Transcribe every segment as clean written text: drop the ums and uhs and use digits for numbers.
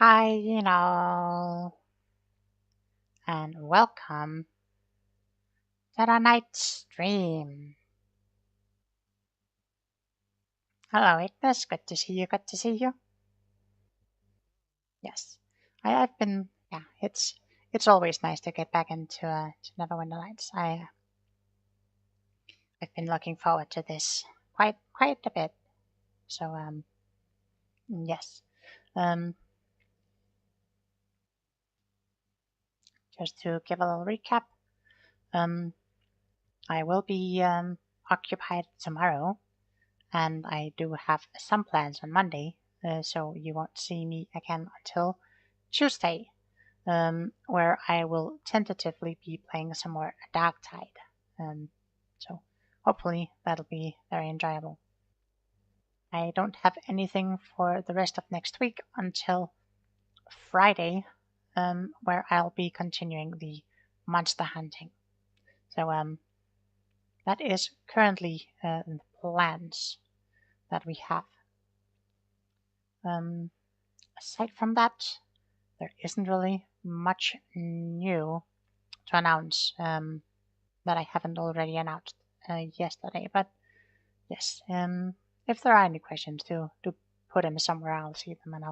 Hi, and welcome to the night stream. Hello, Ignis. Good to see you. Good to see you. Yes, I've been. Yeah, it's always nice to get back into NWN Nights. I've been looking forward to this quite a bit. So yes. Um, just to give a little recap. Um, I will be occupied tomorrow, and I do have some plans on Monday, so you won't see me again until Tuesday, where I will tentatively be playing some more Dark Tide. So hopefully that'll be very enjoyable. I don't have anything for the rest of next week until Friday, where I'll be continuing the monster hunting. So that is currently the plans that we have. Aside from that, there isn't really much new to announce that I haven't already announced yesterday. But yes, if there are any questions, do put them somewhere. I'll see them and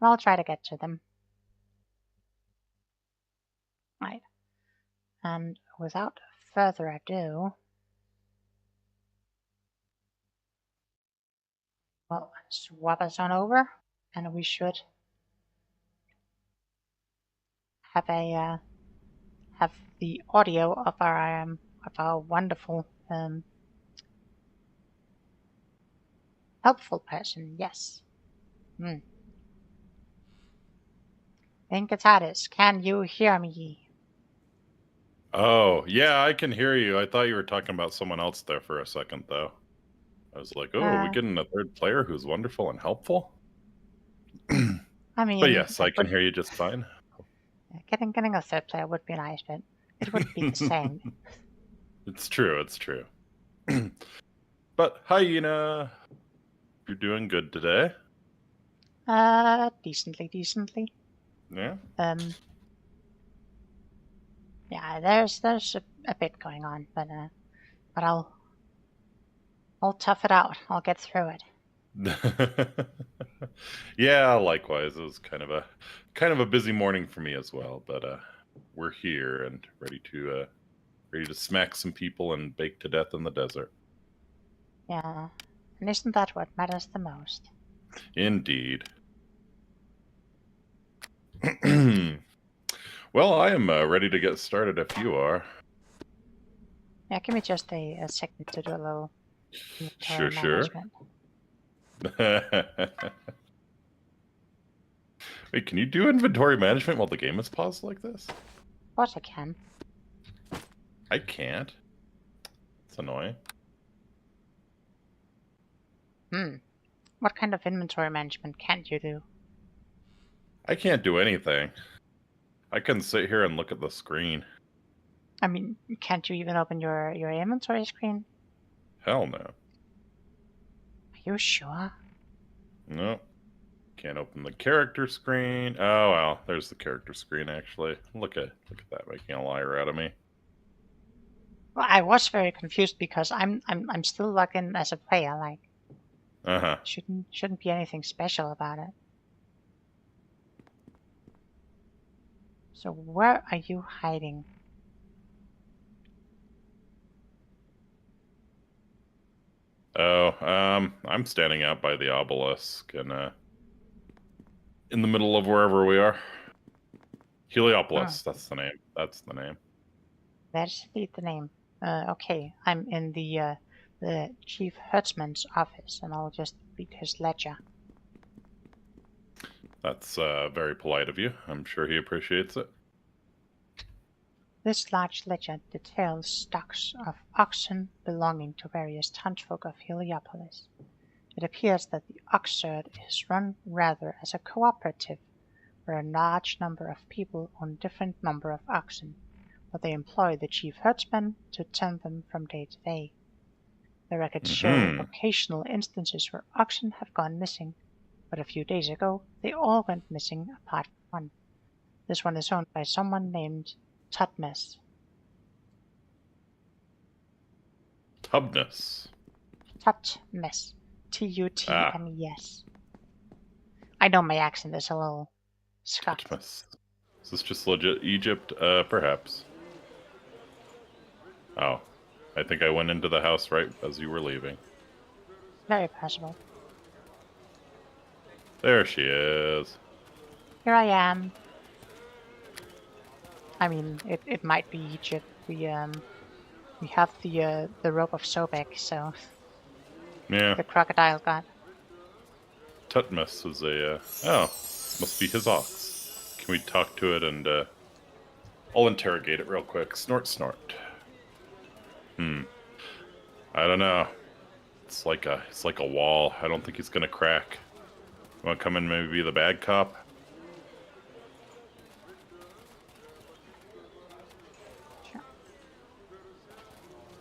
I'll try to get to them. Right. And without further ado, well, swap us on over, and we should have a have the audio of our wonderful helpful person. Yes. Hmm. Inkatatis, can you hear me? Oh, yeah, I can hear you. I thought you were talking about someone else there for a second, though. I was like, oh, are we getting a third player who's wonderful and helpful? I But mean, yes, I can hear you just fine. getting a third player would be nice, but it wouldn't be the same. It's true, it's true. But hyena, you're doing good today. Decently. Yeah. Yeah, there's a bit going on, but I'll tough it out. I'll get through it. Yeah, likewise. It was kind of a busy morning for me as well, but we're here and ready to smack some people and bake to death in the desert. Yeah, and isn't that what matters the most? Indeed. Well, I am ready to get started if you are. Yeah, give me just a second to do a little inventory Sure. management. Wait, can you do inventory management while the game is paused like this? Of course I can. I can't. It's annoying. What kind of inventory management can't you do? I can't do anything. I can sit here and look at the screen. I mean, can't you even open your inventory screen? Hell no. Are you sure? No. Can't open the character screen. Oh well, there's the character screen actually. Look at that making a liar out of me. Well, I was very confused because I'm still logged in as a player. Like, Uh-huh. shouldn't be anything special about it. So where are you hiding? Oh, I'm standing out by the obelisk and in the middle of wherever we are. Heliopolis, that's the name. That's the name. That's indeed the name. Okay, I'm in the chief herdsman's office, and I'll just read his ledger. That's very polite of you. I'm sure he appreciates it. This large ledger details stocks of oxen belonging to various townsfolk of Heliopolis. It appears that the oxherd is run rather as a cooperative, where a large number of people own different number of oxen, but they employ the chief herdsman to tend them from day to day. The records show occasional instances where oxen have gone missing, but a few days ago they all went missing apart from one. This one is owned by someone named Tutmes. Tubness. Tutmes. Tutmes. I know my accent is a little scuffed. Tutmus. Is this just legit Egypt? Perhaps. Oh. I think I went into the house right as you were leaving. Very possible. There she is. Here I am. I mean, it might be Egypt. We have the rope of Sobek, so Yeah. the crocodile god. Tutmus is a, oh, must be his ox. Can we talk to it and, I'll interrogate it real quick. Snort, snort. I don't know. It's like a wall. I don't think he's gonna crack. You wanna come in, maybe be the bad cop? Sure.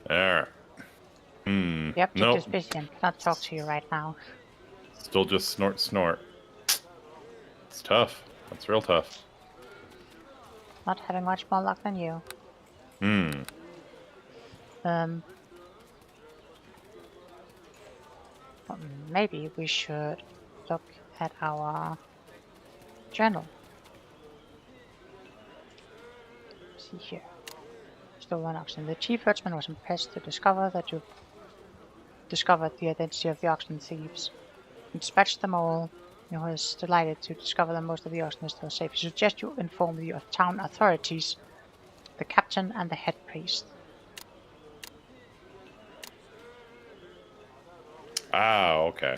There. Yep, Nope. just busy and cannot talk to you right now. Still just snort, snort. It's tough. That's real tough. Not having much more luck than you. Well, maybe we should look at our journal. See here. Stolen oxen. The chief herdsman was impressed to discover that you discovered the identity of the oxen thieves. He dispatched them all. He was delighted to discover that most of the oxen are still safe. He suggests you inform the town authorities, the captain and the head priest. Ah, okay.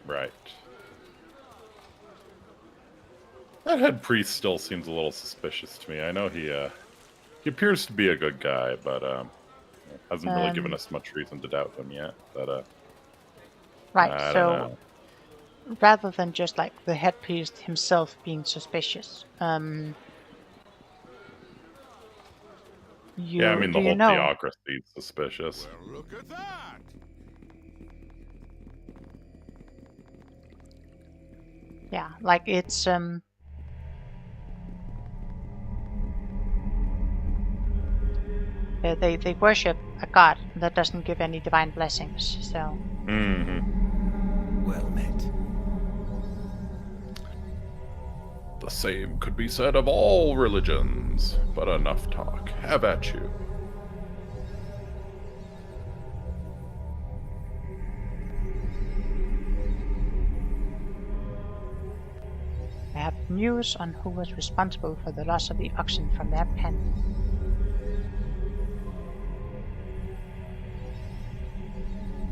Right. That head priest still seems a little suspicious to me. I know he appears to be a good guy, but hasn't really given us much reason to doubt him yet. But right, so rather than just like the head priest himself being suspicious, yeah, I mean the whole theocracy is suspicious. Well, look at that! Yeah, like it's they worship a god that doesn't give any divine blessings, so. Well met. The same could be said of all religions, but enough talk. Have at you. I have news on who was responsible for the loss of the oxen from their pen.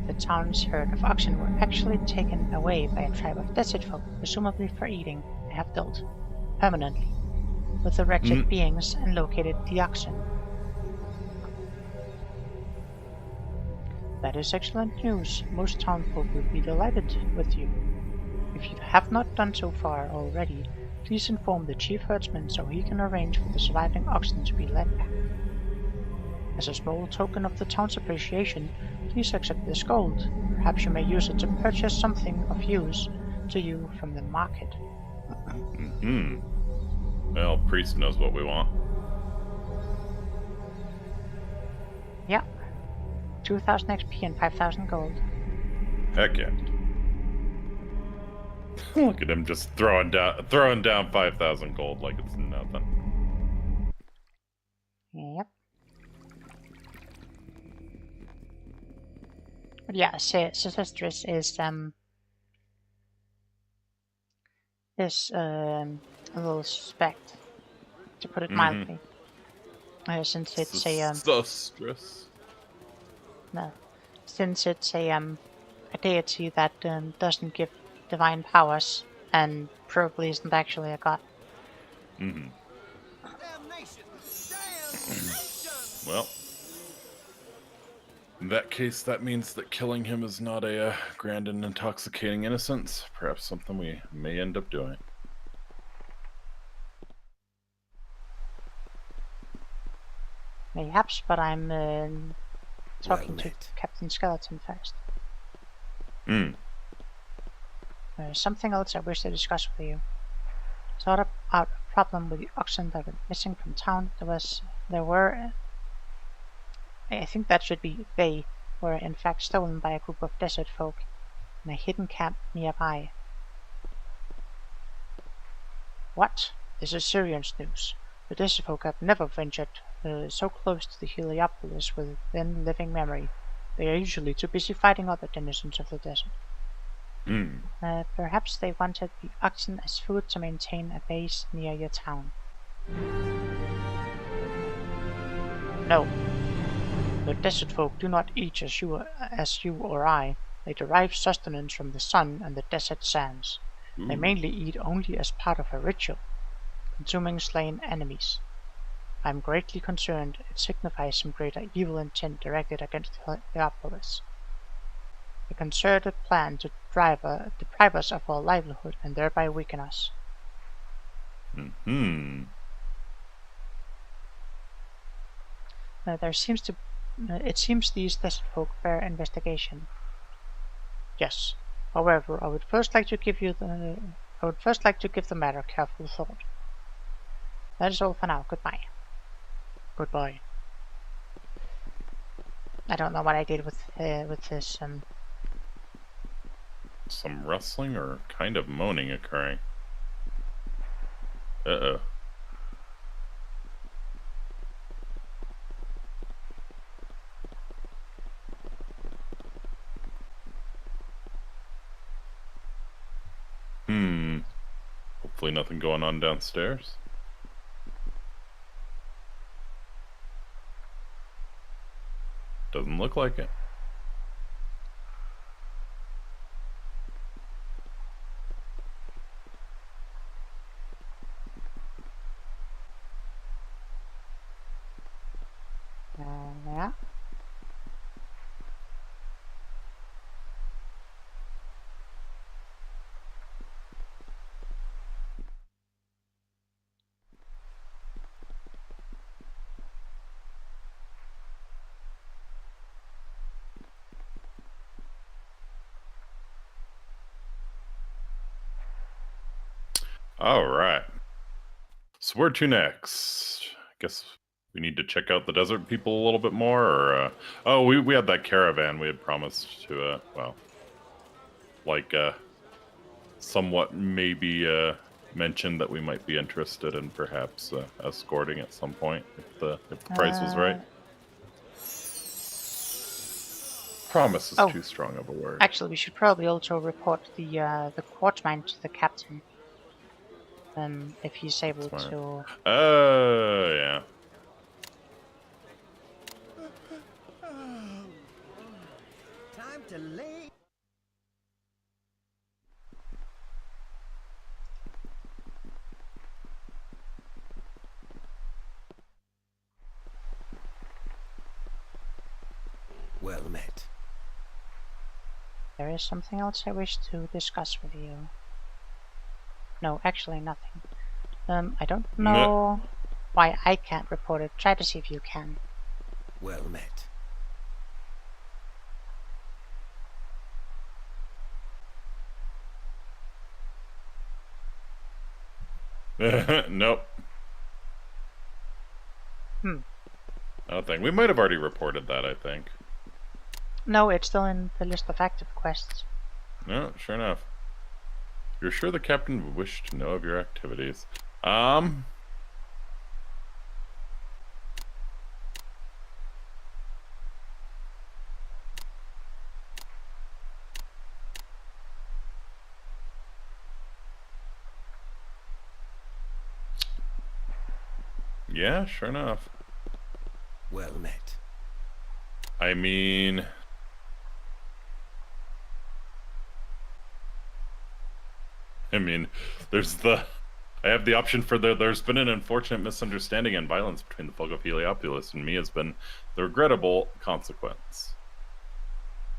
The town's herd of oxen were actually taken away by a tribe of desert folk, presumably for eating. I have dealt permanently with the wretched beings and located the oxen. That is excellent news. Most townfolk will be delighted with you. If you have not done so far already, please inform the chief herdsman so he can arrange for the surviving oxen to be led back. As a small token of the town's appreciation, please accept this gold. Perhaps you may use it to purchase something of use to you from the market. Well, priest knows what we want. Yeah. 2,000 XP and 5,000 gold. Heck yeah. Look at him just throwing down 5,000 gold like it's nothing. Yep. But yeah, Sesostris is a little suspect, to put it mildly. Since it's Sesostris. No, since it's a deity that doesn't give divine powers and probably isn't actually a god. Well, in that case, that means that killing him is not a grand and intoxicating innocence. Perhaps something we may end up doing. Perhaps, but I'm talking to Captain Skeleton first. Something else I wish to discuss with you. Sort out a problem with the oxen that went missing from town. There were, I think that should be they, were in fact stolen by a group of desert folk in a hidden camp nearby. What? This is serious news. The desert folk have never ventured so close to the Heliopolis within living memory. They are usually too busy fighting other denizens of the desert. Perhaps they wanted the oxen as food to maintain a base near your town. No. The desert folk do not eat as you or I. They derive sustenance from the sun and the desert sands. They mainly eat only as part of a ritual, consuming slain enemies. I am greatly concerned it signifies some greater evil intent directed against Heliopolis. A concerted plan to deprive us of our livelihood and thereby weaken us. It seems these desert folk bear investigation. Yes. However, I would first like to give the matter careful thought. That is all for now. Goodbye. Goodbye. I don't know what I did with this. Some rustling or kind of moaning occurring. Uh-oh. Hopefully nothing going on downstairs. Doesn't look like it. Yeah. Alright. So where to next? I guess we need to check out the desert people a little bit more, or oh, we had that caravan we had promised to somewhat maybe mentioned that we might be interested in perhaps escorting at some point if the price was right. Promise is too strong of a word. Actually, we should probably also report the quartz mine to the captain. If he's able to. Oh yeah. Time to lay. Well met. There is something else I wish to discuss with you. No, actually nothing. I don't know why I can't report it. Try to see if you can. Well met. Nope. Nothing. We might have already reported that, I think. No, it's still in the list of active quests. No, sure enough. You're sure the captain would wish to know of your activities? Yeah, sure enough. Well met. I mean... I have the option for there's been an unfortunate misunderstanding and violence between the folk of Heliopolis and me has been the regrettable consequence.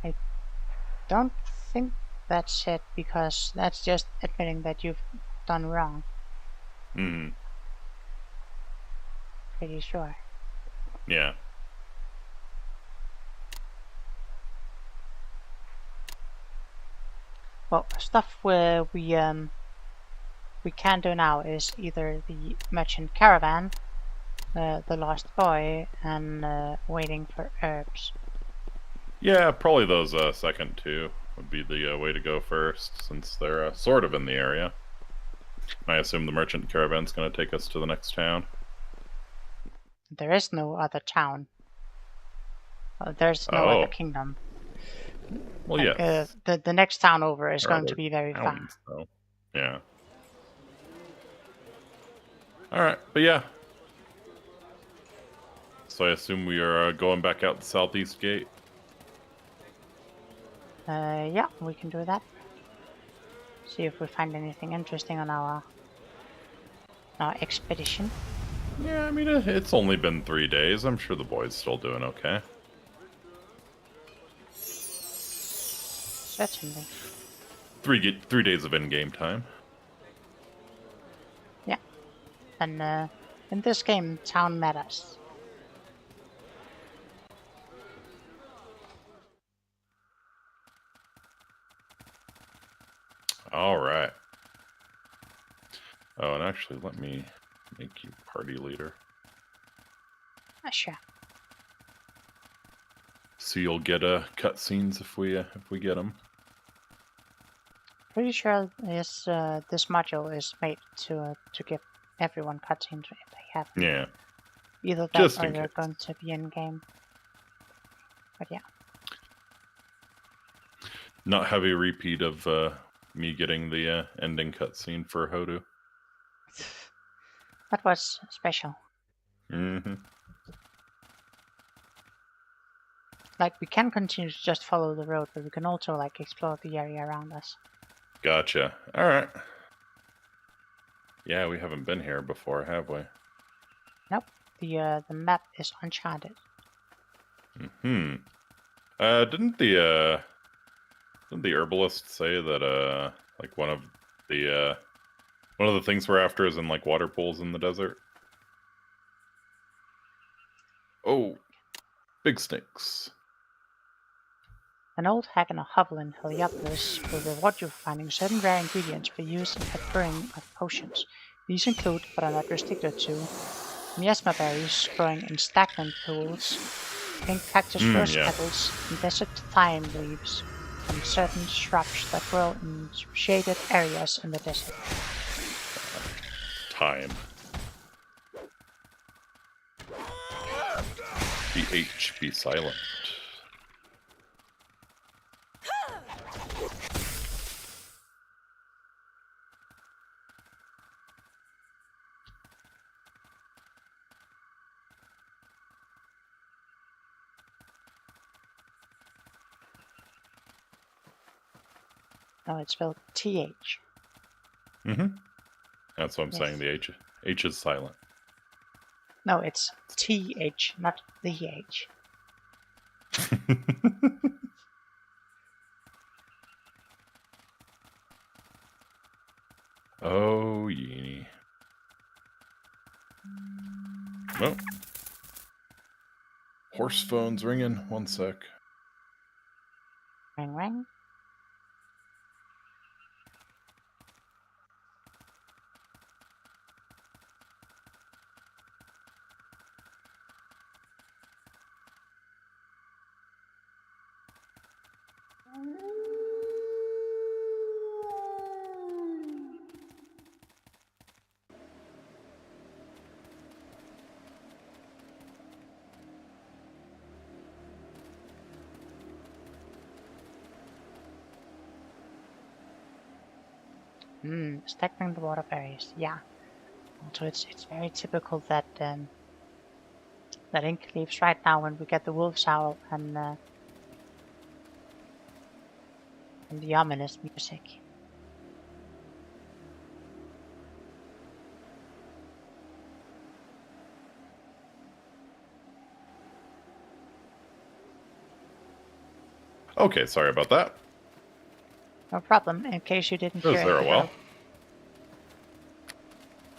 I don't think that's it, because that's just admitting that you've done wrong. Pretty sure. Yeah. Well, stuff where we can do now is either the merchant caravan, the lost boy, and waiting for herbs. Yeah, probably those second two would be the way to go first, since they're sort of in the area. I assume the merchant caravan's going to take us to the next town. There is no other town. There's no other kingdom. Well, like, yes. The next town over is There are going to other be very far. towns, though. Yeah. Alright, but yeah. So I assume we are going back out the southeast gate. Yeah, we can do that. See if we find anything interesting on our expedition. Yeah, I mean, it's only been 3 days. I'm sure the boy's still doing okay. Certainly. 3 days of in-game time. Yeah. And in this game, town matters. Alright. Oh, and actually, let me make you party leader. Sure. So you'll get cutscenes if we get them. Pretty sure this module is made to give everyone cutscenes if they have them. Yeah. Either that Just or in they're case. going to be in game. But yeah. Not have a repeat of me getting the ending cutscene for Hodu. That was special. Mm-hmm. Like, we can continue to just follow the road, but we can also, like, explore the area around us. Gotcha. Alright. Yeah, we haven't been here before, have we? Nope. The map is uncharted. Hmm. Didn't the herbalist say that like one of the things we're after is in like water pools in the desert? Oh, big snakes. An old hag in a hovel in Heliopolis will reward you for finding certain rare ingredients for use in the brewing of potions. These include, but are not restricted to, miasma berries growing in stagnant pools, pink cactus rose yeah. petals, and desert thyme leaves from certain shrubs that grow in shaded areas in the desert. Time. The H be silent. No, it's spelled TH. Mm-hmm. That's what I'm Yes. saying. The H is silent. No, it's TH, not the H. Oh, yeenie. Oh. Horse phone's ringing. One sec. Ring ring. Stacking the water berries, yeah. So it's very typical that that Ink leaves right now when we get the wolf's howl and the ominous music. Okay, sorry about that. No problem. In case you didn't Was hear there it, a well?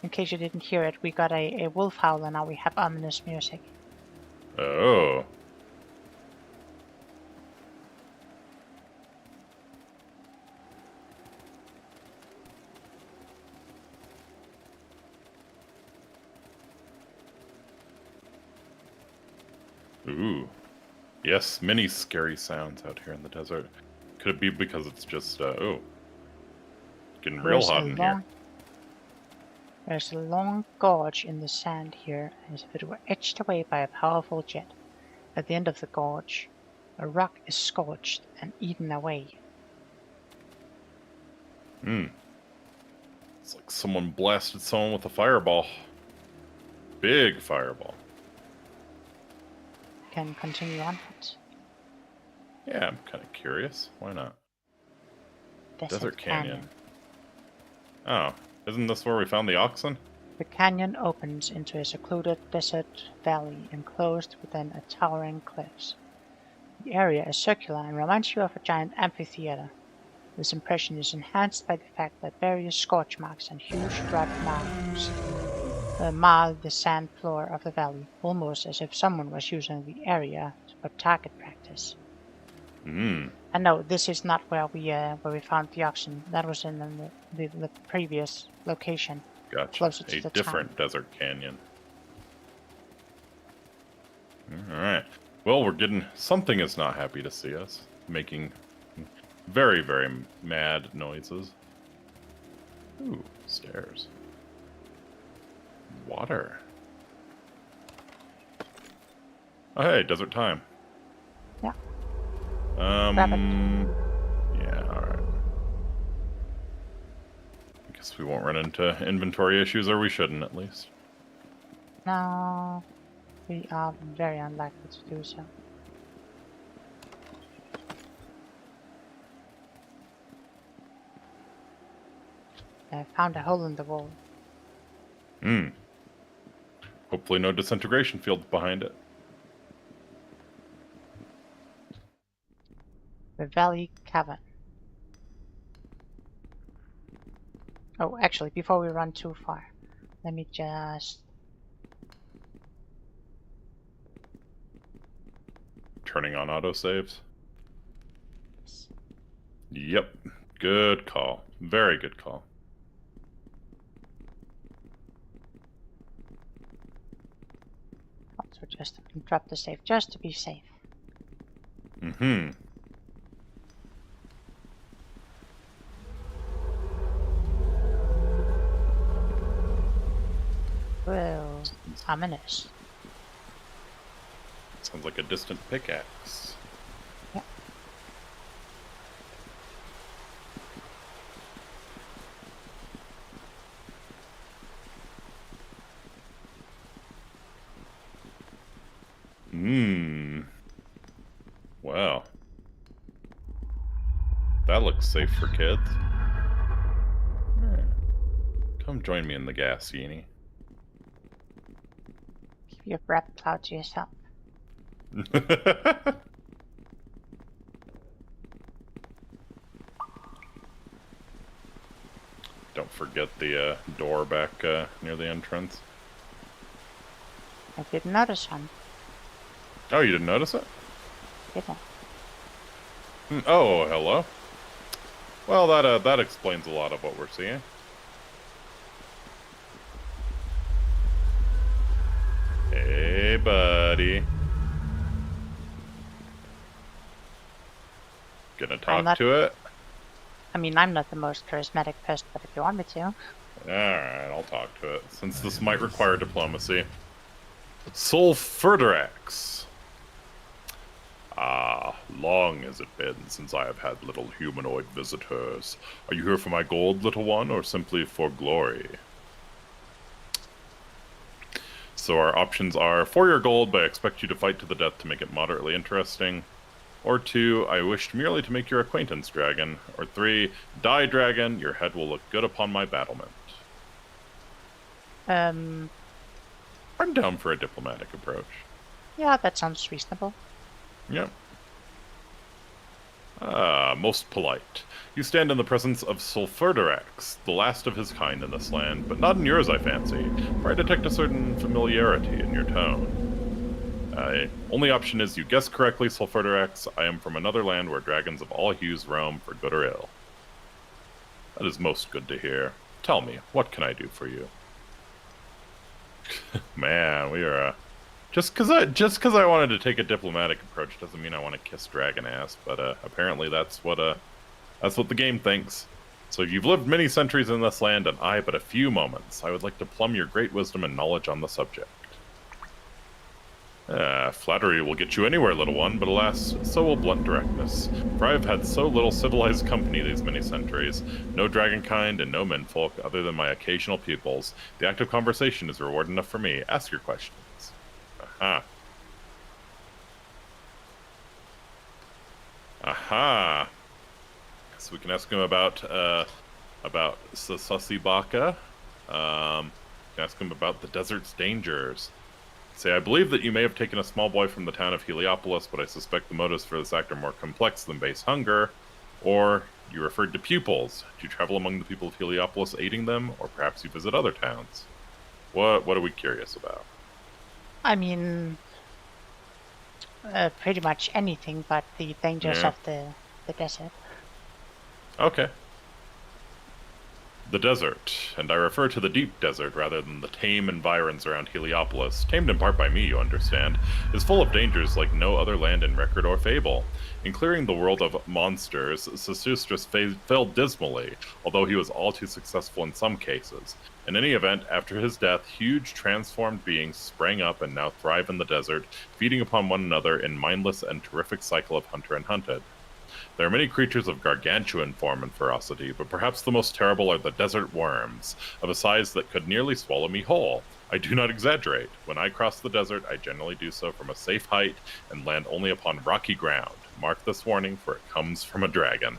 in case you didn't hear it, we got a wolf howl and now we have ominous music. Oh. Yes, many scary sounds out here in the desert. Could it be because it's just, getting real hot in here? There's a long gorge in the sand here, as if it were etched away by a powerful jet. At the end of the gorge, a rock is scorched and eaten away. It's like someone blasted someone with a fireball. Big fireball. Can continue onwards. Yeah, I'm kind of curious. Why not? Desert Canyon. Oh, isn't this where we found the oxen? The canyon opens into a secluded desert valley enclosed within a towering cliffs. The area is circular and reminds you of a giant amphitheater. This impression is enhanced by the fact that various scorch marks and huge rugged mounds mar the sand floor of the valley, almost as if someone was using the area for target practice. And no, this is not where we found the oxen. That was in the previous location. Gotcha. Closer to A the different desert canyon. Alright. Well, we're getting... Something is not happy to see us. Making very, very mad noises. Ooh, stairs. Water. Oh, hey, desert time. Yeah. Yeah, alright. I guess we won't run into inventory issues, or we shouldn't, at least. No, we are very unlikely to do so. I found a hole in the wall. Hopefully no disintegration fields behind it. The Valley Cavern. Oh, actually, before we run too far, let me just... Turning on autosaves. Yep. Good call. Very good call. Also just drop the save just to be safe. Well, ominous. Sounds like a distant pickaxe. Yeah. Well. That looks safe for kids. Come join me in the gas, Yeenie. Keep your breath cloud to yourself. Don't forget the door back near the entrance. I didn't notice one. Oh, you didn't notice it? Didn't. Oh, hello. Well, that explains a lot of what we're seeing. Hey, buddy. Gonna talk to it? I mean, I'm not the most charismatic person, but if you want me to. Alright, I'll talk to it, since this might require diplomacy. Sulfurdirax. Ah, long has it been since I have had little humanoid visitors. Are you here for my gold, little one, or simply for glory? So our options are, for your gold, but I expect you to fight to the death to make it moderately interesting. Or 2, I wished merely to make your acquaintance, dragon. Or 3, die, dragon, your head will look good upon my battlement. I'm down for a diplomatic approach. Yeah, that sounds reasonable. Yep. Most polite. You stand in the presence of Sulfurdirax, the last of his kind in this land, but not in yours, I fancy, for I detect a certain familiarity in your tone. Only option is you guess correctly, Sulfurdirax. I am from another land where dragons of all hues roam, for good or ill. That is most good to hear. Tell me, what can I do for you? Man, we are Just because I wanted to take a diplomatic approach doesn't mean I want to kiss dragon ass. But apparently that's what the game thinks. So you've lived many centuries in this land, and I but a few moments. I would like to plumb your great wisdom and knowledge on the subject. Flattery will get you anywhere, little one, but alas, so will blunt directness. For I have had so little civilized company these many centuries, no dragonkind and no menfolk other than my occasional pupils. The act of conversation is reward enough for me. Ask your questions. Aha. Aha. So we can ask him about Susibaka. We can ask him about the desert's dangers. Say, I believe that you may have taken a small boy from the town of Heliopolis, but I suspect the motives for this act are more complex than base hunger. Or you referred to pupils. Do you travel among the people of Heliopolis aiding them, or perhaps you visit other towns? What are we curious about? I mean, pretty much anything but the dangers of the desert. Okay. The desert, and I refer to the deep desert rather than the tame environs around Heliopolis, tamed in part by me, you understand, is full of dangers like no other land in record or fable. In clearing the world of monsters, Sesostris failed dismally, although he was all too successful in some cases. In any event, after his death, huge transformed beings sprang up and now thrive in the desert, feeding upon one another in mindless and terrific cycle of hunter and hunted. There are many creatures of gargantuan form and ferocity, but perhaps the most terrible are the desert worms, of a size that could nearly swallow me whole. I do not exaggerate. When I cross the desert, I generally do so from a safe height and land only upon rocky ground. Mark this warning, for it comes from a dragon.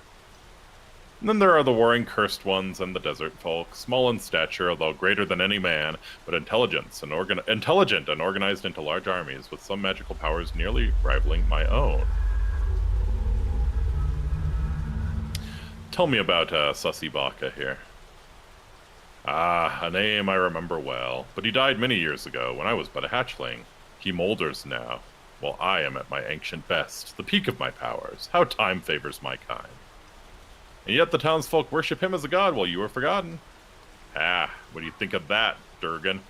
And then there are the warring cursed ones and the desert folk, small in stature, although greater than any man, but intelligent and organized into large armies, with some magical powers nearly rivaling my own. Tell me about Susibaka here. Ah, a name I remember well, but he died many years ago when I was but a hatchling. He moulders now, while I am at my ancient best, the peak of my powers. How time favors my kind. And yet the townsfolk worship him as a god while you are forgotten. Ah, what do you think of that, Durgan?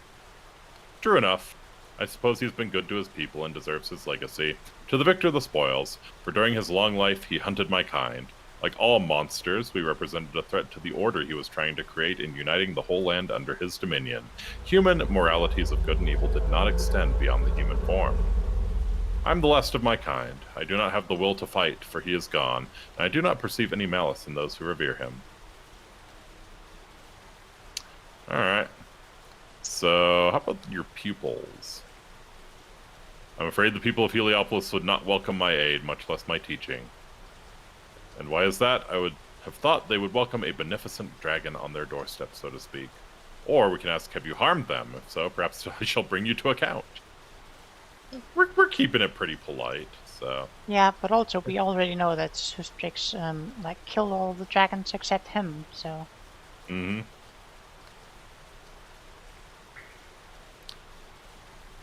True enough. I suppose he's been good to his people and deserves his legacy. To the victor the spoils, for during his long life he hunted my kind. Like all monsters, we represented a threat to the order he was trying to create in uniting the whole land under his dominion. Human moralities of good and evil did not extend beyond the human form. I'm the last of my kind. I do not have the will to fight, for he is gone, and I do not perceive any malice in those who revere him. Alright. So, how about your pupils? I'm afraid the people of Heliopolis would not welcome my aid, much less my teaching. And why is that? I would have thought they would welcome a beneficent dragon on their doorstep, so to speak. Or we can ask, have you harmed them? If so, perhaps I shall bring you to account. We're keeping it pretty polite, so... Yeah, but also we already know that Sustrix, killed all the dragons except him, so... Mm-hmm.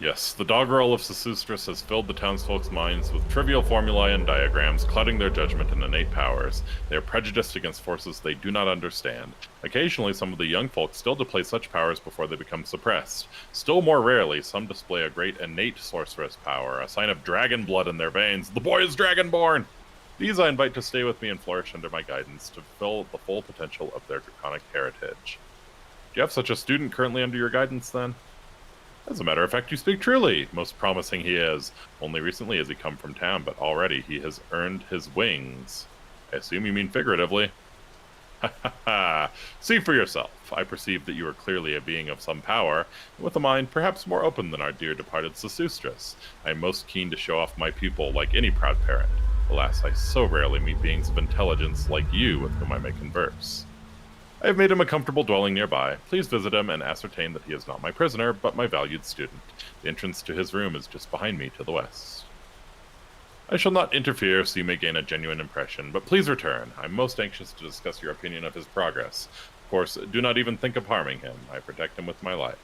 Yes, the doggerel of Sesostris has filled the townsfolk's minds with trivial formulae and diagrams, clouding their judgment and innate powers. They are prejudiced against forces they do not understand. Occasionally, some of the young folk still display such powers before they become suppressed. Still more rarely, some display a great innate sorceress power, a sign of dragon blood in their veins. The boy is dragonborn! These I invite to stay with me and flourish under my guidance to fulfill the full potential of their draconic heritage. Do you have such a student currently under your guidance, then? As a matter of fact, you speak truly. Most promising he is. Only recently has he come from town, but already he has earned his wings. I assume you mean figuratively. Ha ha ha. See for yourself. I perceive that you are clearly a being of some power, and with a mind perhaps more open than our dear departed Sesostris. I am most keen to show off my pupil like any proud parent. Alas, I so rarely meet beings of intelligence like you with whom I may converse. I have made him a comfortable dwelling nearby. Please visit him and ascertain that he is not my prisoner, but my valued student. The entrance to his room is just behind me to the west. I shall not interfere so you may gain a genuine impression, but please return. I'm most anxious to discuss your opinion of his progress. Of course, do not even think of harming him. I protect him with my life.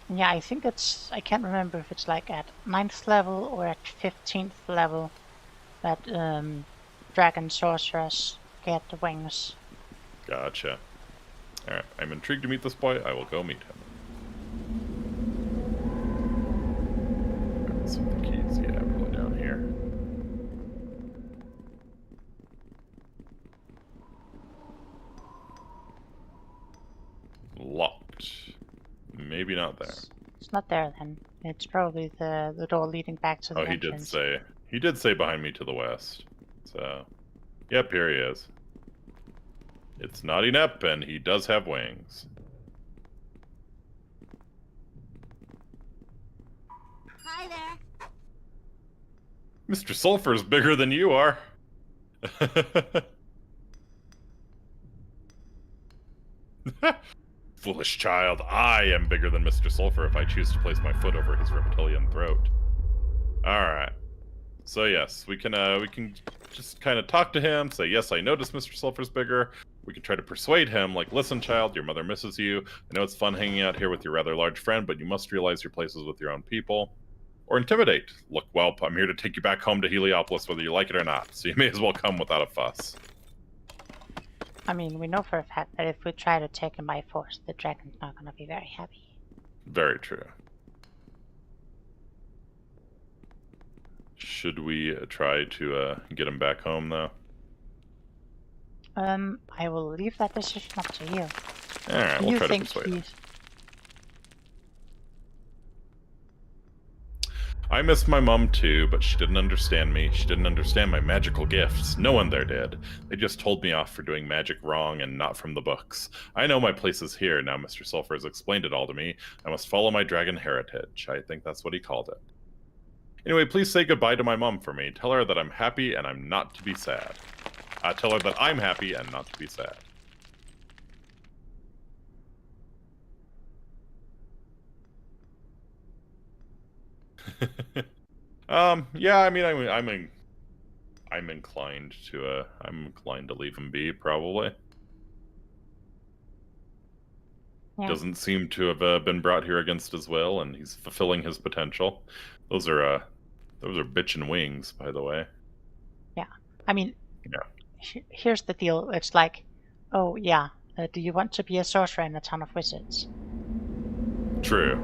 Yeah, I think it's... I can't remember if it's like at 9th level or at 15th level that dragon sorcerers get the wings. Gotcha. Alright, I'm intrigued to meet this boy. I will go meet him. maybe not there. It's not there then. It's probably the door leading back to the Oh, entrance. he did say behind me to the west. So, yep, here he is. It's nodding up, and he does have wings. Hi there. Mr. Sulfur's bigger than you are. Foolish child, I am bigger than Mr. Sulfur if I choose to place my foot over his reptilian throat. Alright. So yes, we can just kind of talk to him, say, yes, I noticed Mr. Sulfur's bigger. We can try to persuade him, like, listen, child, your mother misses you. I know it's fun hanging out here with your rather large friend, but you must realize your place is with your own people. Or intimidate. Look, whelp, I'm here to take you back home to Heliopolis, whether you like it or not, so you may as well come without a fuss. I mean, we know for a fact that if we try to take him by force, the dragon's not going to be very happy. Very true. Should we try to get him back home, though? I will leave that decision up to you. Alright, Do we'll you try to think persuade him. he's... I missed my mom too, but she didn't understand me. She didn't understand my magical gifts. No one there did. They just told me off for doing magic wrong and not from the books. I know my place is here, now Mr. Sulfur has explained it all to me. I must follow my dragon heritage. I think that's what he called it. Anyway, please say goodbye to my mom for me. Tell her that I'm happy and I'm not to be sad. Tell her that I'm happy and not to be sad. Yeah, I mean, I'm inclined to leave him be, probably. Yeah. Doesn't seem to have been brought here against his will, and he's fulfilling his potential. Those are bitchin' wings, by the way. Yeah. I mean, Yeah. Here's the deal. It's like, oh yeah, do you want to be a sorcerer in a town of wizards? True.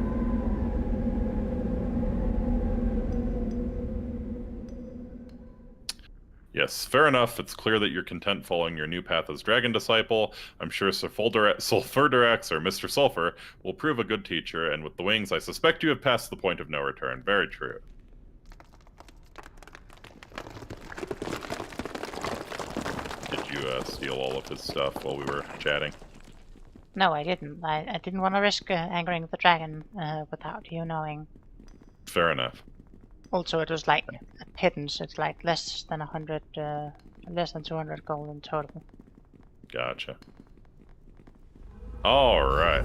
Yes, fair enough. It's clear that you're content following your new path as Dragon Disciple. I'm sure Sulfurdirax, or Mr. Sulfur, will prove a good teacher, and with the wings, I suspect you have passed the point of no return. Very true. Did you steal all of his stuff while we were chatting? No, I didn't. I didn't want to risk angering the dragon without you knowing. Fair enough. Also, it was like a pittance. It's like less than 100, less than 200 gold in total. Gotcha. All right.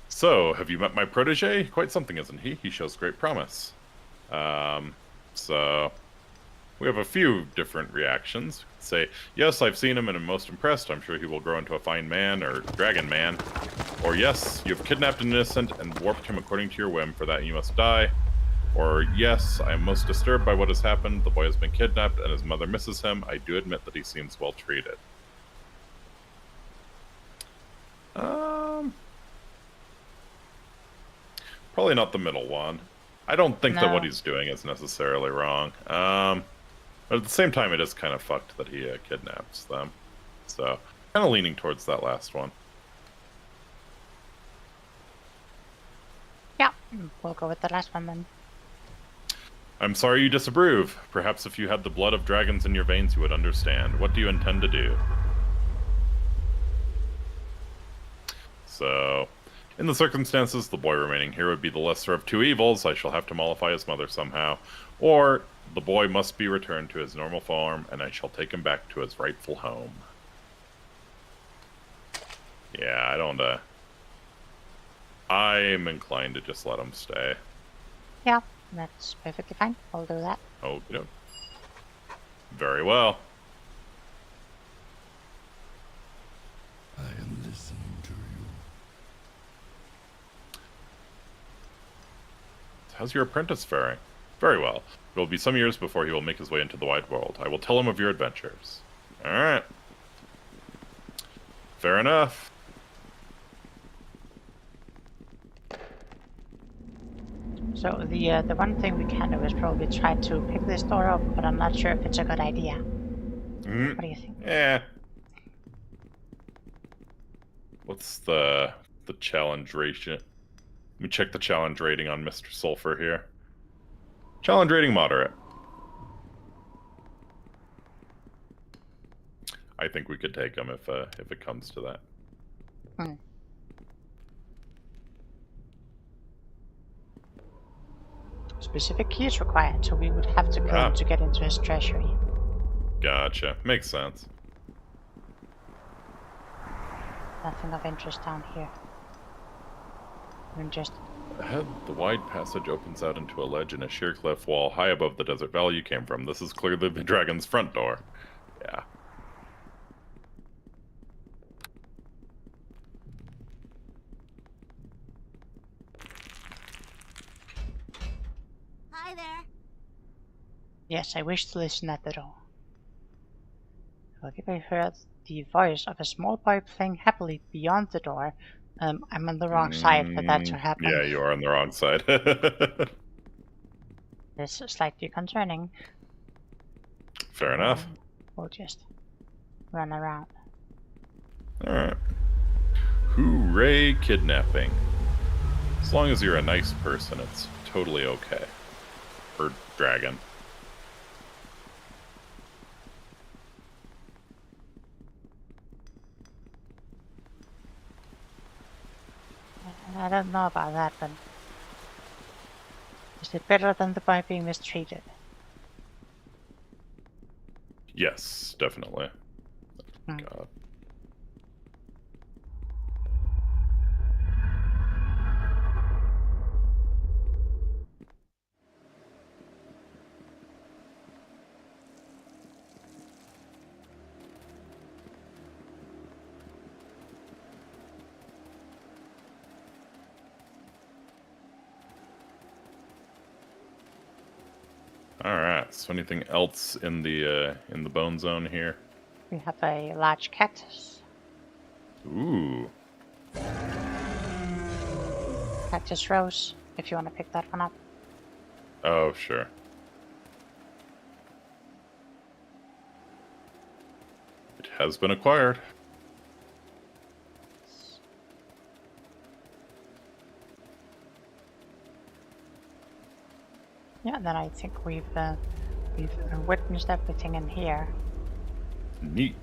So, have you met my protege? Quite something, isn't he? He shows great promise. So we have a few different reactions. Say, yes, I've seen him and am most impressed. I'm sure he will grow into a fine man, or dragon man. Or yes, you've kidnapped an innocent and warped him according to your whim. For that you must die. Or yes, I am most disturbed by what has happened. The boy has been kidnapped and his mother misses him. I do admit that he seems well treated. Probably not the middle one. I don't think that what he's doing is necessarily wrong. But at the same time, it is kind of fucked that he kidnaps them. So, kind of leaning towards that last one. Yeah, we'll go with the last one then. I'm sorry you disapprove. Perhaps if you had the blood of dragons in your veins, you would understand. What do you intend to do? So, in the circumstances, the boy remaining here would be the lesser of two evils. I shall have to mollify his mother somehow. Or, the boy must be returned to his normal form, and I shall take him back to his rightful home. Yeah, I don't, I'm inclined to just let him stay. Yeah, that's perfectly fine. We'll do that. Oh, you know. Very well. I am listening to you. How's your apprentice faring? Very well. It will be some years before he will make his way into the wide world. I will tell him of your adventures. Alright. Fair enough. So the one thing we can do is probably try to pick this door up, but I'm not sure if it's a good idea. What do you think? Yeah. What's the challenge rating? Let me check the challenge rating on Mr. Sulfur here. Challenge rating moderate. I think we could take him if it comes to that. Hmm. Specific keys required, so we would have to kill him to get into his treasury. Gotcha. Makes sense. Nothing of interest down here. Even just... Ahead, the wide passage opens out into a ledge in a sheer cliff wall high above the desert valley you came from. This is clearly the dragon's front door. Yeah. Hi there. Yes, I wish to listen at the door. I think I heard the voice of a small boy playing happily beyond the door. I'm on the wrong side for that to happen. Yeah, you are on the wrong side. This is slightly concerning. Fair enough. We'll just run around. Alright. Hooray, kidnapping. As long as you're a nice person, it's totally okay. Or dragon. I don't know about that, but is it better than the boy being mistreated? Yes, definitely. Hmm. God. Alright, so anything else in the bone zone here? We have a large cactus. Ooh. Cactus rose, if you want to pick that one up. Oh, sure. It has been acquired. Yeah, then I think we've witnessed everything in here. Neat.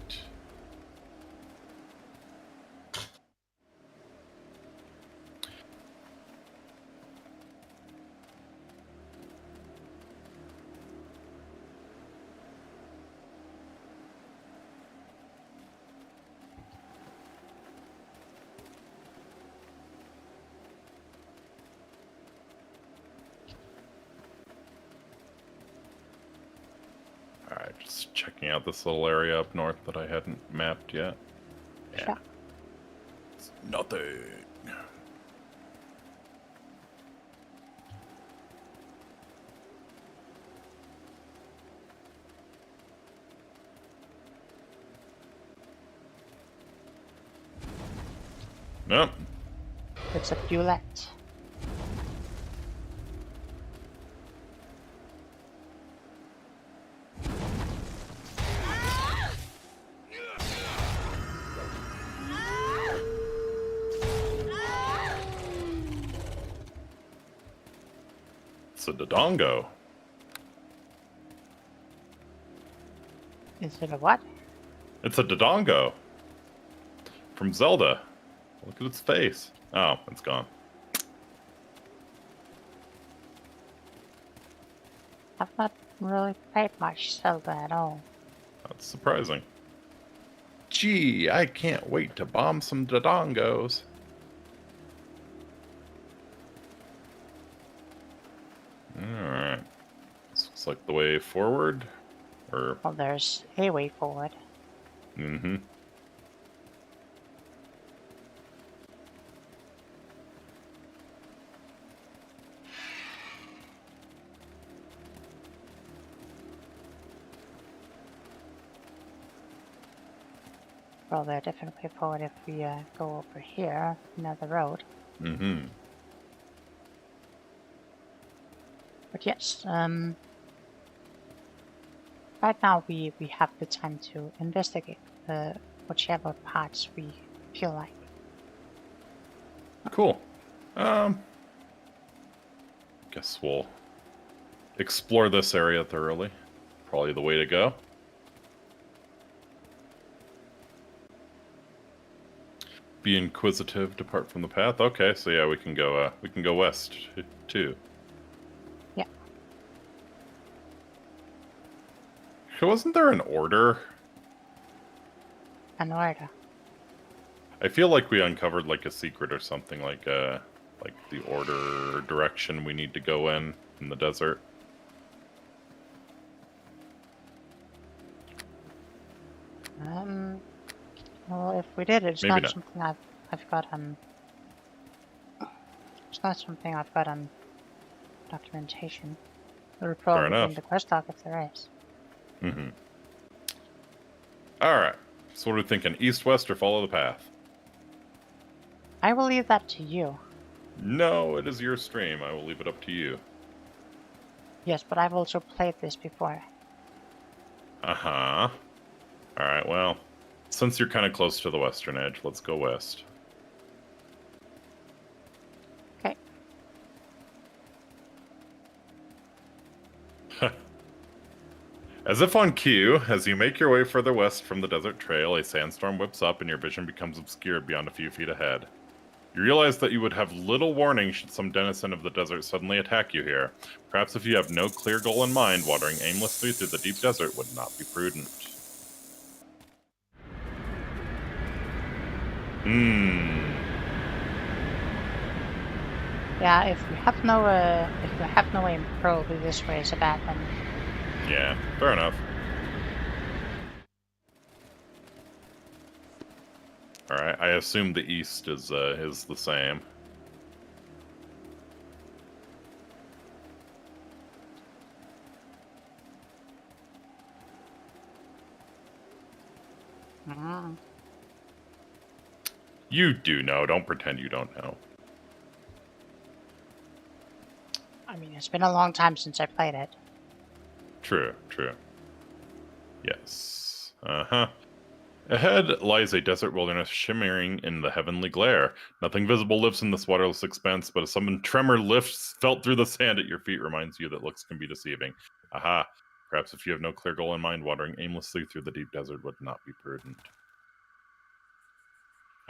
Alright, just checking out this little area up north that I hadn't mapped yet. Yeah. Sure. It's nothing. Nope. It's a bullet. It's a Dodongo. Is it a what? It's a Dodongo. From Zelda. Look at its face. Oh, it's gone. I've not really played much Zelda at all. That's surprising. Gee, I can't wait to bomb some Dodongos. Alright. This looks like the way forward. Or, Well, there's a way forward. mm-hmm. Well, there's definitely a forward if we go over here, near the road. Mm-hmm. But yes, right now we have the time to investigate whichever parts we feel like. Cool. Guess we'll explore this area thoroughly. Probably the way to go. Be inquisitive, depart from the path. Okay, so yeah, we can go west too. Yeah. So wasn't there an order? An order. I feel like we uncovered like a secret or something, like the order or direction we need to go in the desert. Well, if we did, it's Maybe not not. something I've got on. It's not something I've got on documentation. It would probably be in enough. the quest log if there is. Mm-hmm. All right. So what are we thinking? East, west, or follow the path? I will leave that to you. No, it is your stream. I will leave it up to you. Yes, but I've also played this before. Uh-huh. All right, well, since you're kind of close to the western edge, let's go west. Okay. As if on cue, as you make your way further west from the desert trail, a sandstorm whips up and your vision becomes obscured beyond a few feet ahead. You realize that you would have little warning should some denizen of the desert suddenly attack you here. Perhaps if you have no clear goal in mind, wandering aimlessly through the deep desert would not be prudent. Yeah, if we have no aim, probably this way is a bad one. Yeah, fair enough. Alright, I assume the east is the same. Mm. You do know, don't pretend you don't know. I mean, it's been a long time since I played it. True, true. Yes. Uh-huh. Ahead lies a desert wilderness shimmering in the heavenly glare. Nothing visible lives in this waterless expanse, but a sudden tremor lifts felt through the sand at your feet reminds you that looks can be deceiving. Aha. Perhaps if you have no clear goal in mind, wandering aimlessly through the deep desert would not be prudent.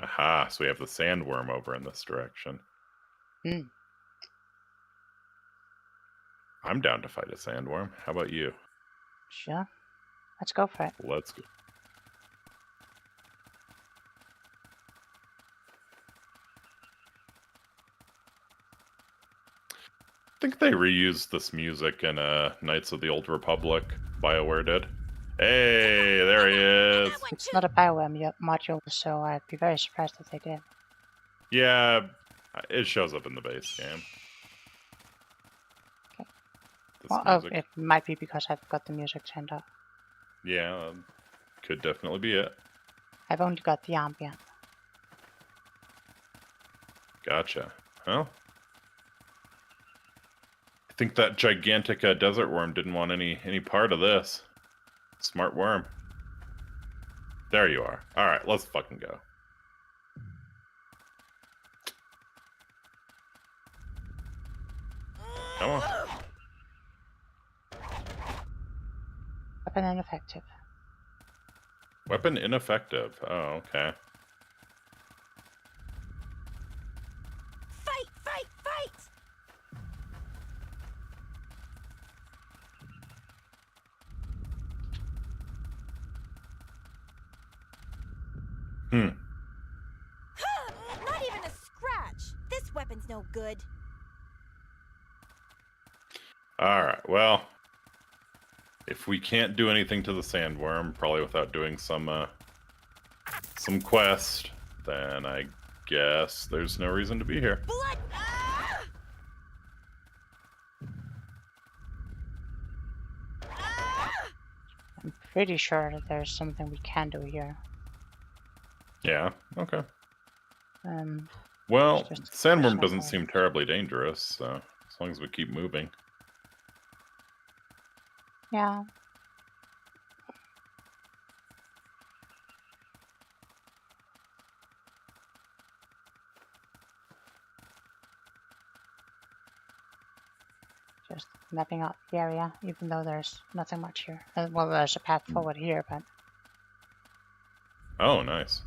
Aha, so we have the sandworm over in this direction. Hmm. I'm down to fight a sandworm. How about you? Sure. Let's go for it. Let's go. I think they reused this music in Knights of the Old Republic. BioWare did. Hey, there he is. It's not a BioWare module, so I'd be very surprised if they did. Yeah, it shows up in the base game. Okay. This Well, oh, music. it might be because I've got the music turned up. Yeah, could definitely be it. I've only got the ambient. Gotcha. Well, I think that gigantic desert worm didn't want any part of this. Smart worm. There you are. All right, let's fucking go. Come on. Weapon ineffective. Weapon ineffective. Oh, okay. Fight, fight, fight! Not even a scratch. This weapon's no good. All right. Well, if we can't do anything to the sandworm, probably without doing some quest, then I guess there's no reason to be here. Blood! Ah! Ah! I'm pretty sure that there's something we can do here. Yeah. Okay. Well, Just sandworm something. doesn't seem terribly dangerous, so as long as we keep moving. Yeah. Just mapping out the area, even though there's nothing much here. Well, there's a path forward here, but Oh, nice.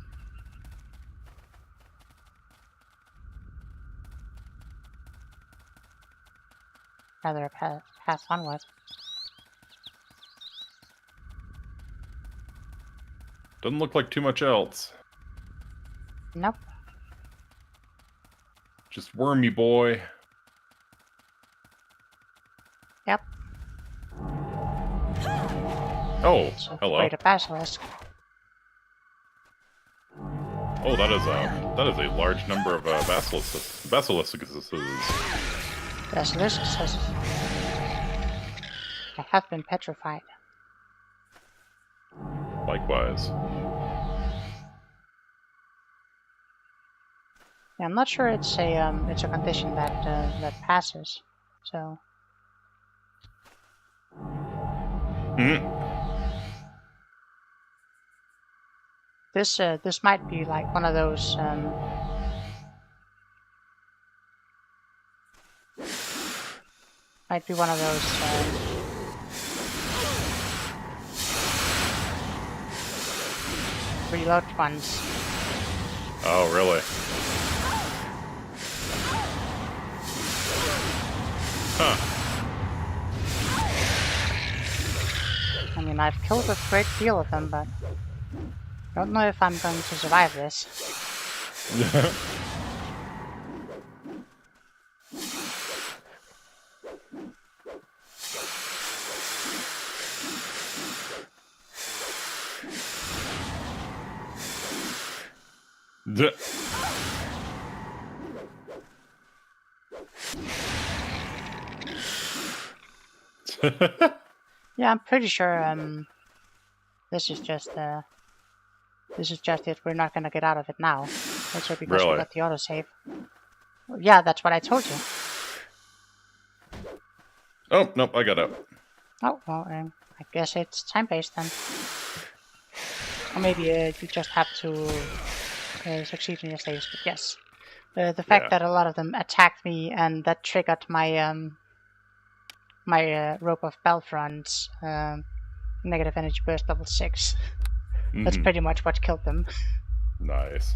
rather a path onward. Doesn't look like too much else. Nope. Just wormy boy. Yep. Oh, So hello. greater basilisk. Oh, that is a large number of basilisks. Basilisk says I have been petrified. Likewise. Yeah, I'm not sure it's a condition that that passes. So this might be like one of those reload ones. Oh, really? Huh. I mean, I've killed a great deal of them, but I don't know if I'm going to survive this. Yeah, I'm pretty sure this is just it. We're not gonna get out of it now. Also because we Really? got the autosave. Yeah, that's what I told you. Oh, nope, I got out. Oh, well, I guess it's time-based then. Or maybe you just have to succeed in your saves, but yes. The fact Yeah. that a lot of them attacked me and that triggered my my rope of Belfron's negative energy burst level 6. That's pretty much what killed them. Nice.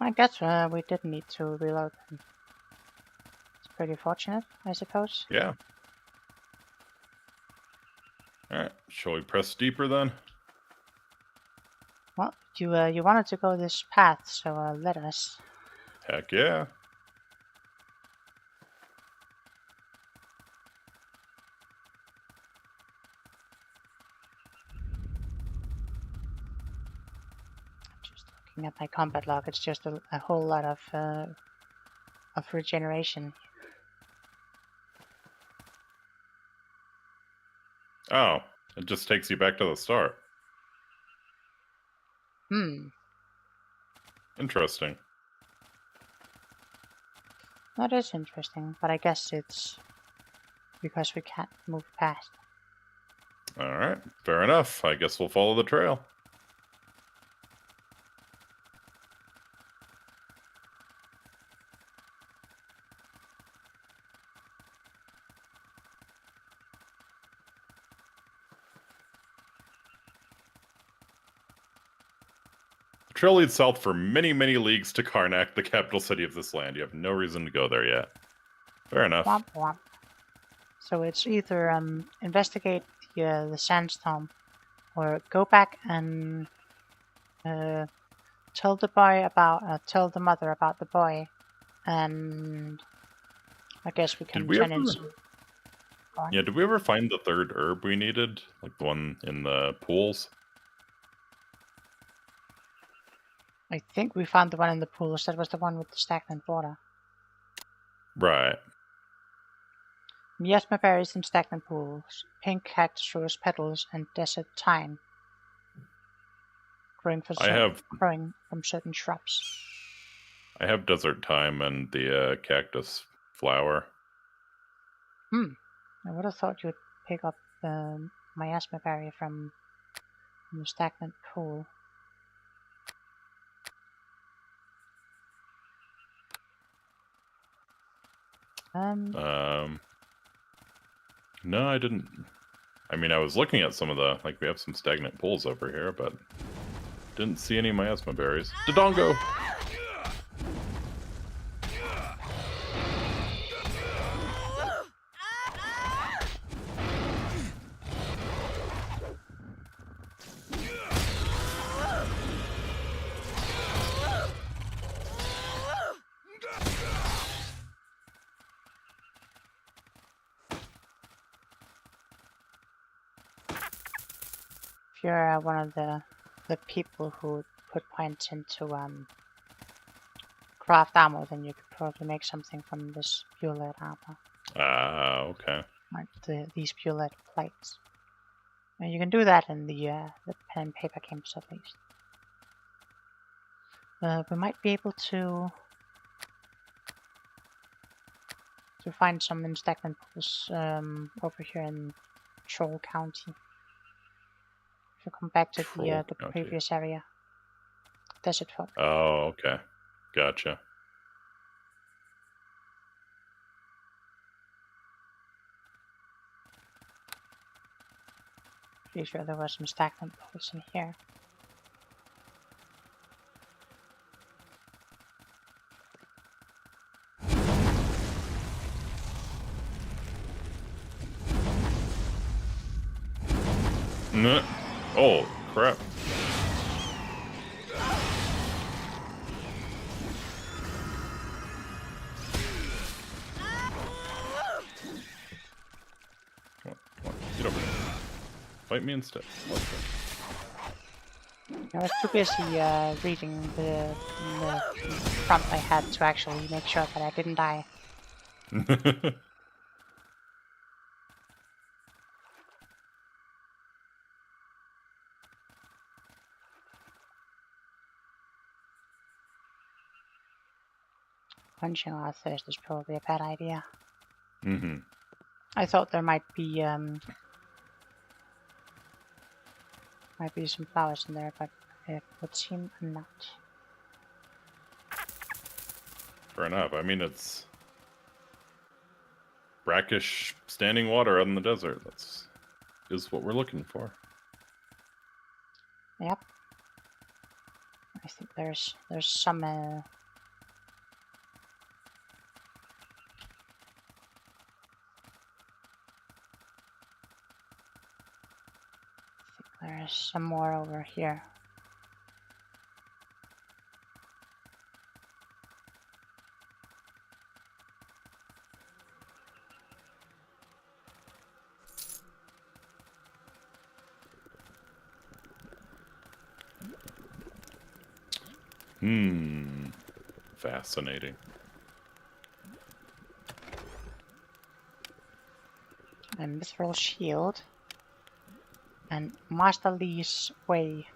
I guess we didn't need to reload them. It's pretty fortunate, I suppose. Yeah. Alright, shall we press deeper then? Well, you wanted to go this path, so let us. Heck yeah. Just looking at my combat log, it's just a whole lot of regeneration. Oh, it just takes you back to the start. Interesting. That is interesting, but I guess it's because we can't move past. Alright, fair enough. I guess we'll follow the trail. The trail leads south for many, many leagues to Karnak, the capital city of this land. You have no reason to go there yet. Fair enough. Womp womp. So it's either investigate the sandstorm, or go back and tell the mother about the boy, and I guess we can Did we turn ever- in some. Yeah, did we ever find the third herb we needed? Like the one in the pools? I think we found the one in the pools. That was the one with the stagnant water. Right. Miasma berries in stagnant pools, pink cactus rose petals, and desert thyme. Growing from certain shrubs. I have desert thyme and the cactus flower. I would have thought you'd pick up miasma berry from the stagnant pool. No, I didn't. I mean, I was looking at some of the, like, we have some stagnant pools over here, but didn't see any miasma berries. Dodongo! If you're one of the people who put points into craft armor, then you could probably make something from this pure lead armor. Ah, okay. Like these pure lead plates. And you can do that in the pen and paper games at least. We might be able to find some in stagnant pools over here in Troll County. If you come back to Troll the County. previous area. Desert Folk. Oh, okay. Gotcha. Pretty sure there was some stagnant pools in here. Oh, crap. Come on, get over here. Fight me instead. I was too busy reading the prompt I had to actually make sure that I didn't die. Punching our thirst is probably a bad idea. Mm-hmm. I thought there might be some flowers in there, but it would seem not. Fair enough. I mean, it's brackish standing water out in the desert. Is what we're looking for. Yep. I think there's some there's some more over here. Fascinating. And Mithril Shield. And Master Lee's Way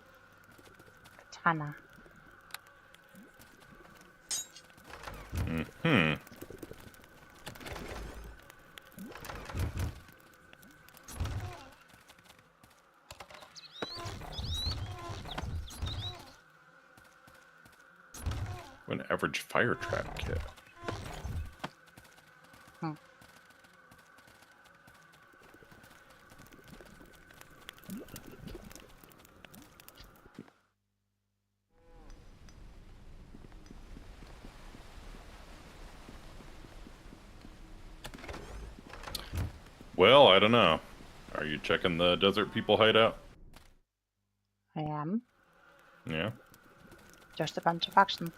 Katana. Mm-hmm. An average fire trap kit. Well, I don't know. Are you checking the desert people hideout? I am. Yeah. Just a bunch of oxen.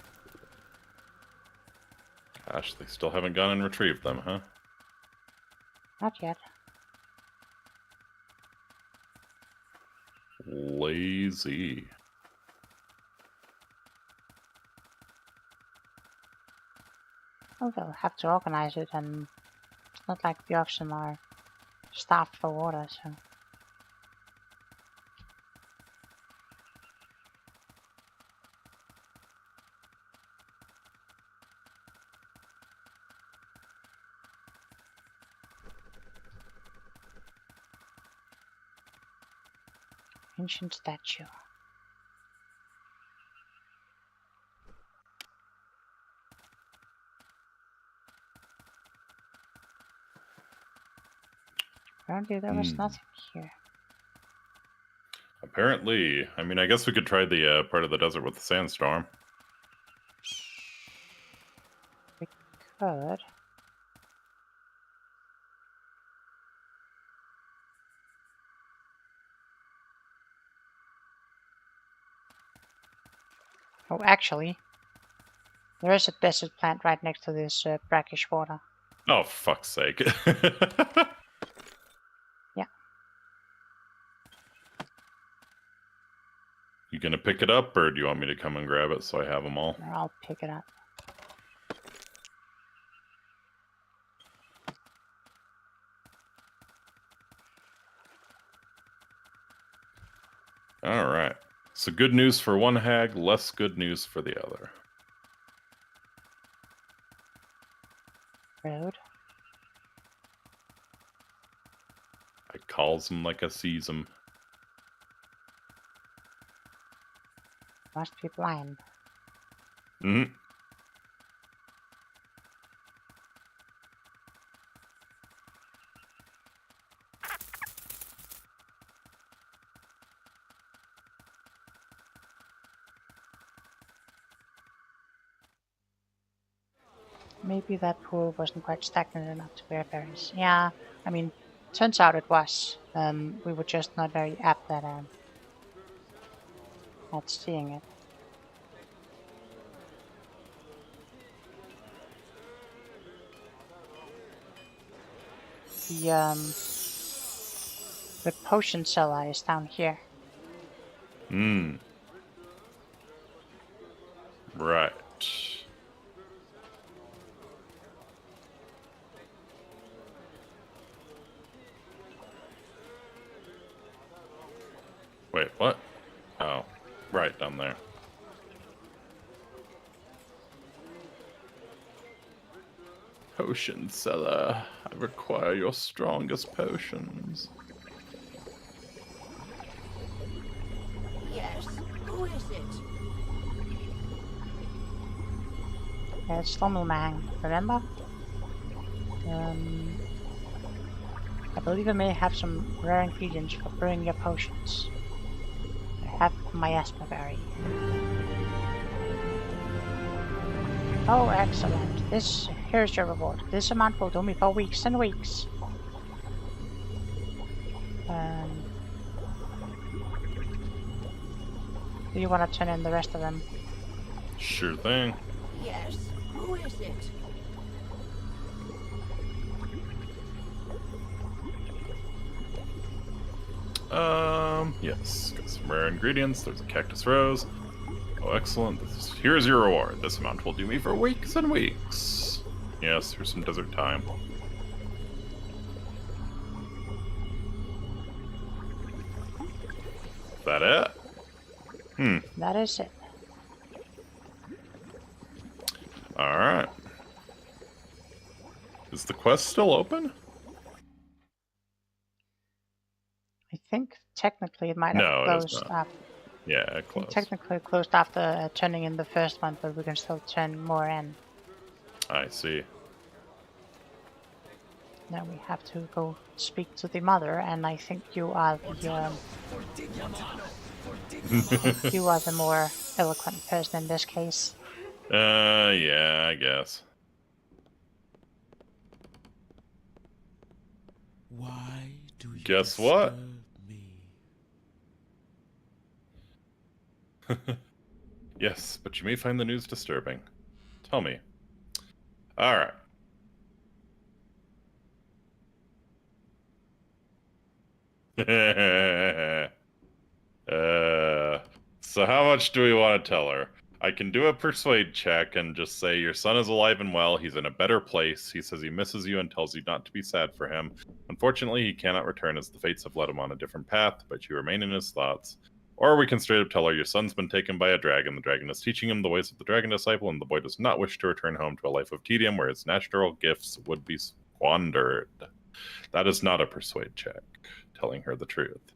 Gosh, they still haven't gone and retrieved them, huh? Not yet. Lazy. Well, they'll have to organize it, and it's not like the oxen are starved for water, so. Ancient statue. Apparently there was nothing here. Apparently. I mean, I guess we could try the part of the desert with the sandstorm. We could. Oh, actually, there is a desert plant right next to this brackish water. Oh, fuck's sake. Yeah. You gonna pick it up, or do you want me to come and grab it so I have them all? I'll pick it up. Alright. So good news for one hag, less good news for the other. Road. I calls them like I sees them. Must be blind. Mm-hmm. Maybe that pool wasn't quite stagnant enough to bear berries. Yeah, I mean, turns out it was. We were just not very apt at seeing it. The potion cellar is down here. Hmm. Right. Wait, what? Oh, right down there. Potion seller. I require your strongest potions. Yes. Who is it? It's Stommelmang, remember? I believe I may have some rare ingredients for brewing your potions. I have miasma berry. Oh, excellent. Here's your reward. This amount will do me for weeks and weeks. Do you want to turn in the rest of them? Sure thing. Yes. Who is it? Yes. Got some rare ingredients. There's a cactus rose. Oh, excellent. Here's your reward. This amount will do me for weeks and weeks. Yes, here's some desert thyme. Is that it? That is it. Alright. Is the quest still open? I think technically it might No, have it is closed not. after. Yeah, it closed. Technically closed after turning in the first one, but we can still turn more in. I see. Now we have to go speak to the mother, and I think you are you are the more eloquent person in this case. Yeah, I guess. Why do you Guess what? disturb me? Yes, but you may find the news disturbing. Tell me. Alright. So how much do we want to tell her? I can do a persuade check and just say your son is alive and well, he's in a better place, he says he misses you and tells you not to be sad for him. Unfortunately, he cannot return as the fates have led him on a different path, but you remain in his thoughts. Or we can straight up tell her your son's been taken by a dragon, the dragon is teaching him the ways of the dragon disciple, and the boy does not wish to return home to a life of tedium where his natural gifts would be squandered. That is not a persuade check, telling her the truth.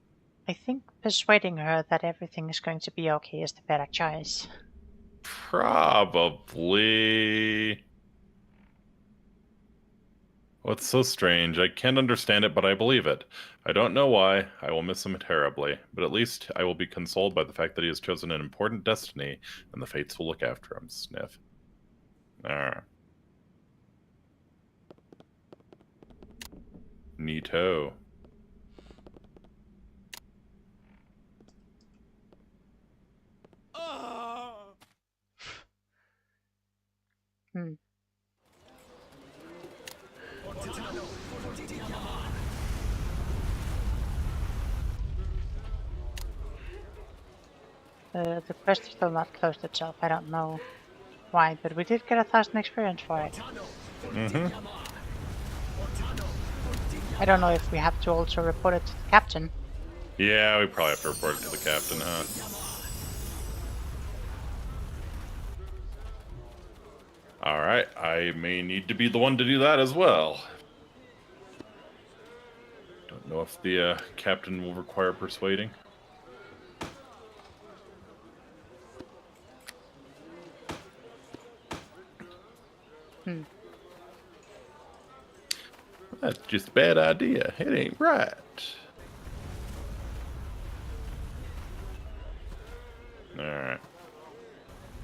I think persuading her that everything is going to be okay is the better choice. Probably. What's so strange? I can't understand it, but I believe it. I don't know why. I will miss him terribly, but at least I will be consoled by the fact that he has chosen an important destiny, and the fates will look after him. Sniff. Alright. Neato. Hmm. The quest is still not closed itself. I don't know why, but we did get 1,000 experience for it. Mm-hmm. I don't know if we have to also report it to the captain. Yeah, we probably have to report it to the captain, huh? Alright, I may need to be the one to do that as well. Don't know if the captain will require persuading. Hmm. That's just a bad idea. It ain't right. Alright.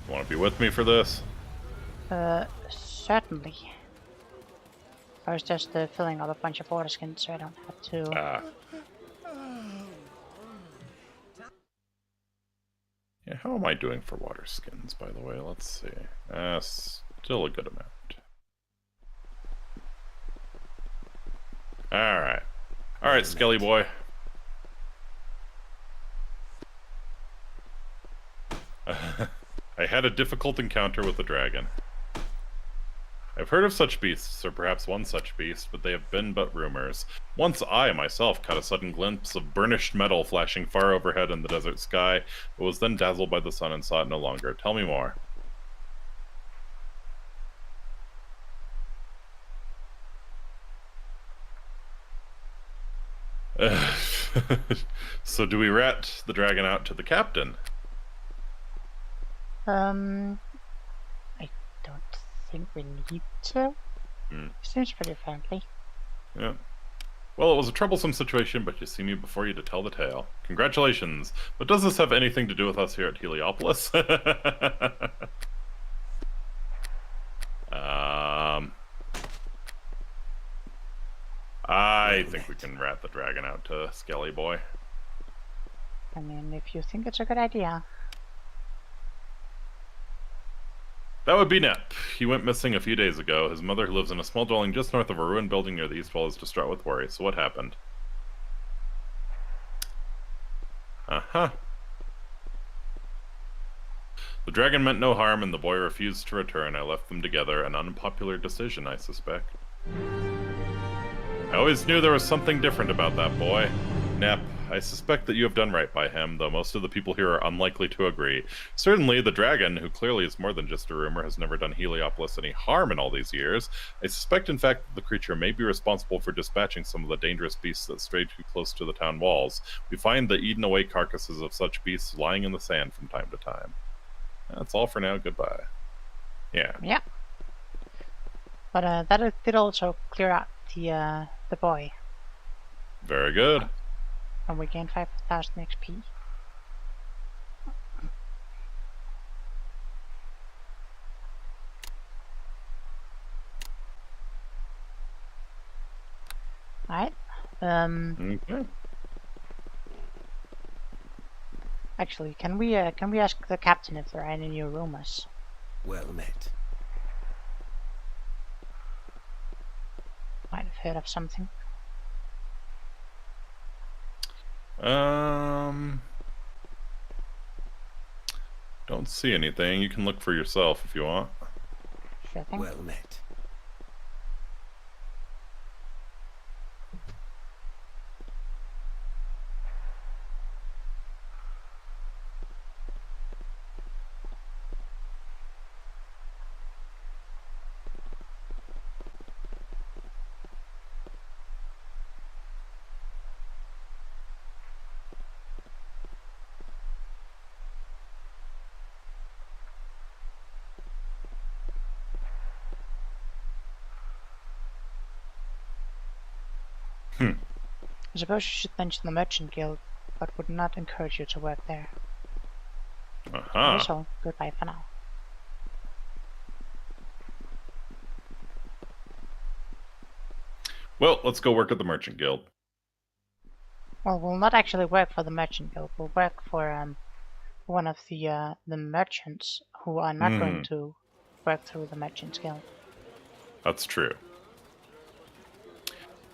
Want to be with me for this? Certainly. I was just filling up a bunch of water skins so I don't have to. Ah. Yeah, how am I doing for water skins, by the way? Let's see. Still a good amount. Alright. Alright, Skelly boy. I had a difficult encounter with the dragon. I've heard of such beasts, or perhaps one such beast, but they have been but rumors. Once I, myself, caught a sudden glimpse of burnished metal flashing far overhead in the desert sky, but was then dazzled by the sun and saw it no longer. Tell me more. So do we rat the dragon out to the captain? I don't think we need to. Seems pretty friendly. Yeah. Well, it was a troublesome situation, but you see me before you to tell the tale. Congratulations. But does this have anything to do with us here at Heliopolis? I think we can rat the dragon out to Skelly Boy. I mean, if you think it's a good idea. That would be Nep. He went missing a few days ago. His mother, who lives in a small dwelling just north of a ruined building near the east wall, is distraught with worry. So what happened? Uh-huh. The dragon meant no harm, and the boy refused to return. I left them together. An unpopular decision, I suspect. I always knew there was something different about that boy. Nep, I suspect that you have done right by him, though most of the people here are unlikely to agree. Certainly, the dragon, who clearly is more than just a rumor, has never done Heliopolis any harm in all these years. I suspect, in fact, that the creature may be responsible for dispatching some of the dangerous beasts that stray too close to the town walls. We find the eaten-away carcasses of such beasts lying in the sand from time to time. That's all for now. Goodbye. Yeah. Yeah. But that did also clear out the boy. Very good. And we gained 5,000 XP. Alright. Okay. Actually, can we ask the captain if there are any new rumors? Well met. Might have heard of something. Don't see anything. You can look for yourself if you want. Sure thing. Well met. Hmm. I suppose you should mention the Merchant Guild, but would not encourage you to work there. That is all. Goodbye for now. Well, let's go work at the Merchant Guild. Well, we'll not actually work for the Merchant Guild. We'll work for one of the merchants who are not going to work through the Merchant Guild. That's true.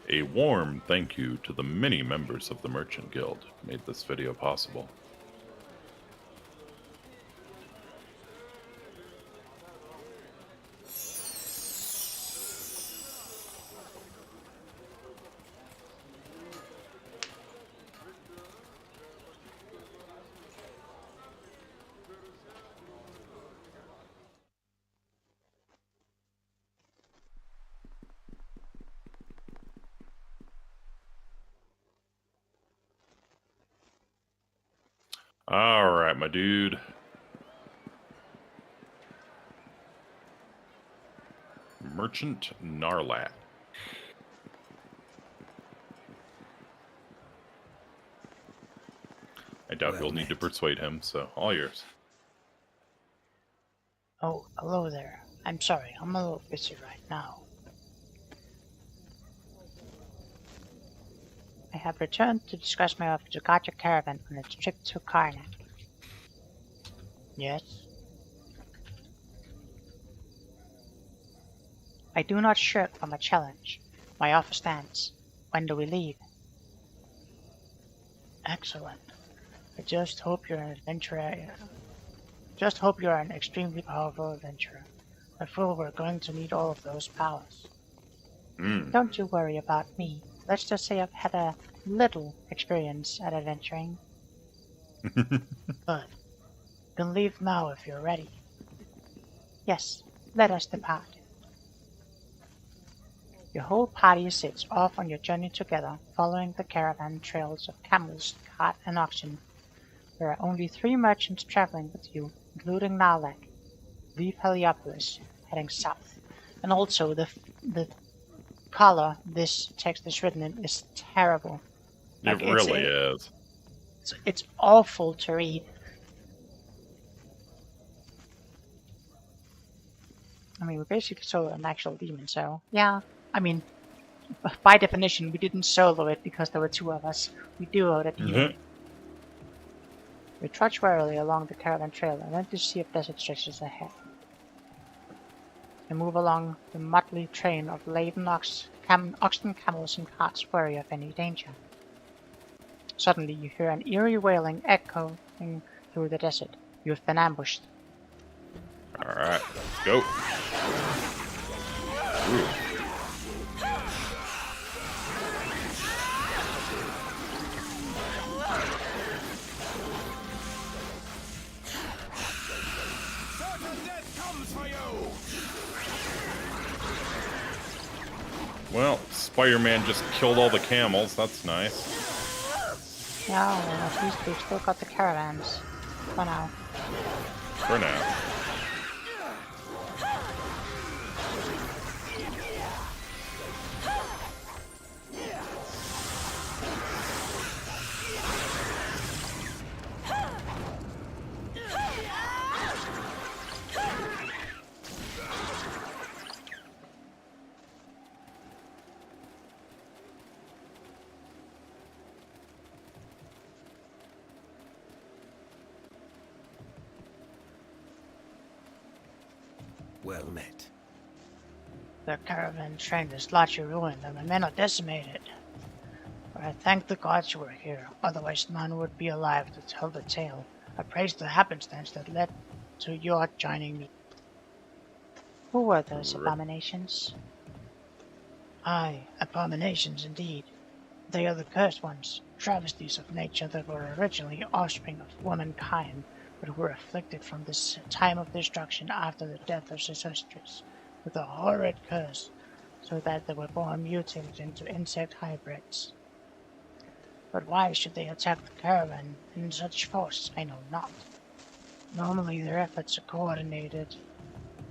A warm thank you to the many members of the Merchant Guild who made this video possible. Alright, my dude. Merchant Narlat. I doubt you'll need to persuade him, so all yours. Oh, hello there. I'm sorry, I'm a little busy right now. I have returned to discuss my offer to guide your caravan on its trip to Karnak. Yes? I do not shirk from a challenge. My offer stands. When do we leave? Excellent. I just hope you're an adventurer. Just hope you're an extremely powerful adventurer. I feel we're going to need all of those powers. Don't you worry about me. Let's just say I've had a little experience at adventuring. Good. You can leave now if you're ready. Yes, let us depart. Your whole party sets off on your journey together, following the caravan trails of camels, cart, and oxen. There are only 3 merchants traveling with you, including Narlak. Leave Heliopolis, heading south. And also, the color this text is written in is terrible. Like, it really is. It's awful to read. I mean, we basically solo an actual demon, so yeah. I mean, by definition, we didn't solo it because there were 2 of us. We duoed a demon. We trudge warily along the caravan trail and then to see if desert stretches ahead. We move along the motley train of laden oxen, camels, and carts, wary of any danger. Suddenly, you hear an eerie wailing echoing through the desert. You've been ambushed. Alright, let's go. Ooh. Well, Spider-Man just killed all the camels. That's nice. Yeah, well, at least we've still got the caravans. For now. For now. Well met. The caravan train is largely ruined and the men are decimated. But I thank the gods you were here, otherwise none would be alive to tell the tale. I praise the happenstance that led to your joining me. Who were those abominations? Aye, abominations indeed. They are the cursed ones, travesties of nature that were originally offspring of womankind, but were afflicted from this time of destruction after the death of Xerxes with a horrid curse, so that they were born mutated into insect hybrids. But why should they attack the caravan in such force, I know not. Normally their efforts are coordinated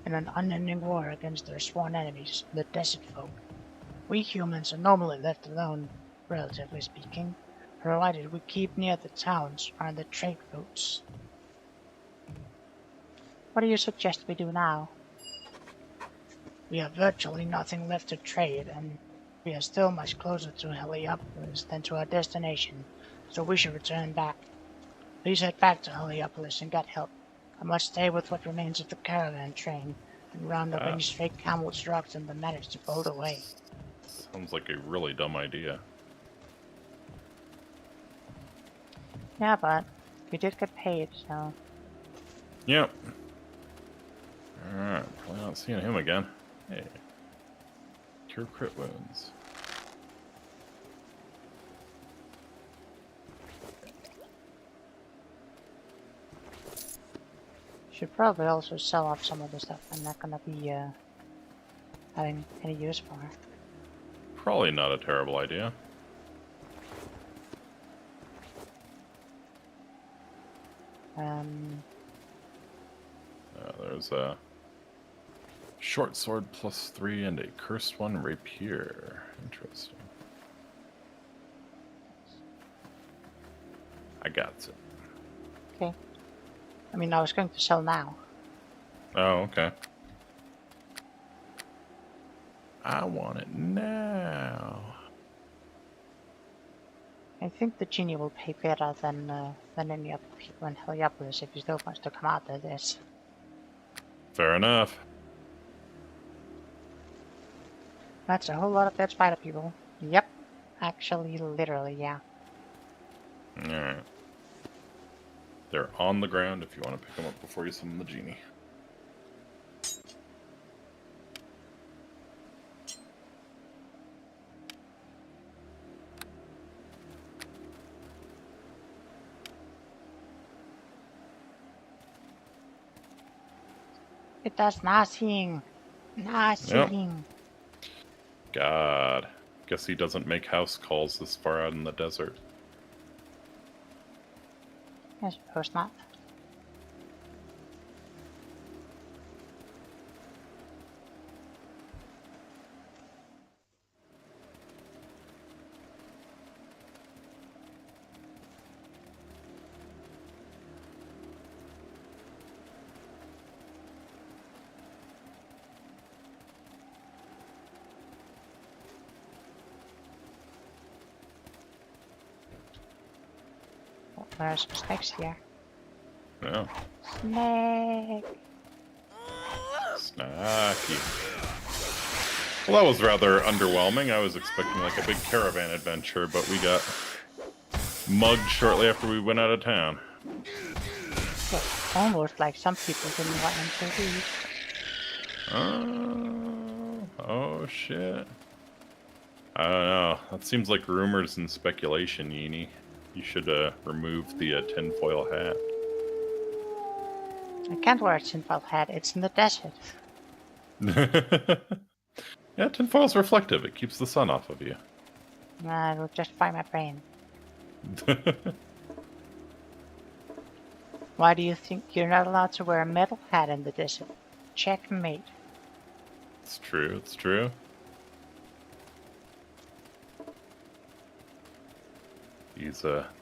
in an unending war against their sworn enemies, the desert folk. We humans are normally left alone, relatively speaking, provided we keep near the towns or the trade routes. What do you suggest we do now? We have virtually nothing left to trade, and we are still much closer to Heliopolis than to our destination, so we should return back. Please head back to Heliopolis and get help. I must stay with what remains of the caravan train and round up any stray camels dropped and manage to bolt away. Sounds like a really dumb idea. Yeah, but we did get paid, so... Yep. Alright, probably not seeing him again. Hey. Cure crit wounds. Should probably also sell off some of the stuff I'm not gonna be having any use for. Probably not a terrible idea. There's a short sword +3 and a cursed one rapier. Interesting. I got it. Okay. I mean, I was going to sell now. Oh, okay. I want it now. I think the genie will pay better than any other people in Heliopolis if he still wants to come out of this. Fair enough. That's a whole lot of dead spider people. Yep. Actually, literally, yeah. Alright. They're on the ground if you want to pick them up before you summon the genie. It does nothing. Nothing. Yep. God. Guess he doesn't make house calls this far out in the desert. I suppose not. There's some snakes here. Yeah. Snake! Snacky. Well, that was rather underwhelming. I was expecting like a big caravan adventure, but we got mugged shortly after we went out of town. Well, almost like some people didn't want him to leave. Oh shit. I don't know. That seems like rumors and speculation, Yeenie. You should remove the tinfoil hat. I can't wear a tinfoil hat, it's in the desert. Yeah, tinfoil's reflective. It keeps the sun off of you. Nah, it'll just fry my brain. Why do you think you're not allowed to wear a metal hat in the desert? Checkmate. It's true, it's true.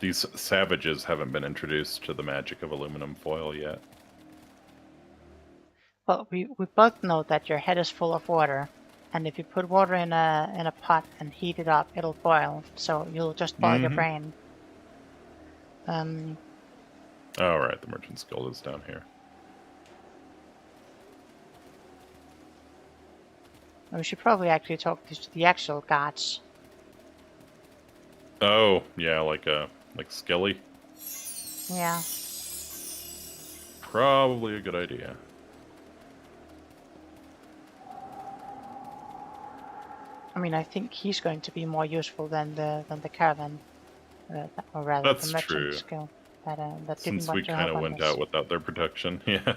These savages haven't been introduced to the magic of aluminum foil yet. Well, we both know that your head is full of water, and if you put water in a pot and heat it up, it'll boil. So you'll just boil your brain. Oh, right, the Merchant's Guild is down here. We should probably actually talk to the actual gods. Oh, yeah, like Skelly. Yeah. Probably a good idea. I mean, I think he's going to be more useful than the caravan, or rather That's the merchant true. skill. That didn't Since want we to kind help of on went this. out without their protection, yeah. I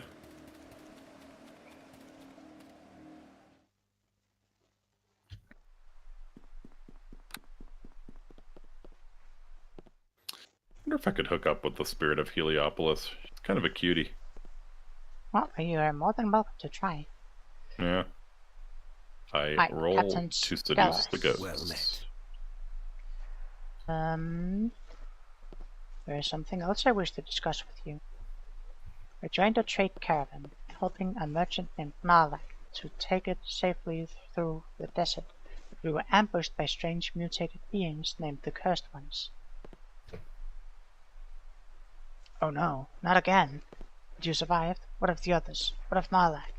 wonder if I could hook up with the spirit of Heliopolis. She's kind of a cutie. Well, you are more than welcome to try. Yeah. I Hi, roll Captain to seduce Skellis. the ghost. Well met. There is something else I wish to discuss with you. I joined a trade caravan, helping a merchant named Narlak to take it safely through the desert. We were ambushed by strange mutated beings named the Cursed Ones. Oh no, not again. But you survived? What of the others? What of Narlak?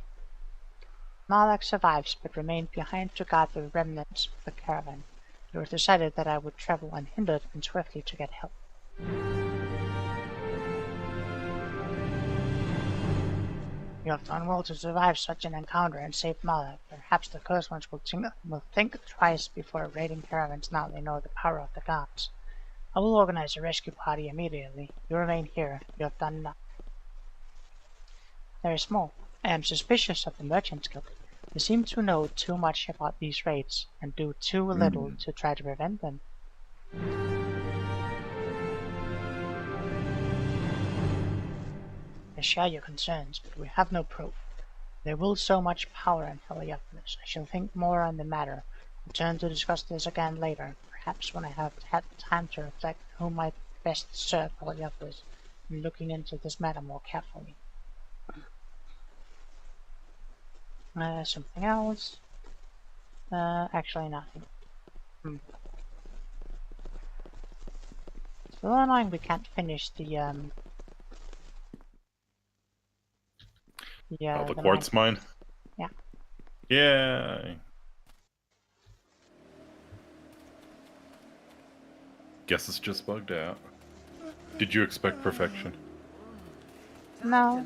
Narlak survives, but remained behind to guard the remnants of the caravan. It was decided that I would travel unhindered and swiftly to get help. You have done well to survive such an encounter and save Narlak. Perhaps the Cursed Ones will think twice before raiding caravans now they know the power of the gods. I will organize a rescue party immediately. You remain here. You have done enough. There is more. I am suspicious of the Merchants Guild. They seem to know too much about these raids and do too little to try to prevent them. I share your concerns, but we have no proof. There will so much power in Heliopolis. I shall think more on the matter. Return to discuss this again later, perhaps when I have had time to reflect who might best serve Heliopolis in looking into this matter more carefully. Something else? Actually nothing. It's a little annoying we can't finish the the quartz mine? Yeah. Yeah. Guess it's just bugged out. Did you expect perfection? No.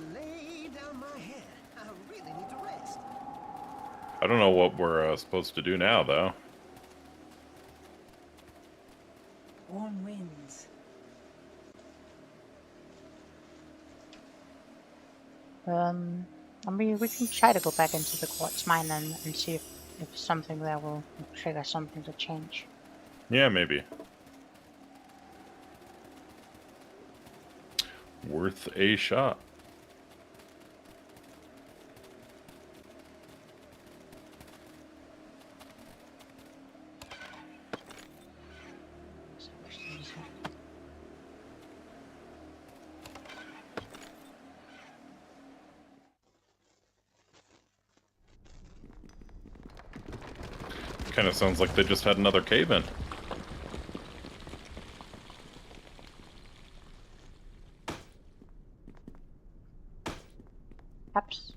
I don't know what we're supposed to do now, though. Warm winds. I mean, we can try to go back into the quartz mine and see if something there will trigger something to change. Yeah, maybe. Worth a shot. Kind of sounds like they just had another cave-in. Perhaps.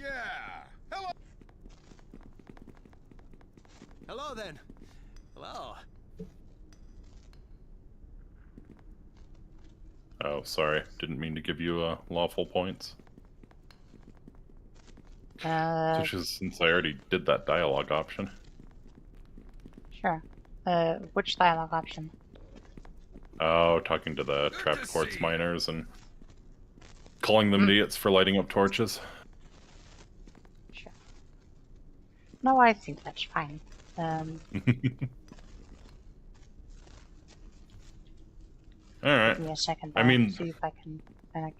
Yeah. Hello. Hello then. Hello. Oh, sorry. Didn't mean to give you lawful points. Especially since I already did that dialogue option. Sure. Which dialogue option? Oh, talking to the trapped quartz miners and calling them idiots for lighting up torches. Sure. No, I think that's fine. Alright. Give me a second. I mean, see if I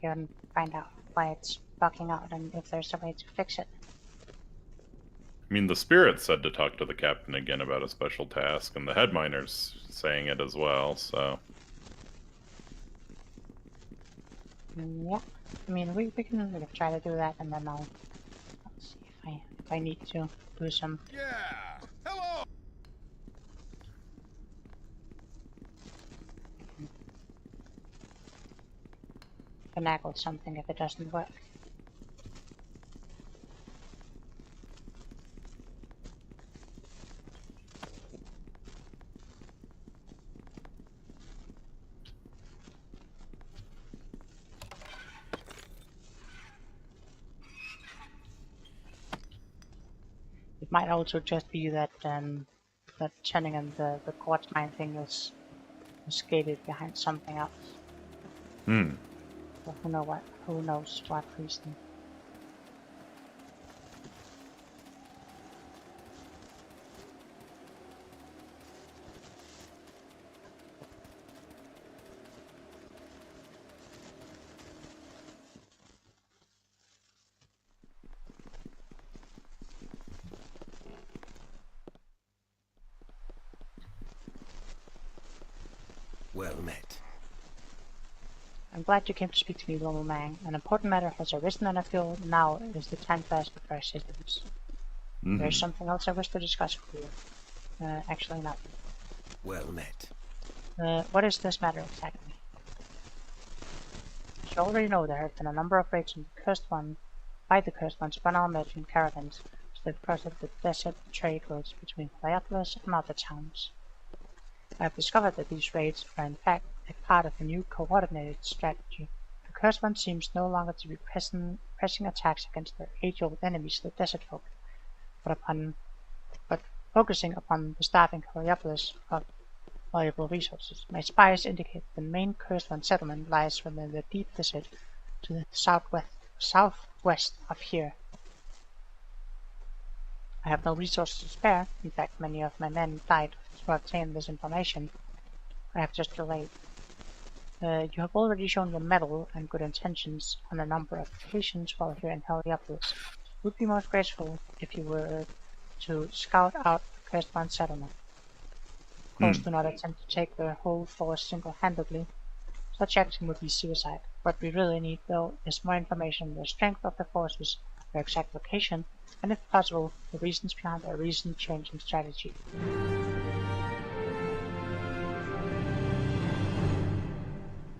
can find out why it's bugging out and if there's a way to fix it. the spirit said to talk to the captain again about a special task, and the head miner's saying it as well, so... Yeah. I mean, we can try to do that, and then I'll see if I need to do some... Yeah. Hello. finagle something if it doesn't work. It might also just be that that turning in the quartz mine thing is gated behind something else. Hmm. So who knows what reason. Well met. I'm glad you came to speak to me, Lomo Mang. An important matter has arisen, and I feel now is the time to ask for assistance. There's something else I wish to discuss with you. Actually not. Well met. What is this matter exactly? As you already know, there have been a number of raids on the by the Cursed Ones upon our merchant caravans as they've crossed the desert trade roads between Heliopolis and other towns. I have discovered that these raids are in fact a part of a new coordinated strategy. The Cursed One seems no longer to be pressing attacks against their age-old enemies, the Desert Folk, but focusing upon the starving Heliopolis of valuable resources. My spies indicate the main Cursed One settlement lies within the deep desert to the southwest of here. I have no resources to spare. In fact, many of my men died to obtain this information. I have just delayed. You have already shown your mettle and good intentions on a number of occasions while here in Heliopolis. It would be most graceful if you were to scout out the Cursed One settlement. Of course, do not attempt to take the whole force single-handedly. Such action would be suicide. What we really need, though, is more information on the strength of the forces, their exact location, and if possible, the reasons behind their recent change in strategy.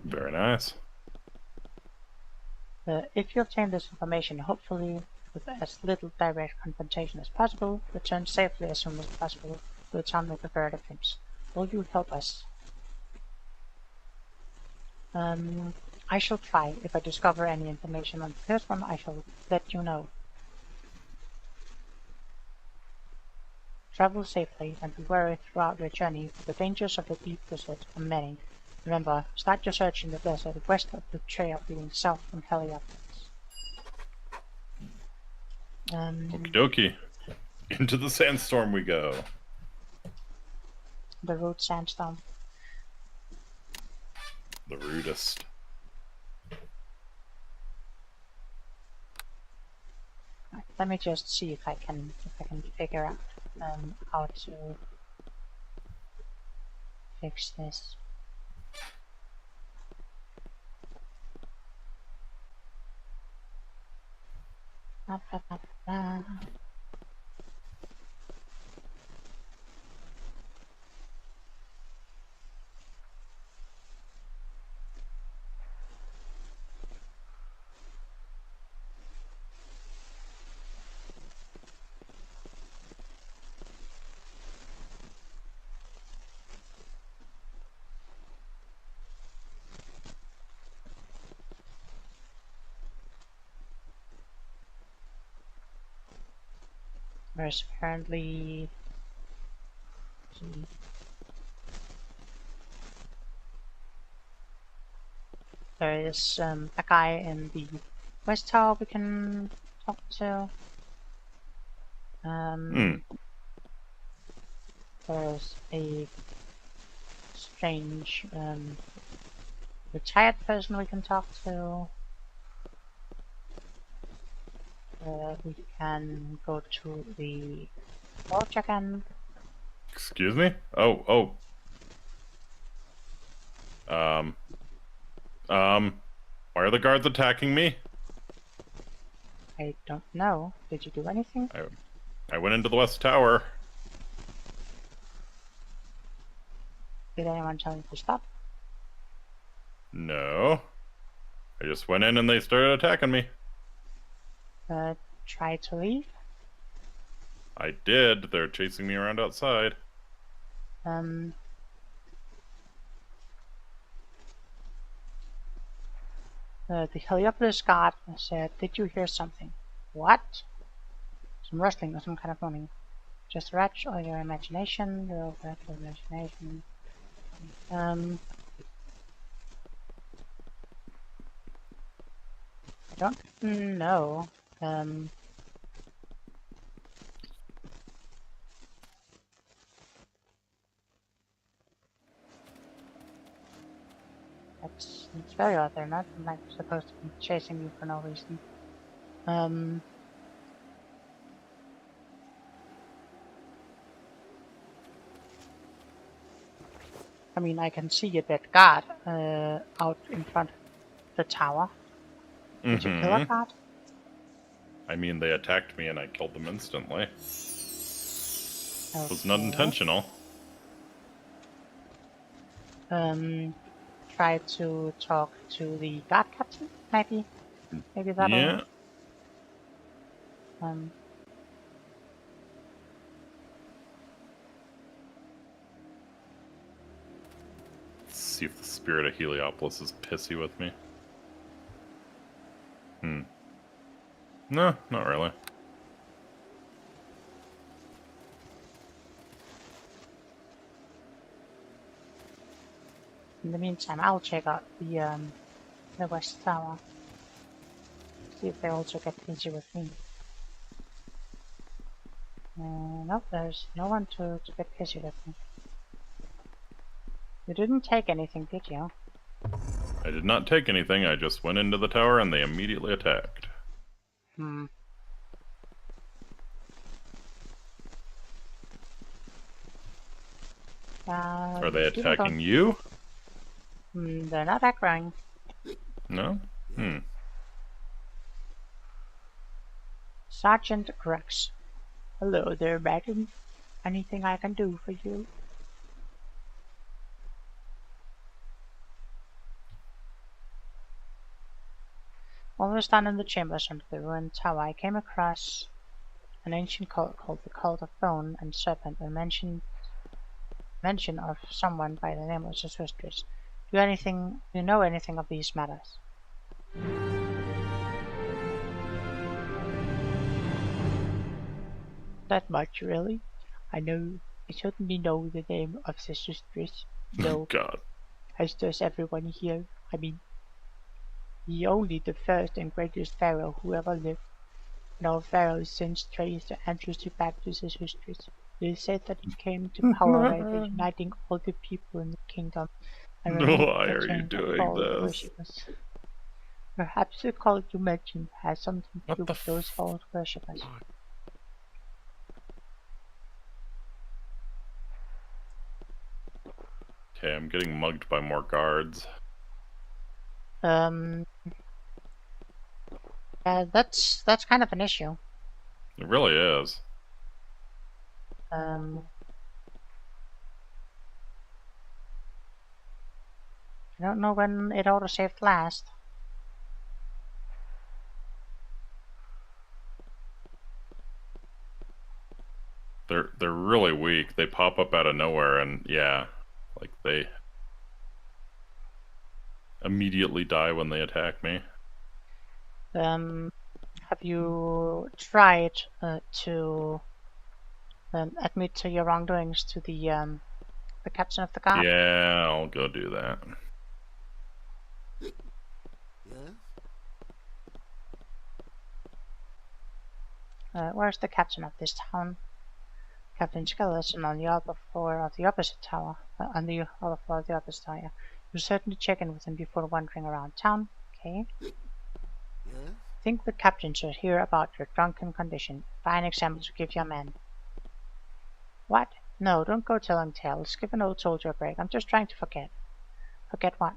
Very nice. If you obtain this information, hopefully with as little direct confrontation as possible, return safely as soon as possible to the town with the Bird Films. Will you help us? I shall try. If I discover any information on the first one, I shall let you know. Travel safely and be wary throughout your journey. The dangers of the deep desert are many. Remember, start your search in the desert west of the trail leading south from Heliopolis. Okie dokie. Into the sandstorm we go. The road sandstorm. The rudest. Right, let me just see if I can figure out how to fix this. There's apparently there is a guy in the West Tower we can talk to. There's a strange retired person we can talk to. We can go to the watch again. Excuse me? Oh. Why are the guards attacking me? I don't know. Did you do anything? I went into the West Tower. Did anyone tell you to stop? No. I just went in and they started attacking me. Try to leave? I did. They're chasing me around outside. The Heliopolis guard said, "Did you hear something?" What? Some rustling or some kind of moaning. Just wretch or your imagination, your imagination. I don't know. It's very odd. They're not like supposed to be chasing you for no reason. I mean, I can see a dead guard out in front of the tower. Did you kill a guard? I mean, they attacked me and I killed them instantly. It was not Okay. intentional. Try to talk to the guard captain, maybe. Maybe that'll. Yeah. Let's see if the spirit of Heliopolis is pissy with me. No, not really. In the meantime, I'll check out the west tower. See if they also get busy with me. Nope, there's no one to get busy with me. You didn't take anything, did you? I did not take anything, I just went into the tower and they immediately attacked. Are they attacking you? They're not aggroing. No? Sergeant Grex. Hello there, madam. Anything I can do for you? While I was down in the chambers under the ruined tower, I came across an ancient cult called the Cult of Bone and Serpent, and mention of someone by the name of Zarathustra. Do you know anything of these matters? That much, really? I certainly know the name of Zarathustra, though, God. as does everyone here. I mean, he only the first and greatest pharaoh who ever lived, and all pharaohs since trace their ancestry back to Zarathustra. It is said that he came to power by uniting all the people in the kingdom and removed Why the are you chains of doing all this? worshippers. Perhaps the cult you mentioned has something to What do the with those false worshippers. Okay, I'm getting mugged by more guards. That's kind of an issue. It really is. I don't know when it autosaved last. They're really weak. They pop up out of nowhere and yeah, like they immediately die when they attack me. Have you tried to admit to your wrongdoings to the captain of the guard? Yeah, I'll go do that. Where's the captain of this town? Captain Skeleton on the other floor of the opposite tower. On the other floor of the opposite tower. Yeah. You certainly check in with him before wandering around town. Okay. I think the captain should hear about your drunken condition. Fine example to give your men. What? No, don't go telling tales. Give an old soldier a break. I'm just trying to forget. Forget what?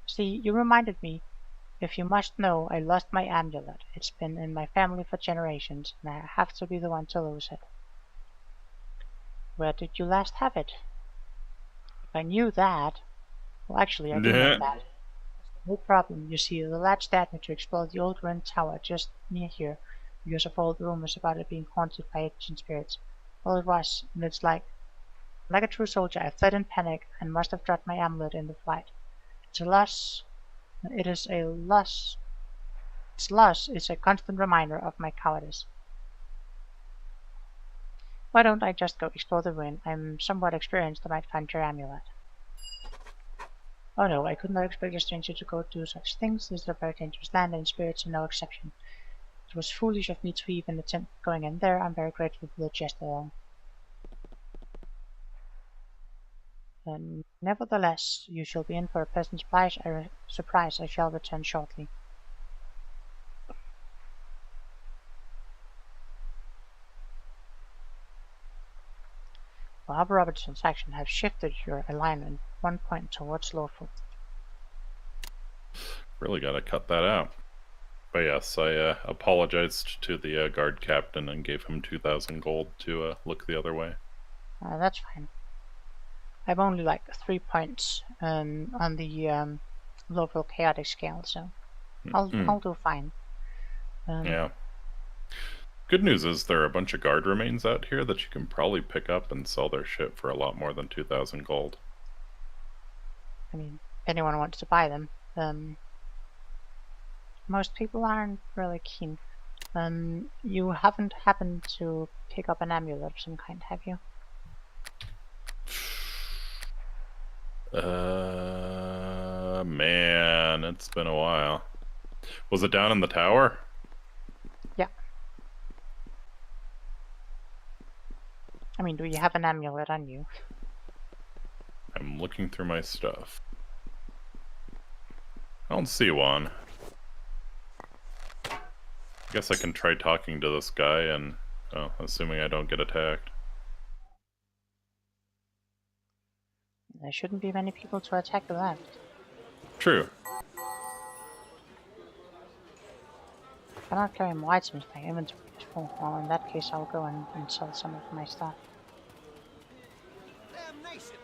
See, you reminded me. If you must know, I lost my amulet. It's been in my family for generations, and I have to be the one to lose it. Where did you last have it? If I knew that... Well, actually, I do know that. No problem. You see, the lad dared me to explore the old ruined tower just near here, because of all the rumors about it being haunted by ancient spirits. Well, it was, and it's like a true soldier, I fled in panic and must have dropped my amulet in the flight. It's a loss. It is a loss. Its loss is a constant reminder of my cowardice. Why don't I just go explore the ruin? I'm somewhat experienced. I might find your amulet. Oh no, I could not expect a stranger to go do such things. This is a very dangerous land, and spirits are no exception. It was foolish of me to even attempt going in there. I'm very grateful for the gesture though. Nevertheless, you shall be in for a pleasant surprise. I shall return shortly. Bob Robertson's action have shifted your alignment 1 point towards lawful. Really gotta cut that out. But yes, I apologized to the guard captain and gave him 2,000 gold to look the other way. That's fine. I'm only like 3 points on the lawful chaotic scale, so I'll do fine. Yeah. Good news is there are a bunch of guard remains out here that you can probably pick up and sell their shit for a lot more than 2,000 gold. I mean, if anyone wants to buy them. Most people aren't really keen. You haven't happened to pick up an amulet of some kind, have you? Man, it's been a while. Was it down in the tower? Yeah. I mean, do you have an amulet on you? I'm looking through my stuff. I don't see one. I guess I can try talking to this guy and, well, assuming I don't get attacked. There shouldn't be many people to attack you left. True. I cannot carry more items, my inventory is full. Well, in that case, I'll go and sell some of my stuff. Damnation!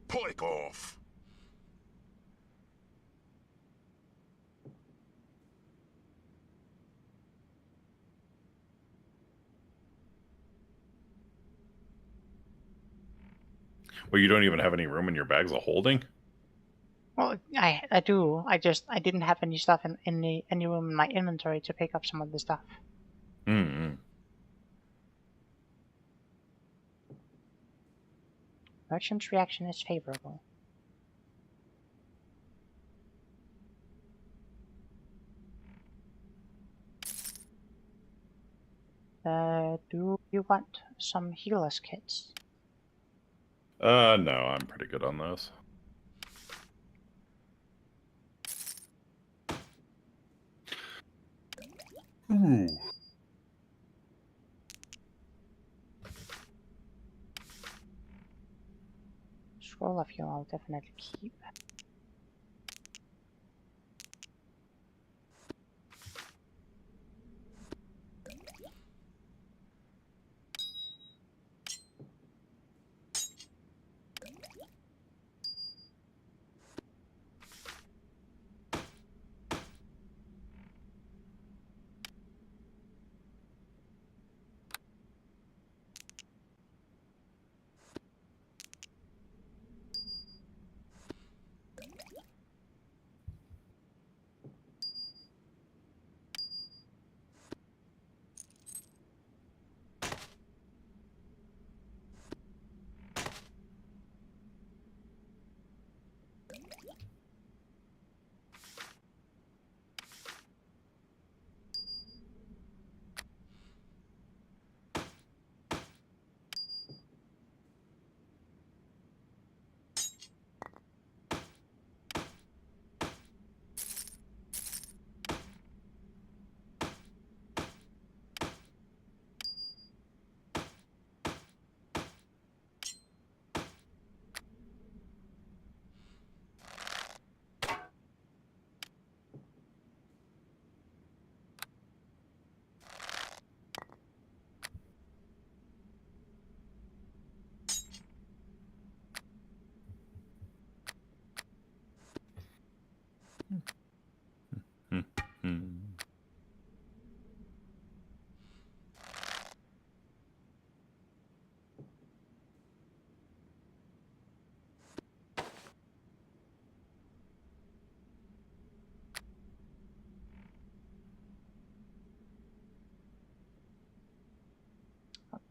Pipe off! Well, you don't even have any room in your bags of holding? Well, I do. I didn't have any stuff in any room in my inventory to pick up some of the stuff. Merchant's reaction is favorable. Do you want some healers kits? No, I'm pretty good on those. Ooh. Scroll of you I'll definitely keep.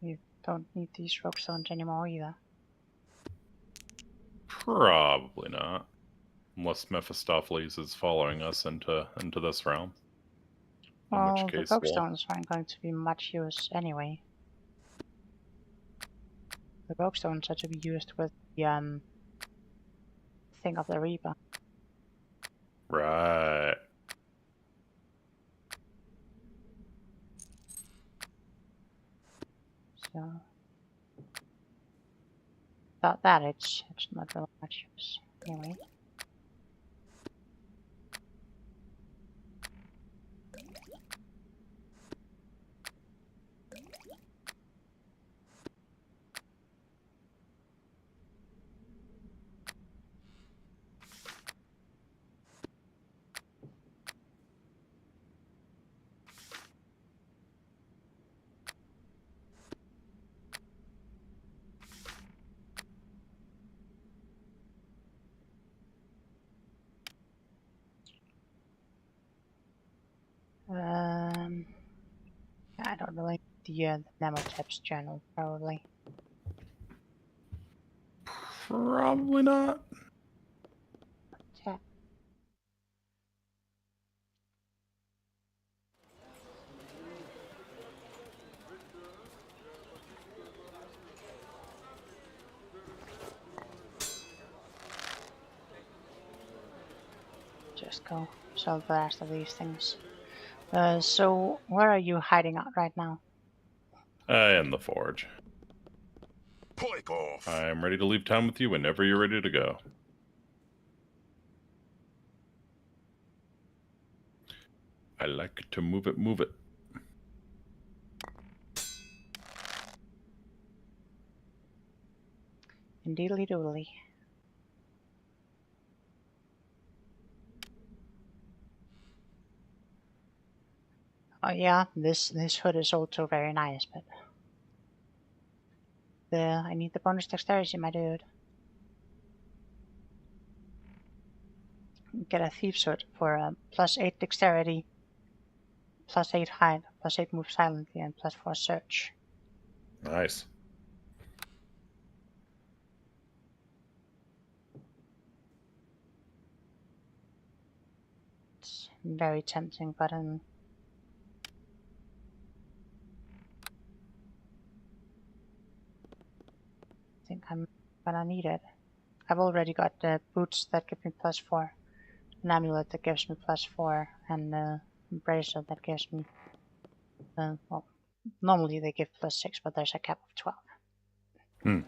You don't need these rope stones anymore either. Probably not. Unless Mephistopheles is following us into this realm. In Well, which the case, rope we'll... stones aren't going to be much use anyway. The rope stones are to be used with the thing of the Reaper. Right. So without that, it's not really much use anyway. I don't really the Nemotep's journal probably. Probably not. Yeah. Just go sell the rest of these things. So where are you hiding out right now? In the forge. Pick off. I'm ready to leave town with you whenever you're ready to go. I like to move it, move it. Indeedly doodly. Oh yeah, this hood is also very nice, but I need the bonus dexterity, my dude. Get a thief's hood for +8 dexterity, +8 hide, +8 move silently, and +4 search. Nice. It's very tempting, but I think I'm gonna need it. I've already got the boots that give me +4, an amulet that gives me +4, and a bracelet that gives me, well, normally they give +6, but there's a cap of 12. Hmm.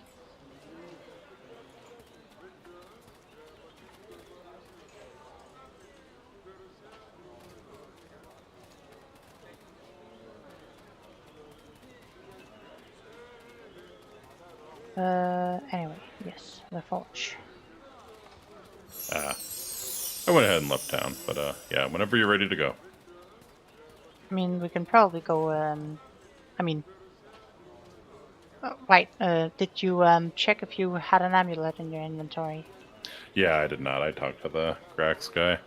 Anyway, yes, the forge. I went ahead and left town, but yeah, whenever you're ready to go. I mean, we can probably go, I mean, right, did you check if you had an amulet in your inventory? Yeah, I did not. I talked to the Grax guy.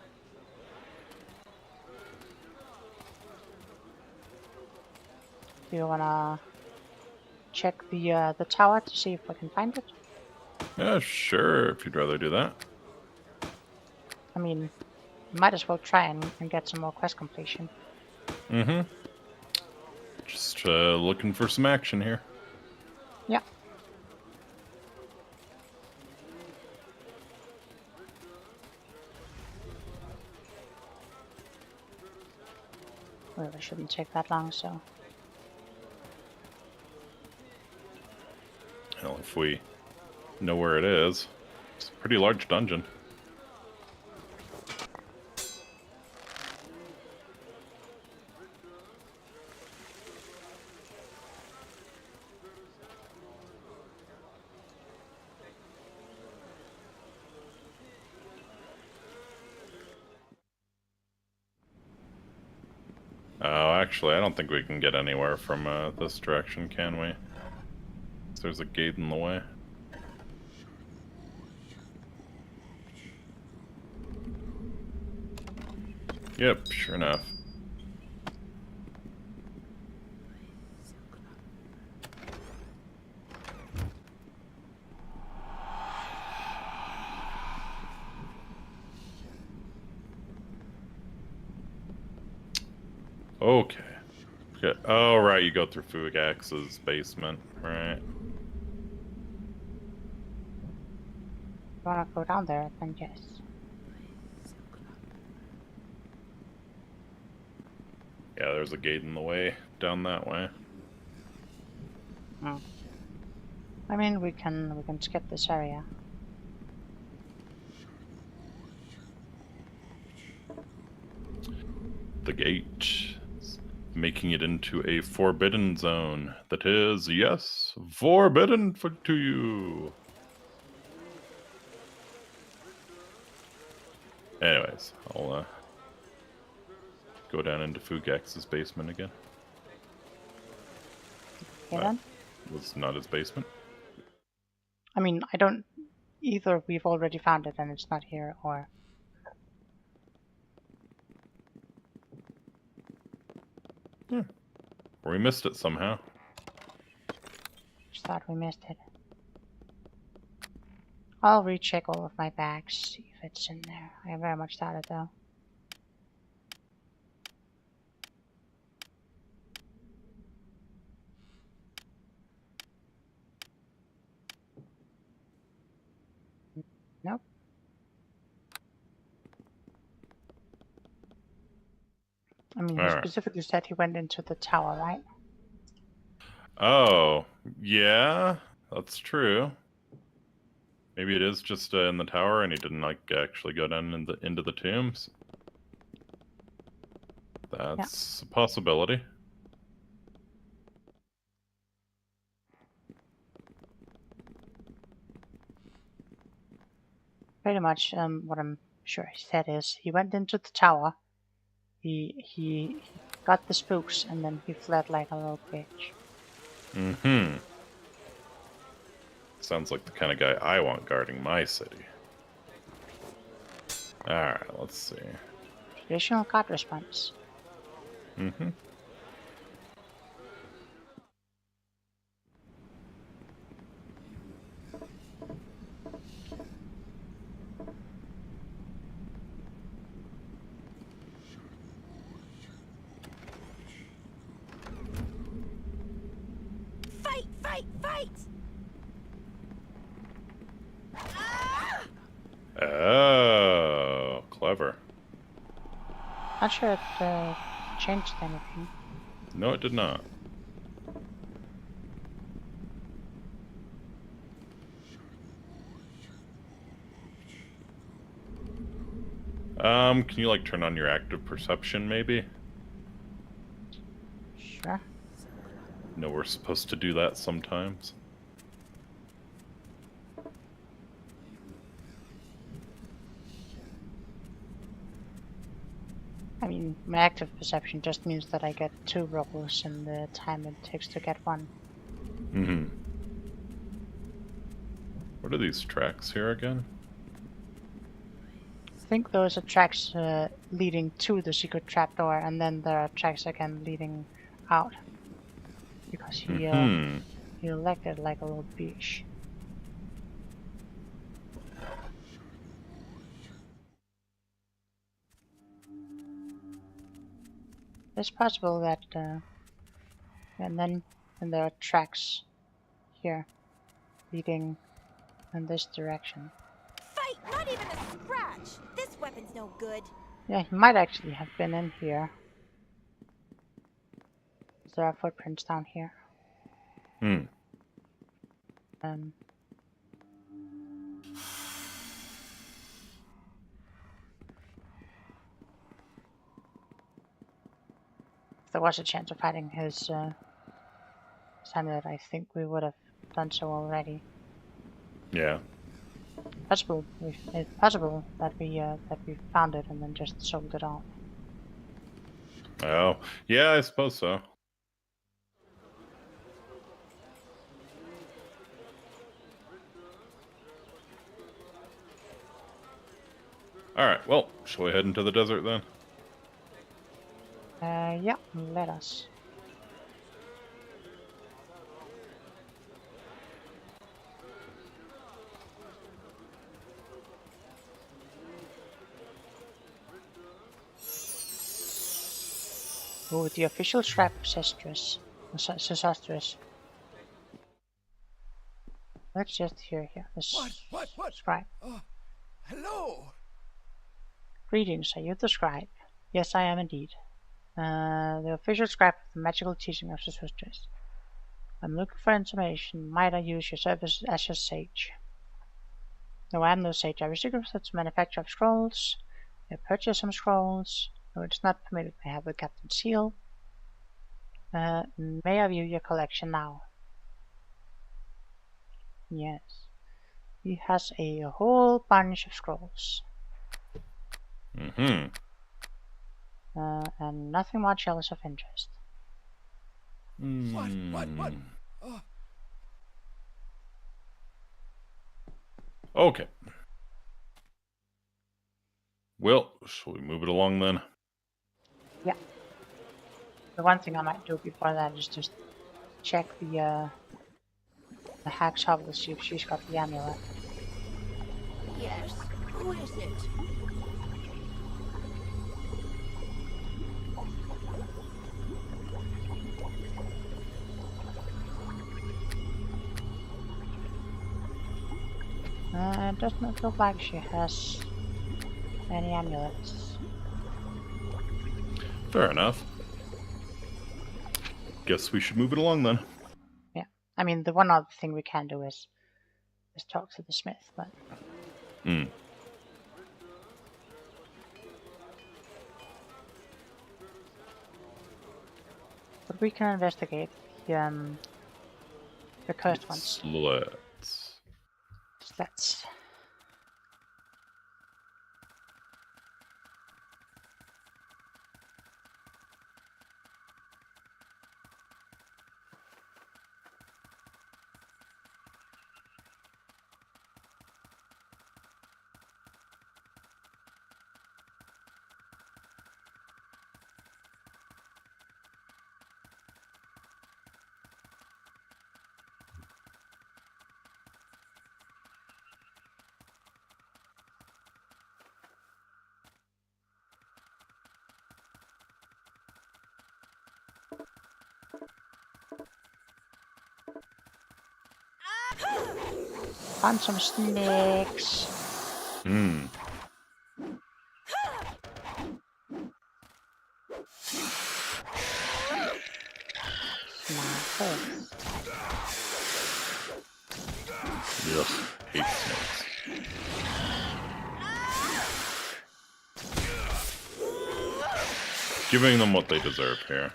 Do you wanna check the tower to see if we can find it? Yeah, sure, if you'd rather do that. I mean, might as well try and get some more quest completion. Mm-hmm. Just looking for some action here. Yeah. Well, it shouldn't take that long, so. Hell, if we know where it is, it's a pretty large dungeon. Oh, actually, I don't think we can get anywhere from this direction, can we? There's a gate in the way. Yep, sure enough. Okay. Okay. Oh, right, you go through Fugax's basement, right? If you wanna go down there, then yes. Yeah, there's a gate in the way down that way. Hmm. I mean, we can skip this area. The gate is making it into a forbidden zone. That is, yes, forbidden to you. Anyways, I'll go down into Fugax's basement again. Okay then. Was not his basement. I mean, I don't. Either we've already found it and it's not here, or Or we missed it somehow. just thought we missed it. I'll recheck all of my bags, see if it's in there. I very much doubt it though. Nope. I mean, he All right. specifically said he went into the tower, right? Oh, yeah, that's true. Maybe it is just in the tower, and he didn't like actually go down into the tombs. That's a possibility. Pretty much. What I'm sure he said is he went into the tower. He got the spooks and then he fled like a little bitch. Mm-hmm. Sounds like the kind of guy I want guarding my city. Alright, let's see. Traditional guard response. Mm-hmm. Fight, fight, fight! Ah! Oh, clever. Not sure it changed anything. No, it did not. Can you like turn on your active perception, maybe? Sure. No, we're supposed to do that sometimes. I mean, my active perception just means that I get 2 rolls in the time it takes to get 1. Mm-hmm. What are these tracks here again? I think those are tracks leading to the secret trapdoor, and then there are tracks again leading out. Because he elected like a little bitch. It's possible that, and then there are tracks here leading in this direction. Fight! Not even a scratch! This weapon's no good. Yeah, he might actually have been in here. There are footprints down here. Hmm. If there was a chance of hiding his standard, I think we would have done so already. Yeah. It's possible that we found it and then just sold it off. Oh, yeah, I suppose so. Alright, well, shall we head into the desert then? Yeah, let us. Oh, the official scribe of Sesastrus. Let's just hear here. What? Scribe. Hello. Greetings, are you the scribe? Yes, I am indeed. The official scribe of the magical teaching of Sesastrus. I'm looking for information. Might I use your services as your sage? No, I am no sage. I was requested to manufacture scrolls. I purchase some scrolls. No, it's not permitted. I have the captain's seal. May I view your collection now? Yes. He has a whole bunch of scrolls. Mm-hmm. And nothing much else of interest. What? Okay. Well, shall we move it along then? Yeah. The one thing I might do before that is just check the hag's hovel to see if she's got the amulet. Yes. Who is it? It does not look like she has any amulets. Fair enough. Guess we should move it along then. Yeah. I mean, the one other thing we can do is talk to the smith, but... Hmm. But we can investigate the cursed ones. Let's... Found some snakes. Hmm. Snakes. Ugh, hate snakes. Giving them what they deserve here.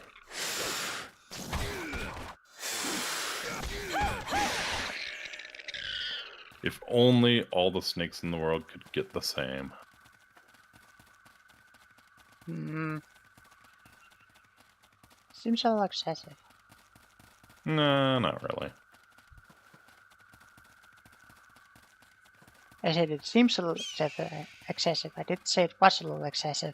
If only all the snakes in the world could get the same. Seems a little excessive. No, not really. I said it seems a little excessive. I didn't say it was a little excessive.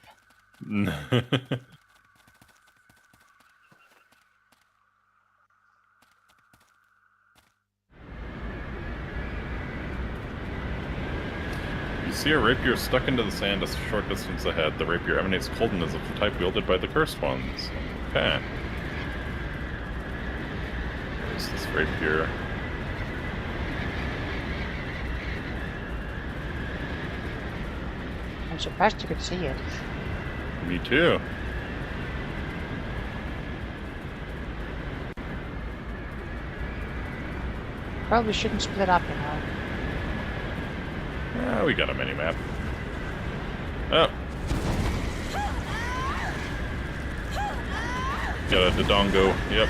You see a rapier stuck into the sand a short distance ahead. The rapier emanates coldness of the type wielded by the cursed ones. Okay. There's this rapier. I'm surprised you could see it. Me too. Probably shouldn't split up, you know. Yeah, we got a mini-map. Oh. Got a Dodongo, yep.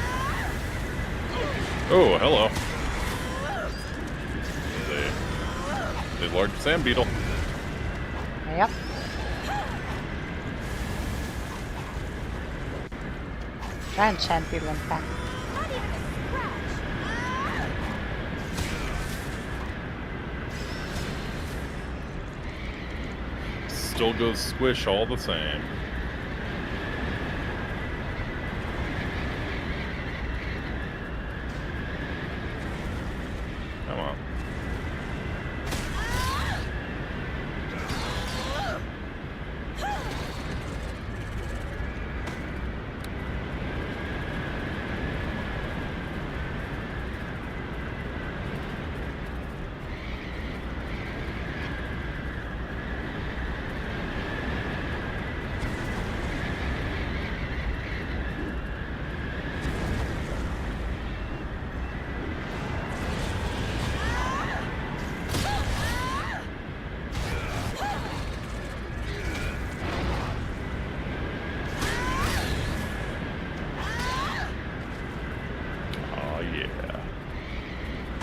Oh, hello. There's a large sand beetle. Yep. Giant sand beetle, in fact. Not even a scratch. Still goes squish all the same. Come on.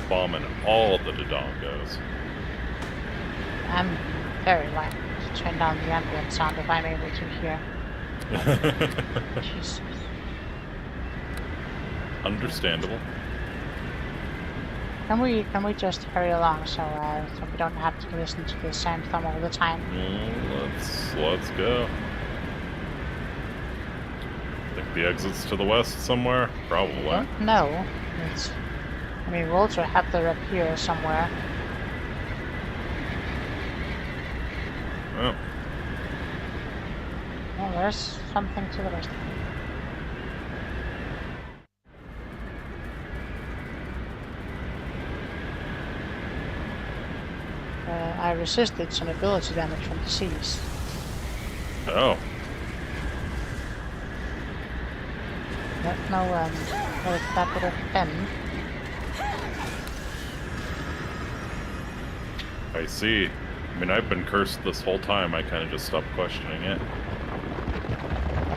bomb in all the Dodongos. I'm very likely to turn down the ambient sound if I'm able to hear. Jesus. Understandable. Can we just hurry along so we don't have to listen to the sandstorm all the time? Let's go. Think the exit's to the west somewhere? Probably. No. I mean, we'll also have to up here somewhere. Oh. Well, there's something to the west. I resisted some ability damage from the seas. Oh. Don't know what that would have been. I see. I mean, I've been cursed this whole time. I kind of just stopped questioning it.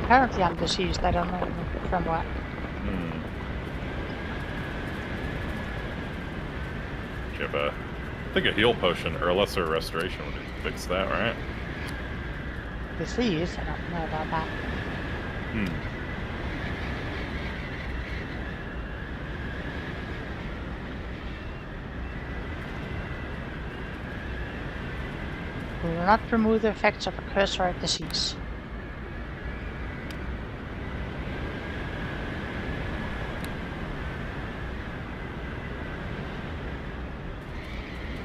Apparently I'm deceased. I don't know from what. Do you have I think a heal potion or a lesser restoration would fix that, right? Deceased? I don't know about that. We will not remove the effects of a curse or a disease.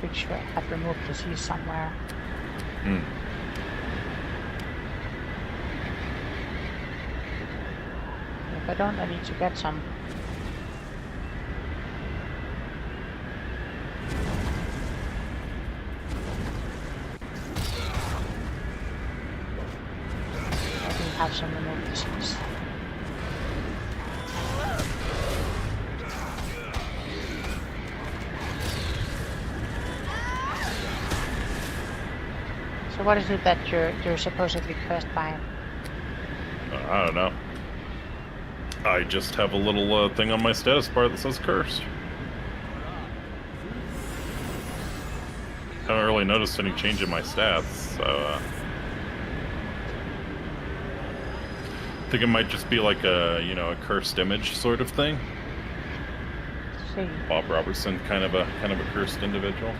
Pretty sure I have removed disease somewhere. If I don't, I need to get some. Have some removed disease. So what is it that you're supposedly cursed by? I don't know. I just have a little thing on my status bar that says cursed. Haven't really noticed any change in my stats, so I think it might just be like a, a cursed image sort of thing. See. Bob Robertson, kind of a cursed individual.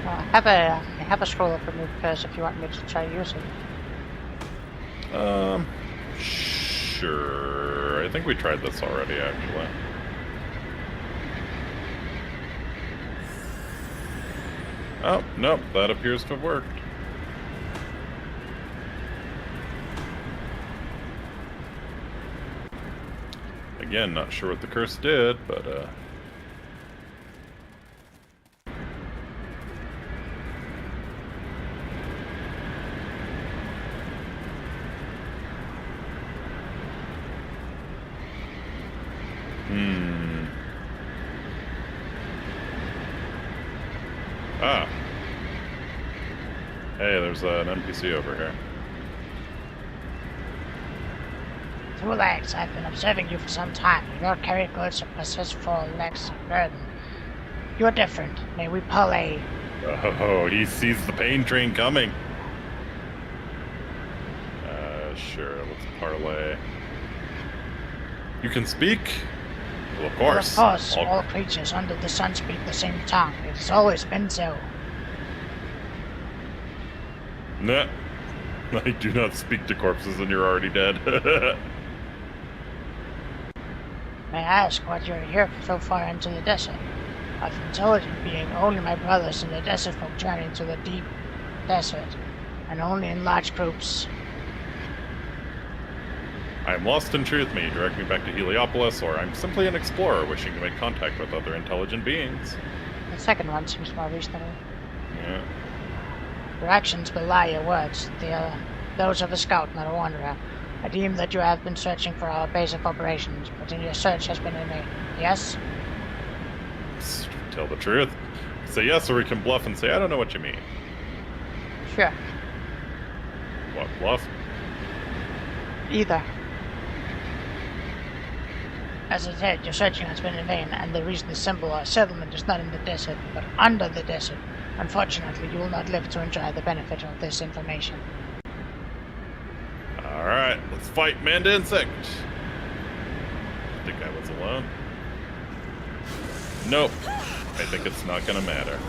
Well, I have a scroll of remove curse if you want me to try to use it. Sure. I think we tried this already, actually. Oh, nope, that appears to have worked. Again, not sure what the curse did, but, Ah. Hey, there's an NPC over here. Legs, I've been observing you for some time. You don't carry goods or possess 4 legs of burden. You're different. May we parley? Oh, he sees the pain train coming. Sure, let's parlay. You can speak? Well, of course. Well, of course, all creatures under the sun speak the same tongue. It has always been so. Nah. I do not speak to corpses and you're already dead. May I ask what you're here so far into the desert? Of intelligent being, only my brothers in the desert folk journey to the deep desert, and only in large groups. I am lost in truth. May you direct me back to Heliopolis, or I'm simply an explorer wishing to make contact with other intelligent beings. The second one seems more reasonable. Yeah. Your actions belie your words. They are those of a scout, not a wanderer. I deem that you have been searching for our base of operations, but in your search has been in vain. Yes? tell the truth. Say yes, or we can bluff and say, I don't know what you mean. Sure. What, bluff? Either. As I said, your searching has been in vain, and the reason is simple. Our settlement is not in the desert, but under the desert. Unfortunately, you will not live to enjoy the benefit of this information. Alright, let's fight man to insect. I think I was alone. Nope. I think it's not gonna matter.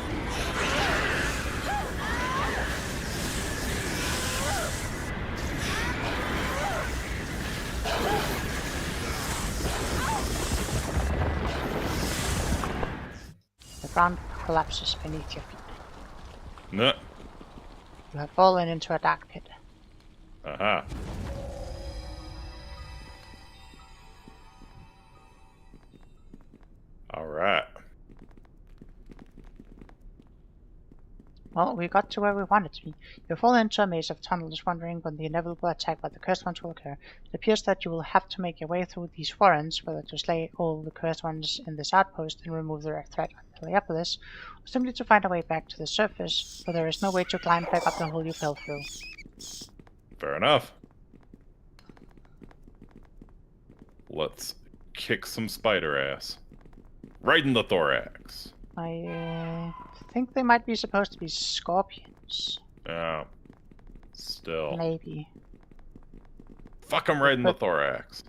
The ground collapses beneath your feet. No. You have fallen into a dark pit. Aha. Alright. Well, we got to where we wanted to be. You fall into a maze of tunnels, wondering when the inevitable attack by the cursed ones will occur. It appears that you will have to make your way through these warrens, whether to slay all the cursed ones in this outpost and remove their threat on Heliopolis, or simply to find a way back to the surface, where there is no way to climb back up the hole you fell through. Fair enough. Let's kick some spider ass. Right in the thorax. I think they might be supposed to be scorpions. Oh. Still. Maybe. Fuck him right in the thorax.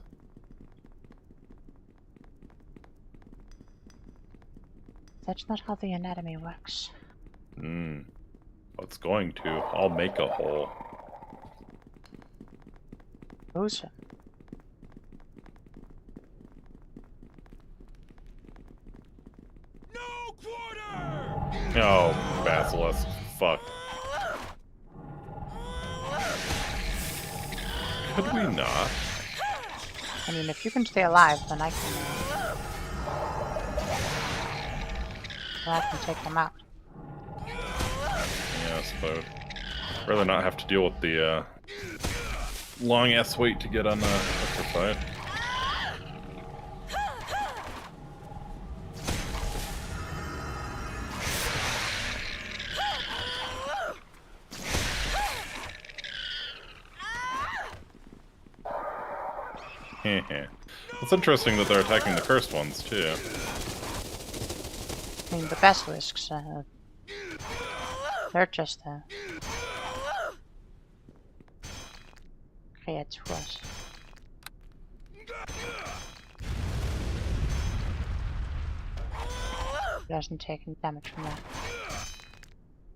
That's not how the anatomy works. It's going to. I'll make a hole. Who's it? No quarter! Oh, Basilisk. Fuck. Could we not? I mean, if you can stay alive, then I can. I can take them out. Yeah, I suppose. Rather not have to deal with the long ass wait to get on the upper side. It's interesting that they're attacking the cursed ones too. I mean, the basilisks, they're just creatures. Doesn't take any damage from that.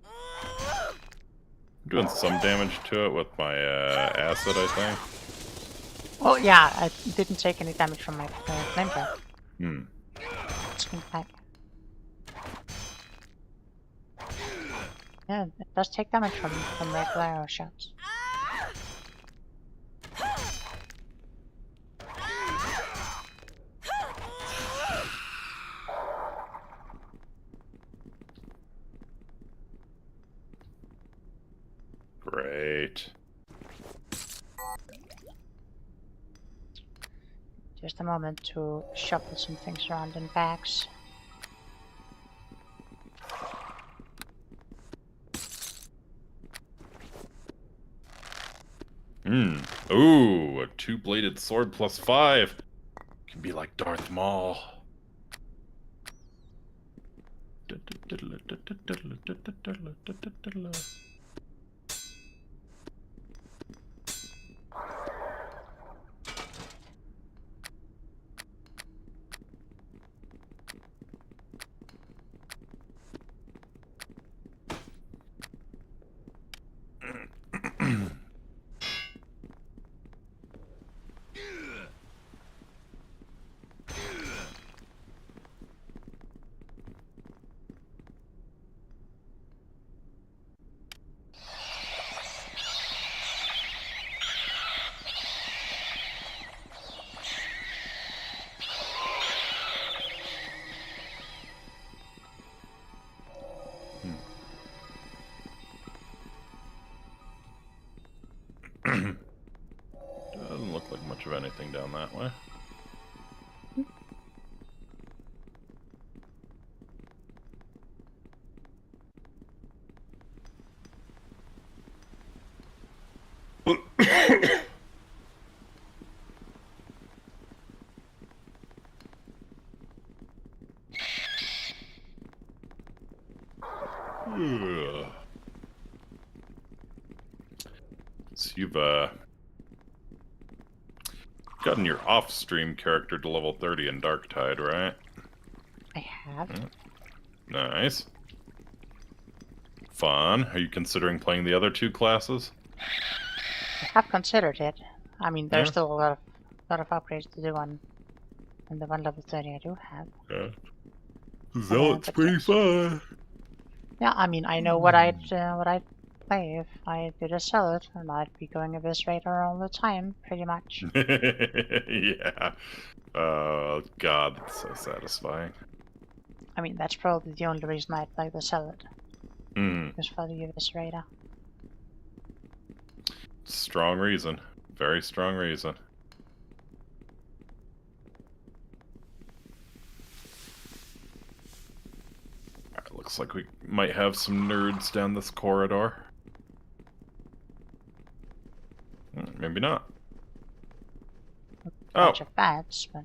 I'm doing some damage to it with my acid, I think. Oh yeah, I didn't take any damage from my flamethrower. Swing back. Yeah, it does take damage from regular arrow shots. Great. Just a moment to shuffle some things around in bags. Ooh, a two-bladed sword +5. Can be like Darth Maul. Doesn't look like much of anything down that way. So you've gotten your off-stream character to level 30 in Darktide, right? I have. Nice. Fun. Are you considering playing the other two classes? I have considered it. I mean, there's Yeah. still a lot of upgrades to do on the one level 30 I do have. Yeah. Zealot's pretty fun. Yeah, I mean, I know what I'd play if I did a Zealot, and I'd be going a Vis Raider all the time, pretty much. Yeah. Oh, God, that's so satisfying. I mean, that's probably the only reason I'd play the Zealot, Mm. is for the Vis Raider. Strong reason. Very strong reason. Alright, looks like we might have some nerds down this corridor. Maybe not. Oh, Bunch of bats, but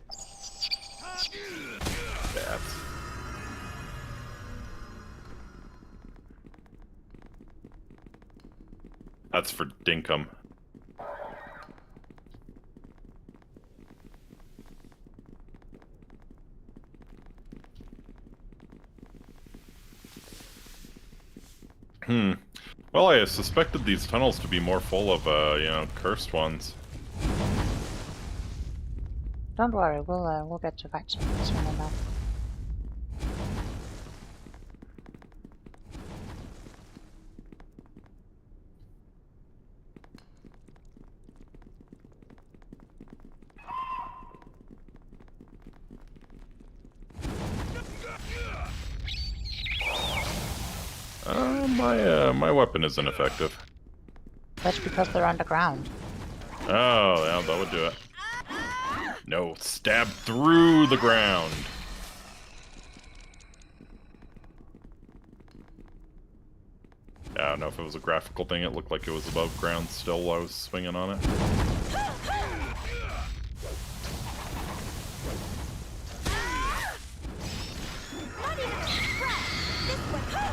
bats. That's for Dinkum. Well, I suspected these tunnels to be more full of, cursed ones. don't worry, we'll get to fight soon enough. My weapon is ineffective. That's because they're underground. Oh, yeah, that would do it. No, stab through the ground. I don't know if it was a graphical thing. It looked like it was above ground still while I was swinging on it. Not even a scratch. This weapon.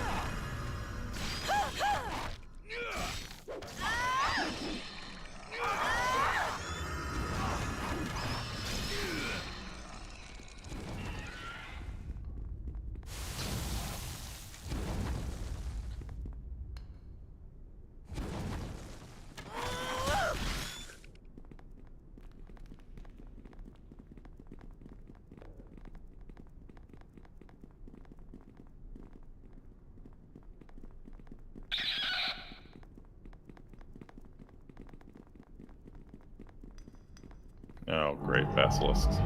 Oh, great, basilisks.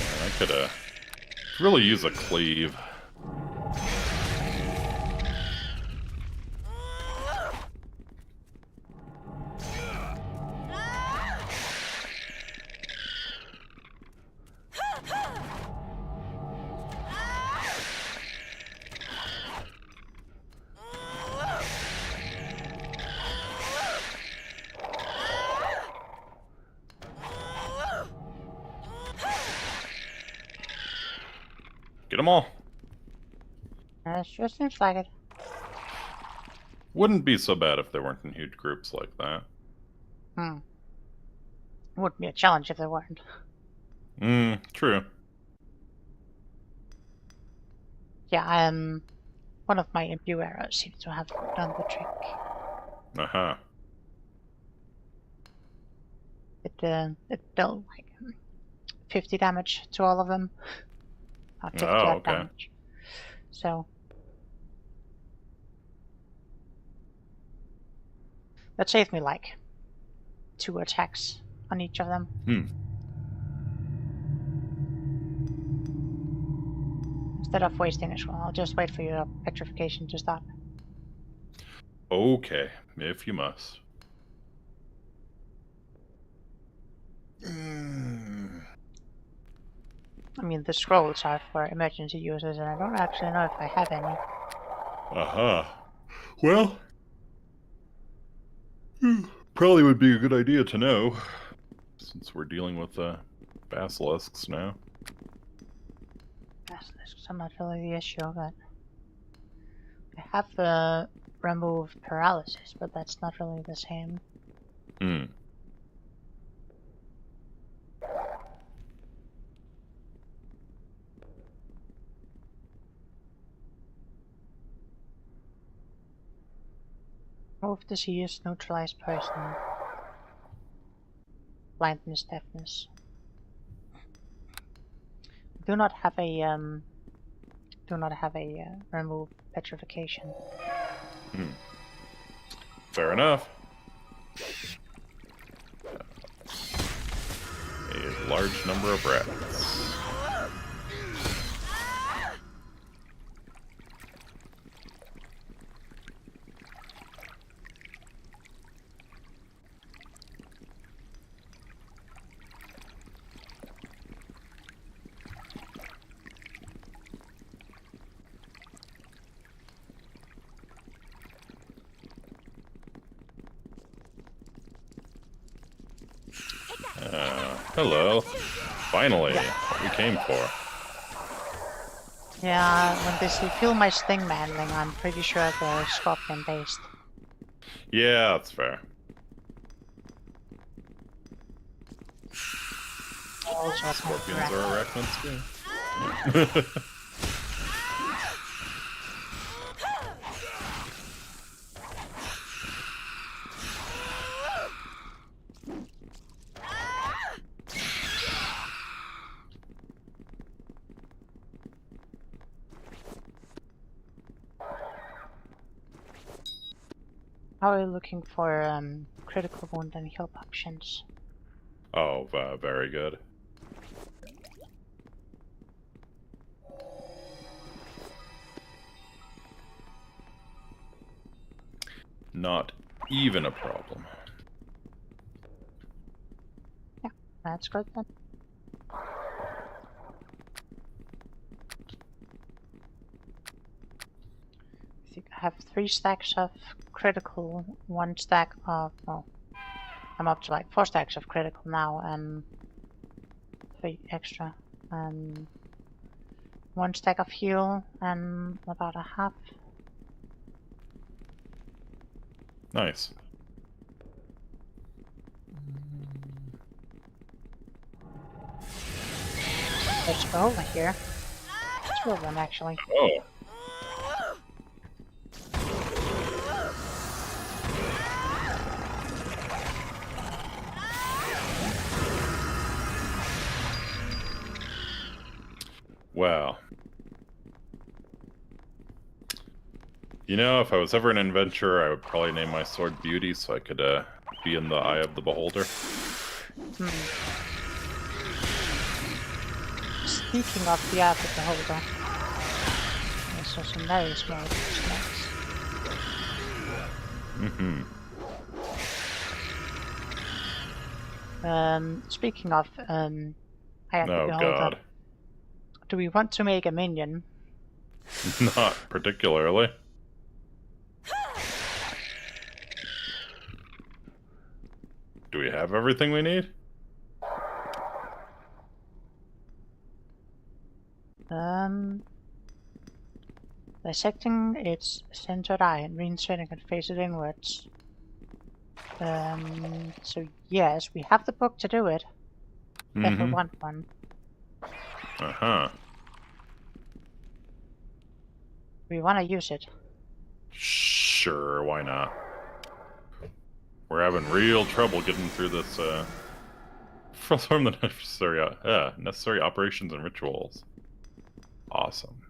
I could really use a cleave. Get them all. Sure seems like it. Wouldn't be so bad if they weren't in huge groups like that. Would be a challenge if they weren't. True. Yeah, one of my imbue arrows seems to have done the trick. Aha. It dealt like 50 damage to all of them. 50 Oh, odd okay. damage. So that saved me like 2 attacks on each of them. Instead of wasting a scroll, I'll just wait for your petrification to stop. Okay, if you must. I mean, the scrolls are for emergency users, and I don't actually know if I have any. Uh-huh. Well, probably would be a good idea to know, since we're dealing with basilisks now. Basilisks are not really the issue, but I have remove paralysis, but that's not really the same. Hmm. Remove disease, neutralize poison, blindness, deafness. Do not have a remove petrification. Fair enough. A large number of rats. Hello. Finally, what we came for. Yeah, when they say feel my sting mandling, I'm pretty sure they're scorpion based. Yeah, that's fair. Also, Scorpions are arachnids too. How are you looking for critical wound and heal options? Oh, very good. Not even a problem. Yeah, that's good then. I think I have 3 stacks of critical, 1 stack of, well, I'm up to like 4 stacks of critical now and 3 extra. And 1 stack of heal and about a half. Nice. There's a bow over here. It's real one actually. Oh. Well. You know, if I was ever an adventurer, I would probably name my sword Beauty so I could be in the eye of the beholder. Speaking of the eye of the beholder, there's also some very small snacks. Speaking of eye of the Oh, beholder, God. do we want to make a minion? Not particularly. Do we have everything we need? Dissecting its centered eye and reinserting it, face it inwards. So yes, we have the book to do it. If I want one. Uh-huh. We want to use it. Sure, why not? We're having real trouble getting through this, perform the necessary operations and rituals. Awesome.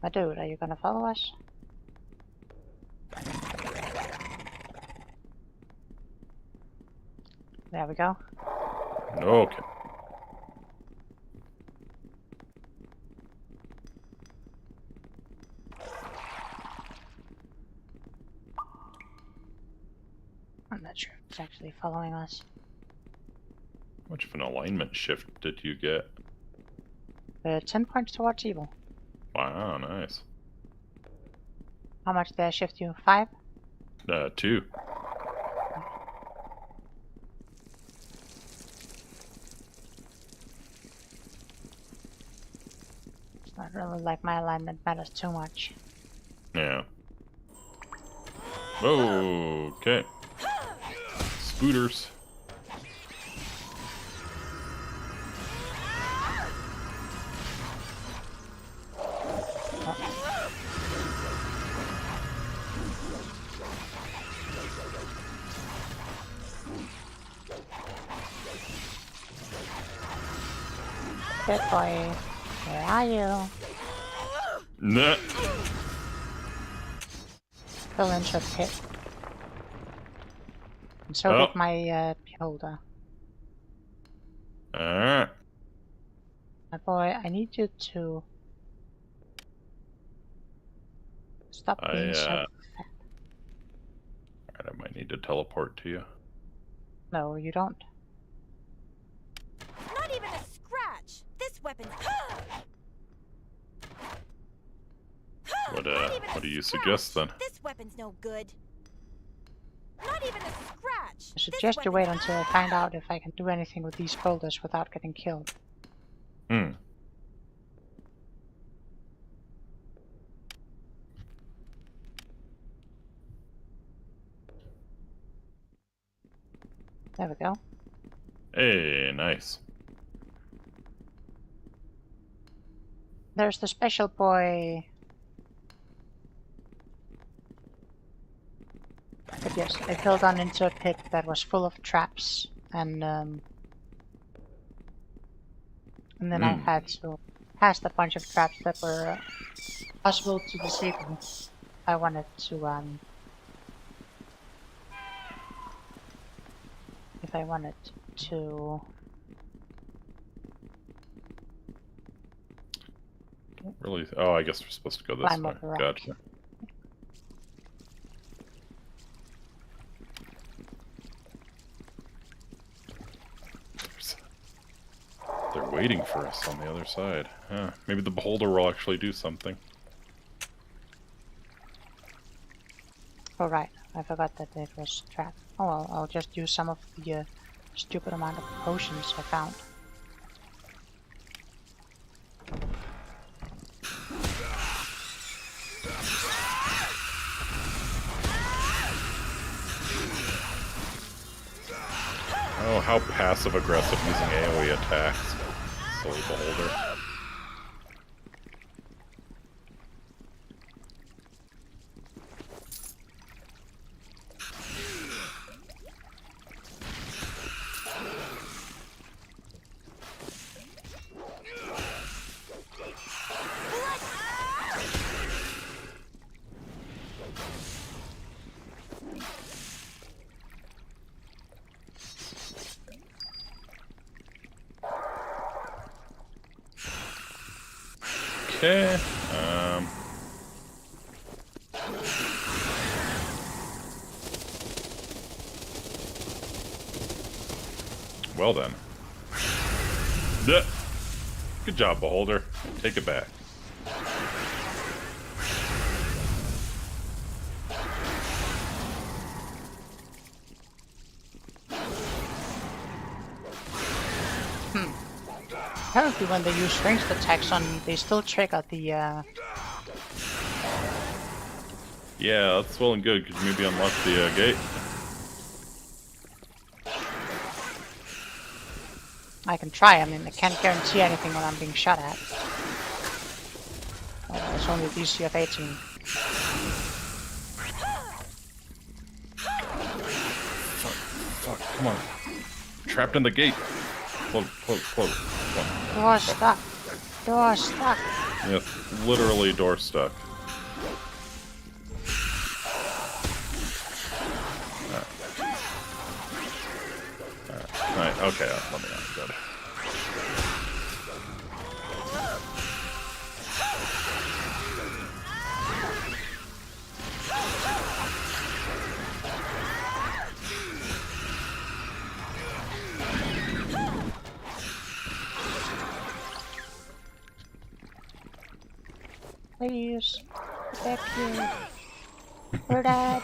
My dude, are you gonna follow us? There we go. Okay. I'm not sure if it's actually following us. How much of an alignment shift did you get? 10 points towards evil. Wow, nice. How much did I shift you? 5? 2. It's not really like my alignment matters too much. Yeah. Okay. Spooters. Good boy. Where are you? Nah. Fell into a pit. And so Oh. did my beholder. Alright. My boy, I need you to stop being so Alright, fat. I might need to teleport to you. No, you don't. Not even a scratch. This weapon's. What Not even a do you scratch. suggest then? This weapon's no good. Not even a scratch. I suggest This you wait weapon's- until I find out if I can do anything with these boulders without getting killed. Hmm. There we go. Hey, nice. There's the special boy. But yes, I fell down into a pit that was full of traps, and then I had to pass a bunch of traps that were possible to disable. I wanted to if I wanted to Really? Oh, I guess we're supposed to go this climb way. up the rock. Gotcha. They're waiting for us on the other side. Huh. Maybe the beholder will actually do something. Oh right, I forgot that it was trapped. Oh well, I'll just use some of the stupid amount of potions I found. Oh, how passive-aggressive using AoE attacks. Silly beholder. Okay. Well then. Duh. Good job, beholder. Take it back. Apparently when they use ranged attacks on me, they still trigger the Yeah, that's well and good. Could you maybe unlock the gate? I can try, I mean I can't guarantee anything when I'm being shot at. Oh, it's only a DC of 18. Fuck, come on. Trapped in the gate. Close. Come on. Door stuck. Door stuck. Yeah, literally door stuck. Alright, okay, let me out. Good. Please. Get back here. We're dead.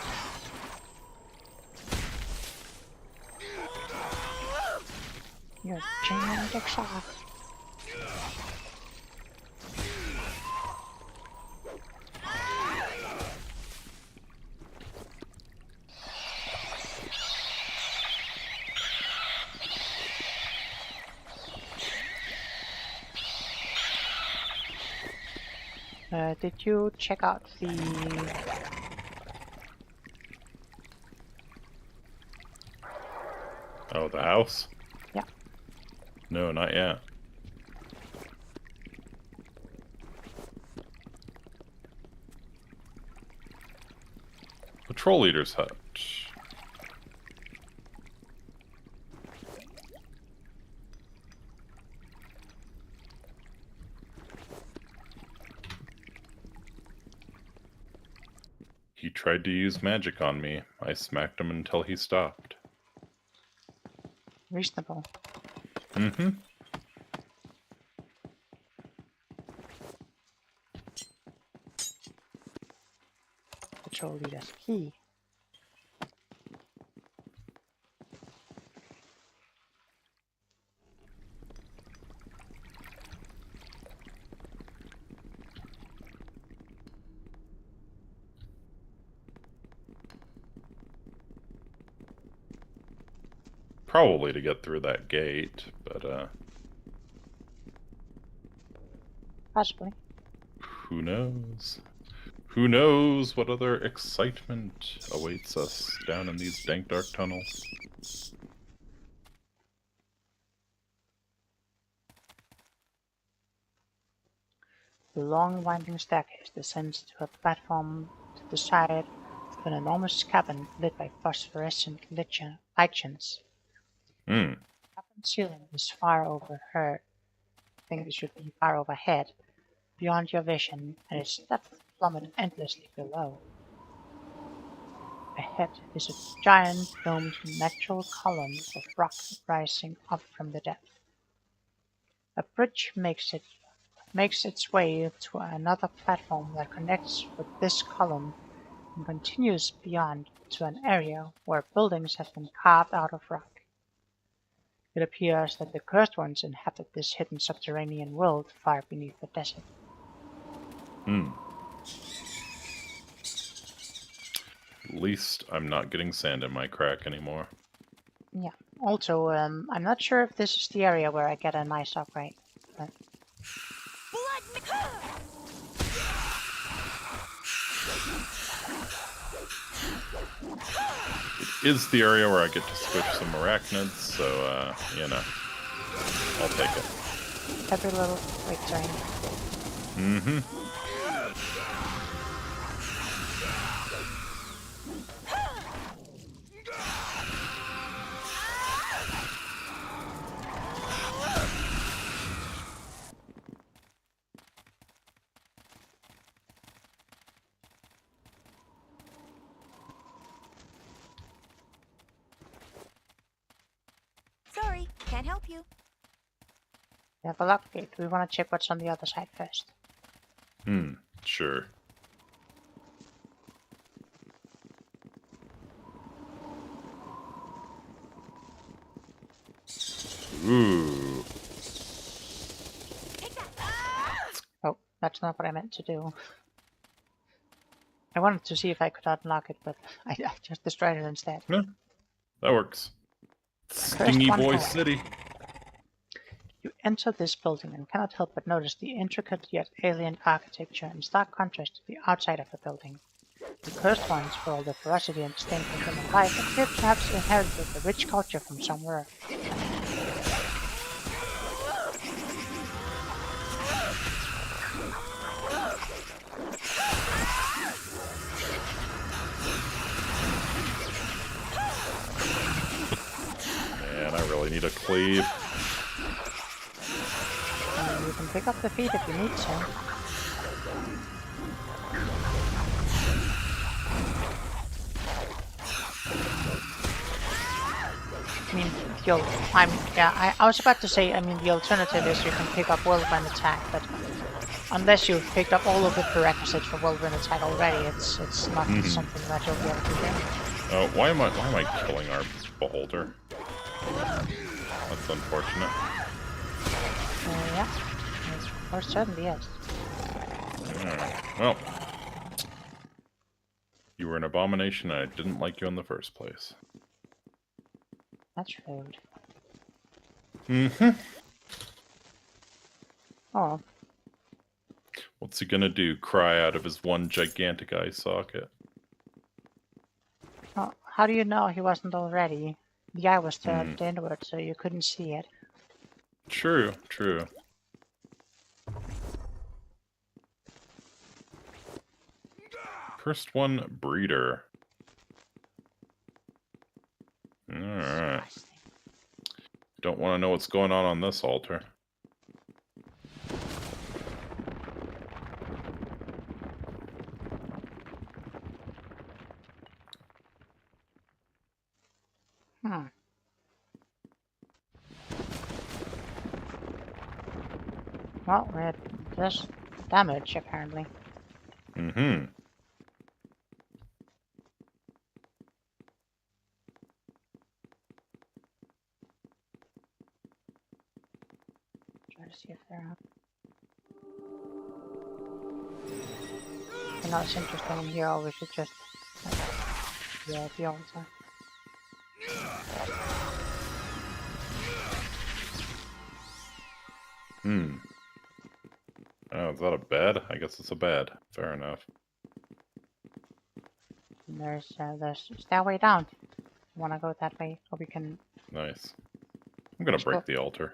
You're changing dicks off. Did you check out the... Oh, the house? Yeah. No, not yet. Patrol leader's hut. He tried to use magic on me. I smacked him until he stopped. Reasonable. Mm-hmm. Patrol leader's key. Probably to get through that gate, but Possibly. who knows? Who knows what other excitement awaits us down in these dank dark tunnels? The long winding staircase descends to a platform to the side of an enormous cabin lit by phosphorescent lichens. Hmm. The cabin ceiling is far overhead. I think it should be far overhead, beyond your vision, and its depth plummet endlessly below. Ahead is a giant domed natural column of rock rising up from the depth. A bridge makes its way to another platform that connects with this column and continues beyond to an area where buildings have been carved out of rock. It appears that the cursed ones inhabit this hidden subterranean world far beneath the desert. Hmm. At least I'm not getting sand in my crack anymore. Yeah. Also, I'm not sure if this is the area where I get a nice upgrade. But It is the area where I get to switch some arachnids, so, you know, I'll take it. every little... Wait, sorry. Mm-hmm. Sorry, can't help you. We have a lock gate. We want to check what's on the other side first. Sure. Ooh. Take that. Oh, that's not what I meant to do. I wanted to see if I could unlock it, but I just destroyed it instead. Yeah, that works. Stingy one Boy more. City. You enter this building and cannot help but notice the intricate yet alien architecture in stark contrast to the outside of the building. The cursed ones, for all the ferocity and disdain for human life, appear to have inherited a rich culture from somewhere. Man, I really need a cleave. You can pick up the feet if you need to. I mean, I was about to say, I mean, the alternative is you can pick up whirlwind attack, but unless you've picked up all of the prerequisites for whirlwind attack already, it's not Mhm. something that you'll be able to do. Oh, why am I killing our beholder? That's unfortunate. Yeah, it most certainly is. Alright. Well, you were an abomination and I didn't like you in the first place. That's rude. Mm-hmm. Oh, What's he gonna do? Cry out of his one gigantic eye socket? well, how do you know he wasn't already? The eye was turned inward, so you couldn't see it. True, true. First one, breeder. Alright. Disgusting. Don't want to know what's going on this altar. Hmm. Well, it does damage, apparently. Mm-hmm. Try to see if they're up. You know, it's interesting in here, or we should just... yeah, the altar. Oh, is that a bed? I guess it's a bed. Fair enough. And there's stairway down. You wanna go that way, or we can... Nice. I'm gonna Let's break go. the altar.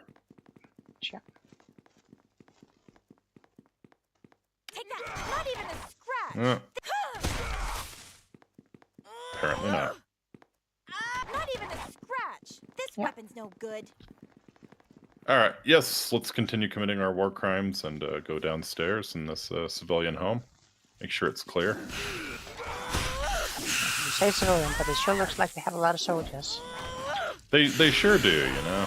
Sure. Take that! Not even a scratch! Apparently not. Not even a scratch! This Yeah. weapon's no good. Alright, yes, let's continue committing our war crimes and go downstairs in this civilian home. Make sure it's clear. You say civilian, but it sure looks like they have a lot of soldiers. They sure do, you know.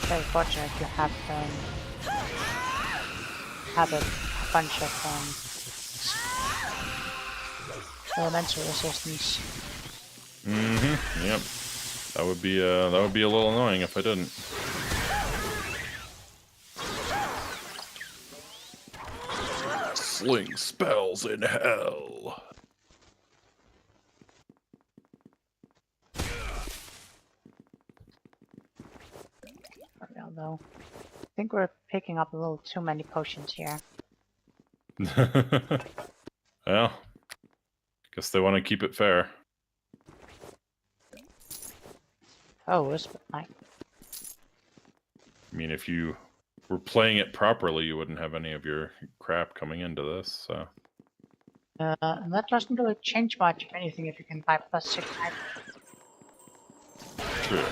Very fortunate you have a bunch of elemental resistance. Mm-hmm. Yep. That would be a little annoying if I didn't. Sling spells in hell. For real though. I think we're picking up a little too many potions here. Well, guess they want to keep it fair. Oh, but like, I mean, if you were playing it properly, you wouldn't have any of your crap coming into this, so... and that doesn't really change much, if anything, if you can buy +6 type. True.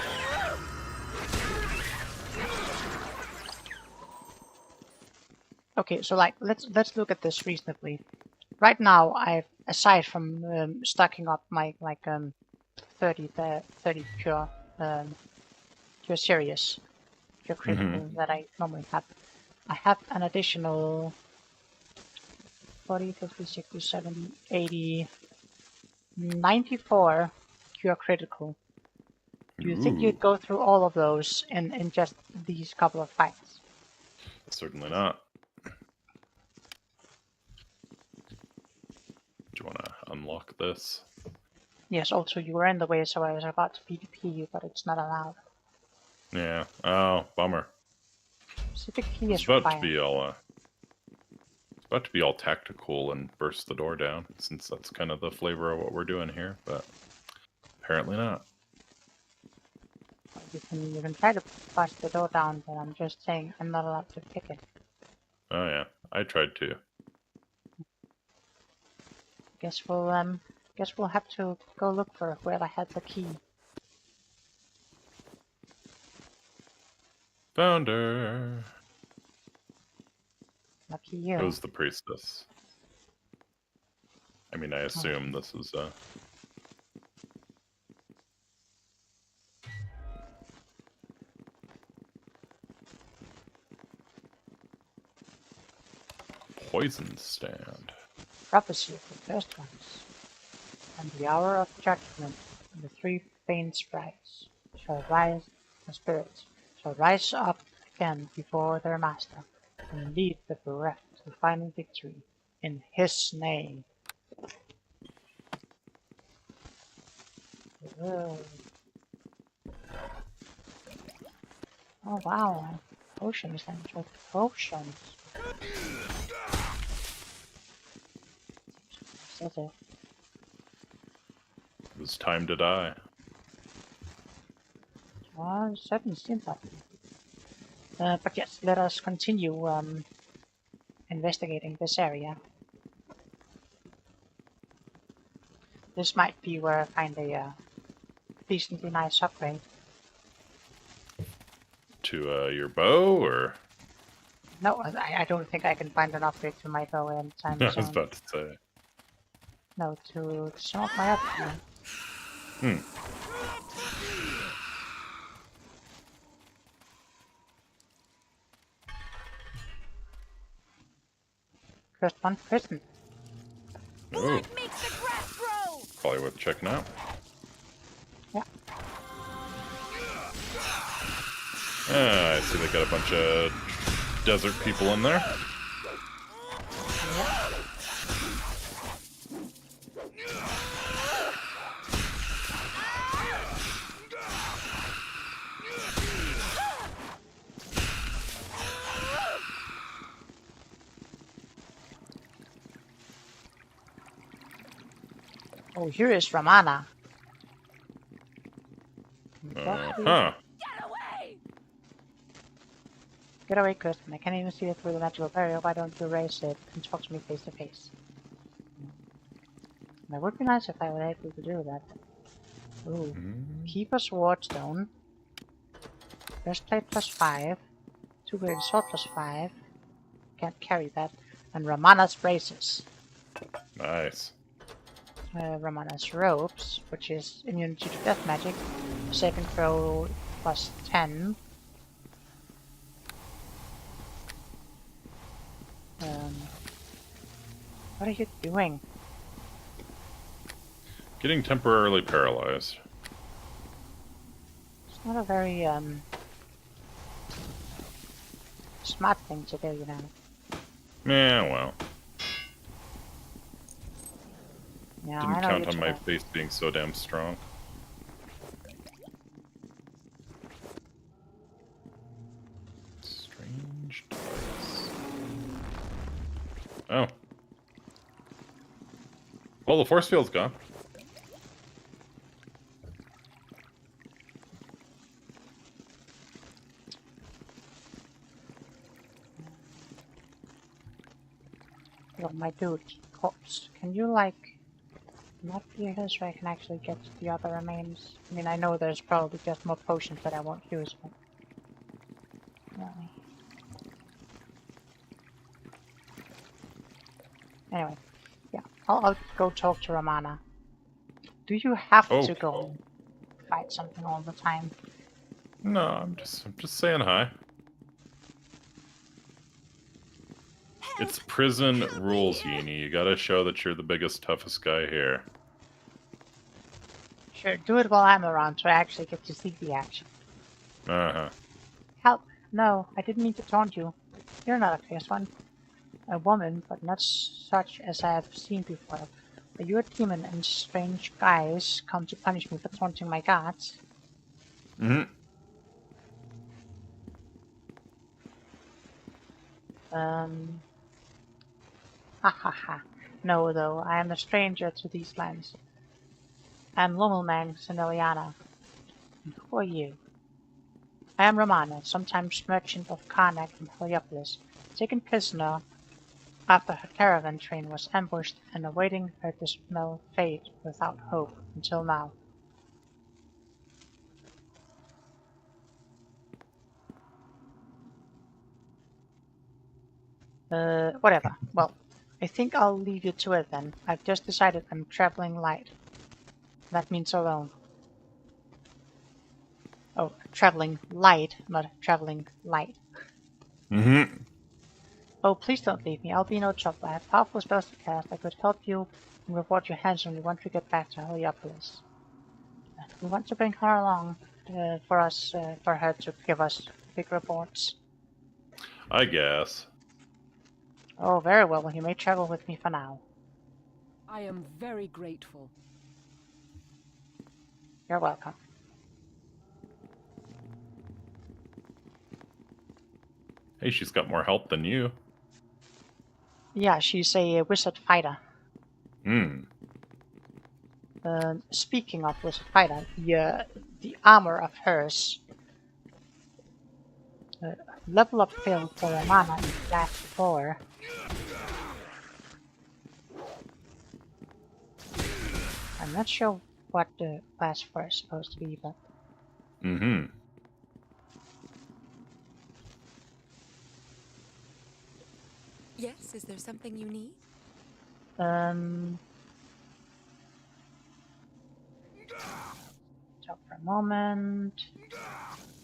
Okay, so like, let's look at this reasonably. Right now, I've, aside from stacking up my 30 pure serious, pure critical that I normally have, I have an additional 40, 50, 60, 70, 80, 94 pure critical. Do you think you'd go through all of those in just these couple of fights? Certainly not. Do you want to unlock this? Yes, also you were in the way, so I was about to PvP you, but it's not allowed. Yeah. Oh, bummer. Specific key It's is about to required. be all about to be all tactical and burst the door down, since that's kind of the flavor of what we're doing here, but apparently not. You can try to bust the door down, but I'm just saying I'm not allowed to pick it. Oh yeah, I tried to. Guess we'll have to go look for where I had the key. Found her. Lucky you. It was the priestess. I mean, I assume this is poison stand. Prophecy of the first ones. And the hour of judgment, and the three faint sprites shall rise, the spirits shall rise up again before their master, and lead the bereft to final victory in his name. Ugh. Oh wow, potions and potions. Says it. It was time to die. Well, it certainly seems like it. But yes, let us continue investigating this area. This might be where I find a decently nice upgrade. To your bow, or? No, I don't think I can find an upgrade to my bow anytime I was soon. about to say. No, to some of my other. First one, prison. Oh, Blood makes the grass grow! probably worth checking out. Yeah. I see they got a bunch of desert people in there. Oh, here is Ramana. Huh. Get away! Get away, Kristen. I can't even see it through the magical barrier. Why don't you raise it and talk to me face to face? It would be nice if I were able to do that. Ooh. Keeper's Wardstone. Breastplate +5. Two-bladed sword +5. Can't carry that. And Ramana's braces. Nice. Ramana's ropes, which is immunity to death magic. Saving throw +10. What are you doing? Getting temporarily paralyzed. It's not a very smart thing to do, you know. Yeah, well. Yeah, Didn't I know count you on my do. face being so damn strong. Strange device. Oh. Well, the force field's gone. Look, my dude, corpse. Can you like not be here so I can actually get to the other remains? I mean, I know there's probably just more potions that I won't use, but no. Anyway, yeah, I'll go talk to Ramana. Do you have Oh. to go fight something all the time? No, I'm just saying hi. It's prison rules, Yini. You gotta show that you're the biggest, toughest guy here. Sure, do it while I'm around so I actually get to see the action. Uh-huh. Help! No, I didn't mean to taunt you. You're not a fierce one. A woman, but not such as I have seen before. Are you a demon and strange guys come to punish me for taunting my gods? Mm-hmm. Ha ha ha. No, though, I am a stranger to these lands. I am Lomelmang Seneliana. And who are you? I am Romana, sometimes merchant of Karnak and Heliopolis, taken prisoner after her caravan train was ambushed and awaiting her dismal fate without hope until now. Whatever. Well, I think I'll leave you to it then. I've just decided I'm traveling light. That means alone. Oh, traveling light, not traveling light. Mm-hmm. Oh, please don't leave me. I'll be no trouble. I have powerful spells to cast. I could help you and reward you handsomely once we get back to Heliopolis. We want to bring her along for her to give us big reports. I guess. Oh, very well. Well, you may travel with me for now. I am very grateful. You're welcome. Hey, she's got more health than you. Yeah, she's a wizard fighter. Hmm. Speaking of wizard fighter, the armor of hers level up failed for a mana in class 4. I'm not sure what the class 4 is supposed to be, but Mm-hmm. Yes, is there something you need? stop for a moment.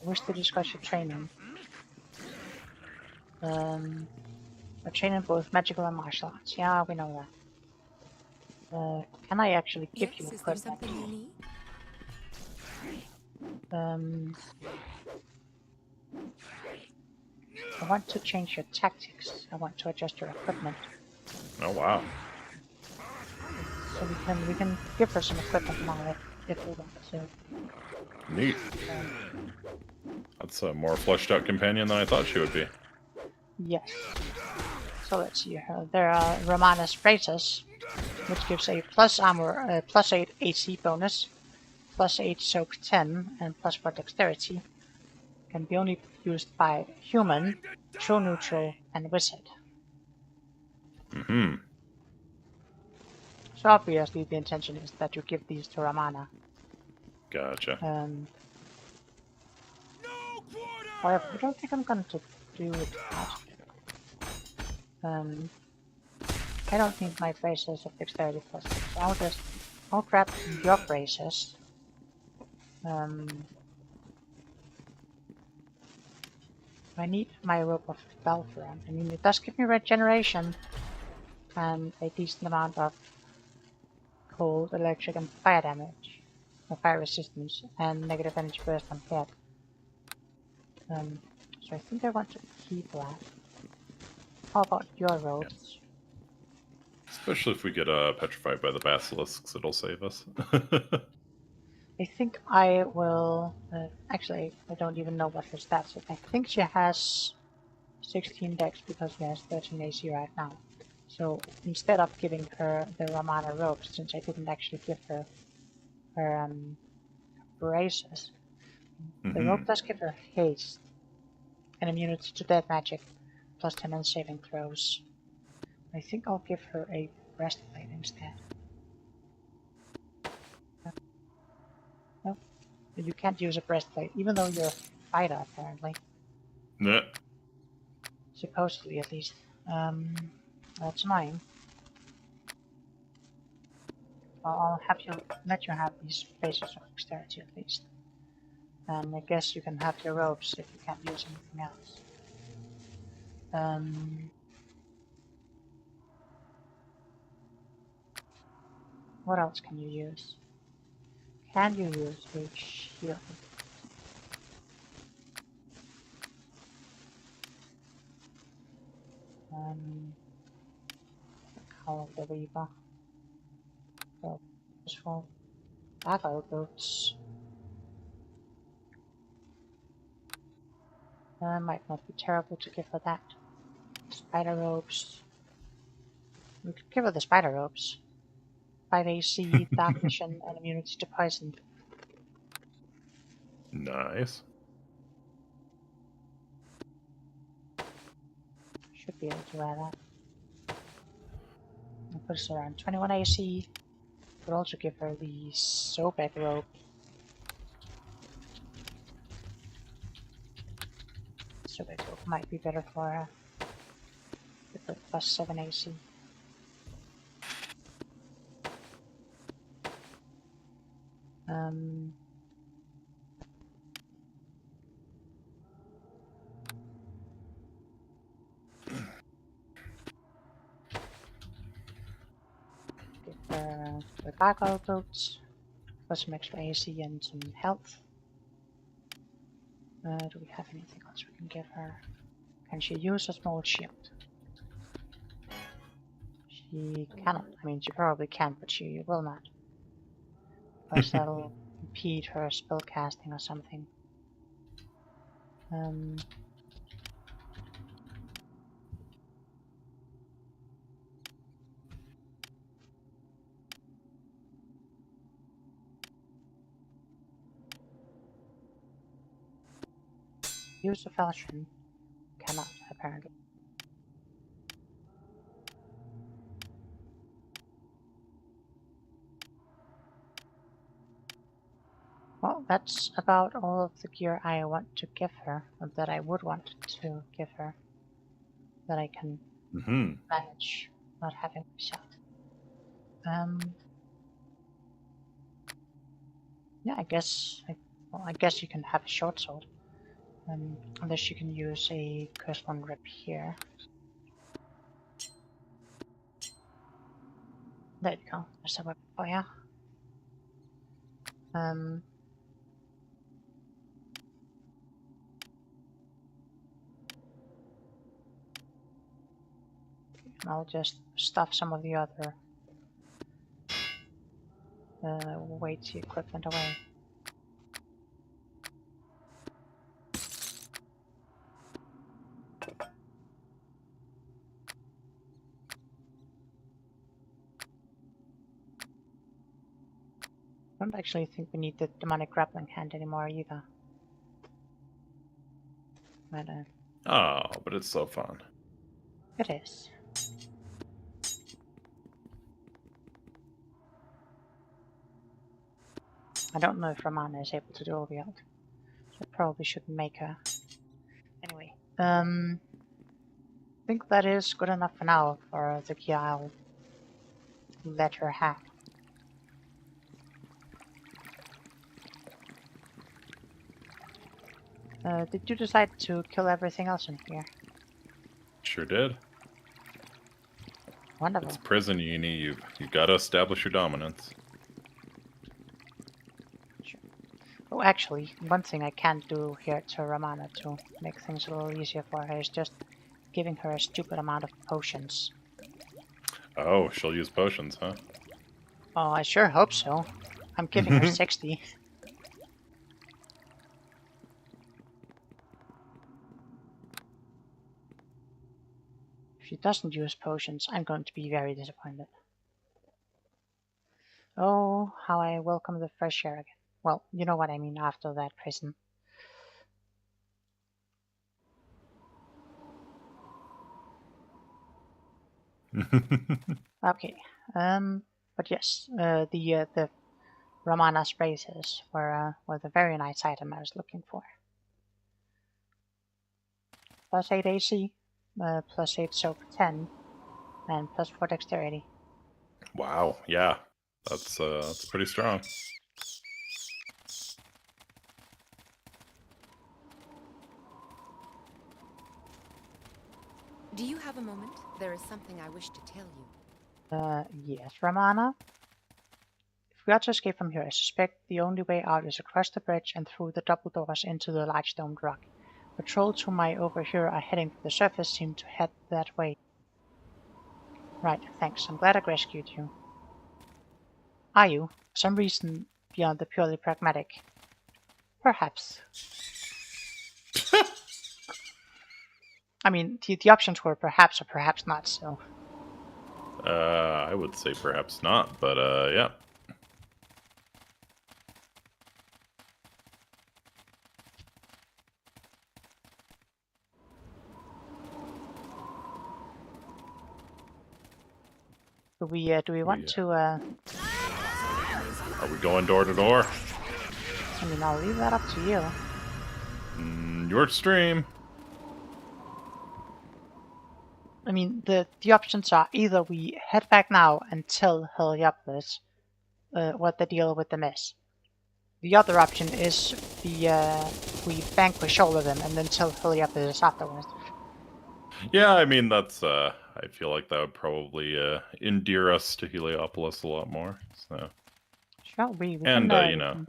I wish to discuss your training. I train in both magical and martial arts. Yeah, we know that. Can I actually give Yes, you is there equipment? something you need? I want to change your tactics. I want to adjust your equipment. Oh, wow. So we can give her some equipment now if we want to. Neat. That's a more fleshed out companion than I thought she would be. Yes. So let's see here. There are Romanus Braces, which gives a plus armor, plus 8 AC bonus, plus 8 soak 10, and plus 4 dexterity. Can be only used by human, true neutral, and wizard. Mm-hmm. So obviously the intention is that you give these to Ramana. Gotcha. No quarter! However, I don't think I'm going to do that. I don't think my braces have dexterity plus, so I'll grab your braces. I need my rope of Belfron. I mean, it does give me regeneration and a decent amount of cold, electric, and fire damage, or fire resistance, and negative energy burst on hit. So I think I want to keep that. How about your ropes? Especially if we get petrified by the basilisks, it'll save us. I think I will. Actually, I don't even know what her stats are. I think she has 16 dex because she has 13 AC right now. So instead of giving her the Ramana ropes, since I didn't actually give her her braces, the rope does give her haste and immunity to death magic, plus 10 on saving throws. I think I'll give her a breastplate instead. Nope, you can't use a breastplate, even though you're a fighter apparently. Nah. Supposedly, at least. That's annoying. I'll have you let you have these bases of dexterity at least. And I guess you can have your ropes if you can't use anything else. What else can you use? Can you use a shield? Call of the Reaper. So useful. Battle boots. Might not be terrible to give her that. Spider ropes. We could give her the spider ropes. 5 AC, dark vision, and immunity to poison. Nice. Should be able to wear that. And put us around 21 AC. Could also give her the Sobek rope. Sobek rope might be better for her. Give her plus 7 AC. her the gargoyle boots for some extra AC and some health. Do we have anything else we can give her? Can she use a small shield? She cannot. I mean, she probably can, but she will not. Because that'll impede her spell casting or something. Use a falchion. Cannot, apparently. Well, that's about all of the gear I want to give her, or that I would want to give her, that I can manage not having shot. Yeah, I guess you can have a short sword, unless you can use a curse one rip here. There you go. There's a weapon for you. I'll just stuff some of the other weighty equipment away. I don't actually think we need the demonic grappling hand anymore either. But but it's so fun. it is. I don't know if Romana is able to do all the else. So I probably shouldn't make her. Anyway, I think that is good enough for now for the gear I'll let her have. Did you decide to kill everything else in here? Sure did. Wonderful. It's prison, Uni. You've got to establish your dominance. Sure. Oh, actually, one thing I can do here to Romana to make things a little easier for her is just giving her a stupid amount of potions. Oh, she'll use potions, huh? Oh, I sure hope so. I'm giving her 60. If she doesn't use potions, I'm going to be very disappointed. Oh, how I welcome the fresh air again. Well, you know what I mean after that prison. Okay, but yes, the Romana's braces were the very nice item I was looking for. Plus 8 AC, plus 8 soap 10, and plus 4 dexterity. Wow, yeah. That's pretty strong. Do you have a moment? There is something I wish to tell you. Yes, Romana? If we are to escape from here, I suspect the only way out is across the bridge and through the double doors into the large domed rock. Patrols whom I overhear are heading for the surface seem to head that way. Right, thanks. I'm glad I rescued you. Are you, for some reason, beyond the purely pragmatic? Perhaps. I mean, the options were perhaps or perhaps not, so... I would say perhaps not, but yeah. Do we want to, Are we going door to door? I mean, I'll leave that up to you. Your stream. I mean, the options are either we head back now and tell Heliopolis what the deal with them is. The other option is we vanquish all of them and then tell Heliopolis afterwards. Yeah, I mean, that's I feel like that would probably endear us to Heliopolis a lot more. So, Sure, we and can, you know,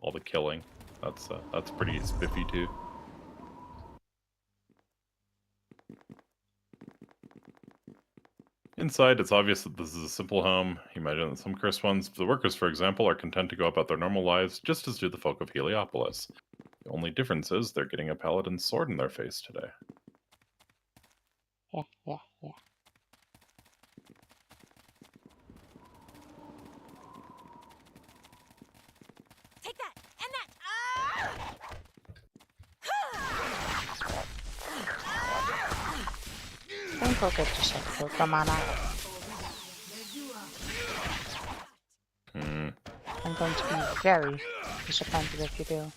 all the killing. That's pretty spiffy too. Inside, it's obvious that this is a simple home. You imagine that some cursed ones, the workers, for example, are content to go about their normal lives, just as do the folk of Heliopolis. The only difference is they're getting a paladin's sword in their face today. Yeah. Take that and that. I think we'll get to set Mana. I'm going to be very disappointed if you do.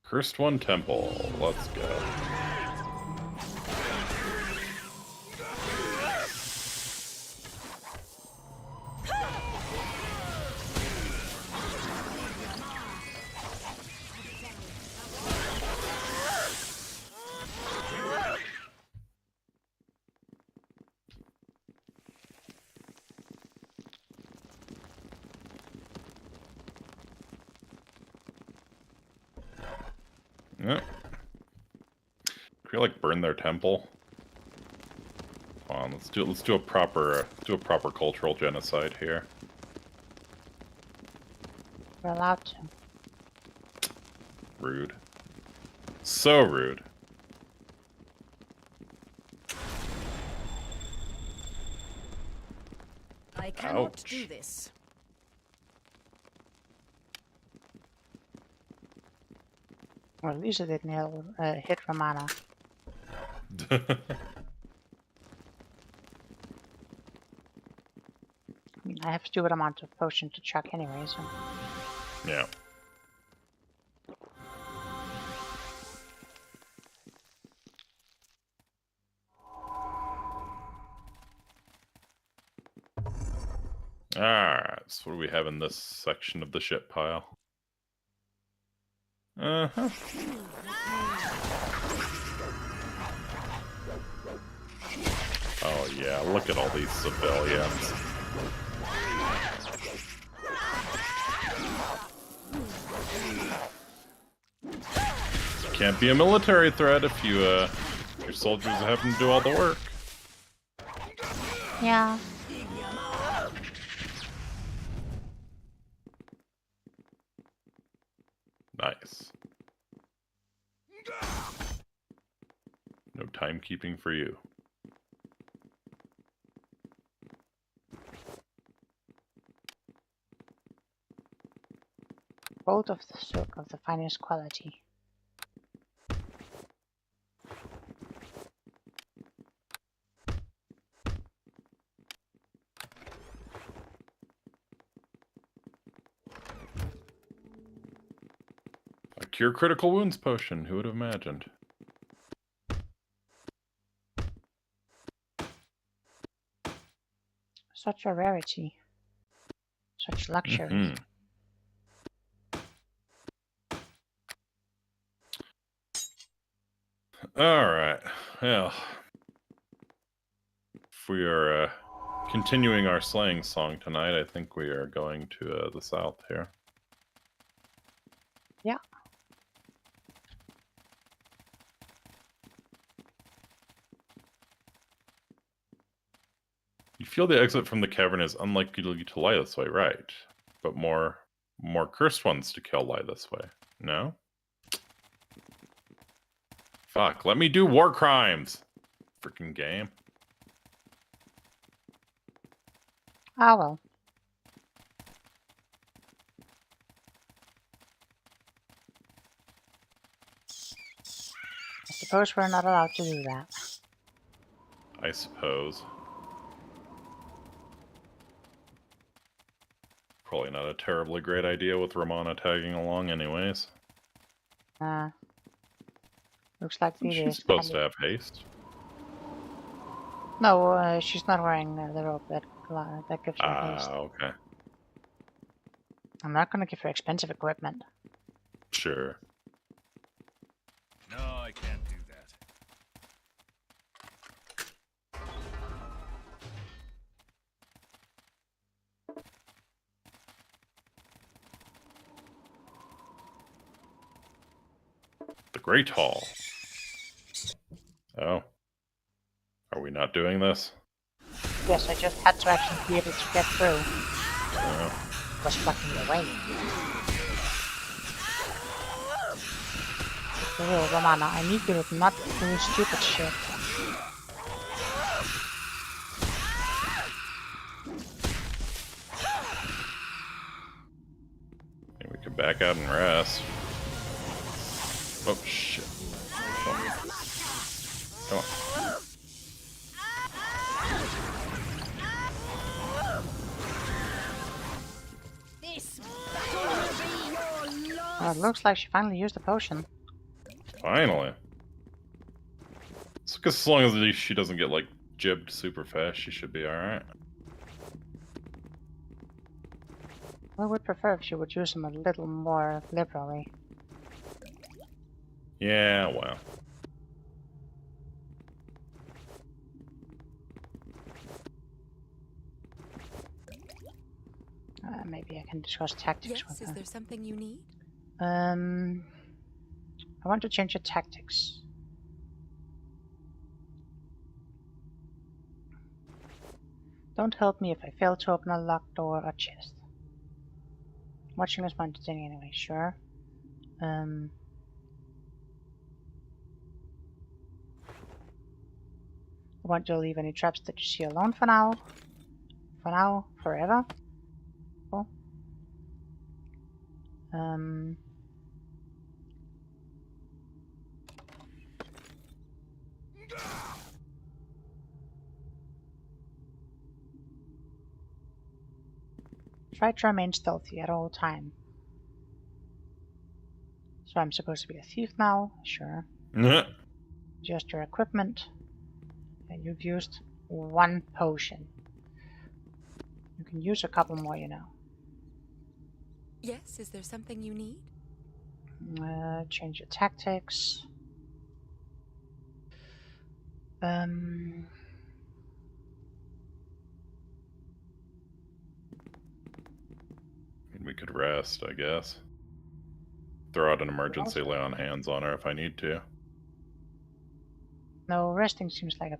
Cursed One Temple. Let's go. Yeah. Can we like burn their temple? Come on, let's do a proper cultural genocide here. We're allowed to. Rude. So rude. I cannot Ouch. do this. Well, at least it didn't hit Romana. I mean, I have to do what amount of potion to chuck anyway, so. Yeah. Alright, so what do we have in this section of the ship pile? Uh-huh. Oh yeah, look at all these civilians. Can't be a military threat if your soldiers happen to do all the work. Yeah. Nice. No timekeeping for you. Both of the silk of the finest quality. A cure critical wounds potion, who would have imagined? Such a rarity. Such luxury. Mm-hmm. Alright, well. If we are continuing our slaying song tonight, I think we are going to the south here. Yeah. You feel the exit from the cavern is unlikely to lie this way, right? But more cursed ones to kill lie this way. No? Fuck, let me do war crimes! Freaking game. Ah well. I suppose we're not allowed to do that. I suppose. probably not a terribly great idea with Ramona tagging along anyways. Looks like Isn't it she is supposed kind to of... have haste? No, she's not wearing the robe that gives her haste. Ah, okay. I'm not gonna give her expensive equipment. Sure. No, I can't do that. The Great Hall. Oh. Are we not doing this? Yes, I just had to actually be able to get through. No. It was blocking the way. For real, Romana, I need you to not do stupid shit. Maybe we could back out and rest. Oh, shit. Come on. Come on. It looks like she finally used the potion. Finally. So, as long as she doesn't get, like, jibbed super fast, she should be alright. I would prefer if she would use them a little more liberally. Yeah, well. Maybe I can discuss tactics Yes, with is her. there something you need? I want to change your tactics. Don't help me if I fail to open a locked door or chest. Watching is more entertaining anyway, sure. I want you to leave any traps that you see alone for now. For now, forever. Cool. Try to remain stealthy at all time. So I'm supposed to be a thief now? Sure. Just your equipment. And you've used one potion. You can use a couple more, you know. Yes, is there something you need? Change your tactics. We could rest, I guess. Throw out an emergency lay on hands on her if I need to. No, resting seems like a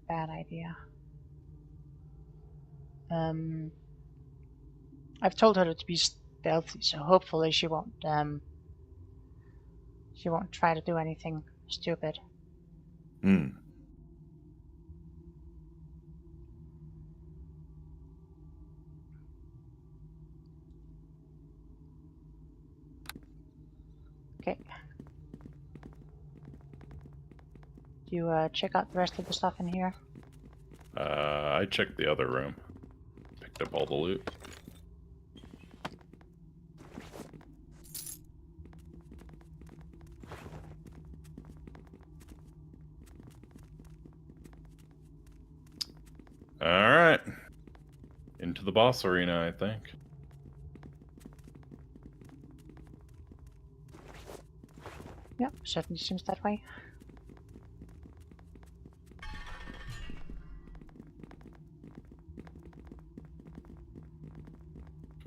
bad idea. I've told her to be stealthy, so hopefully she won't try to do anything stupid. Hmm. Okay. Do you check out the rest of the stuff in here? I checked the other room. Picked up all the loot. Alright. Into the boss arena, I think. Yep, certainly seems that way.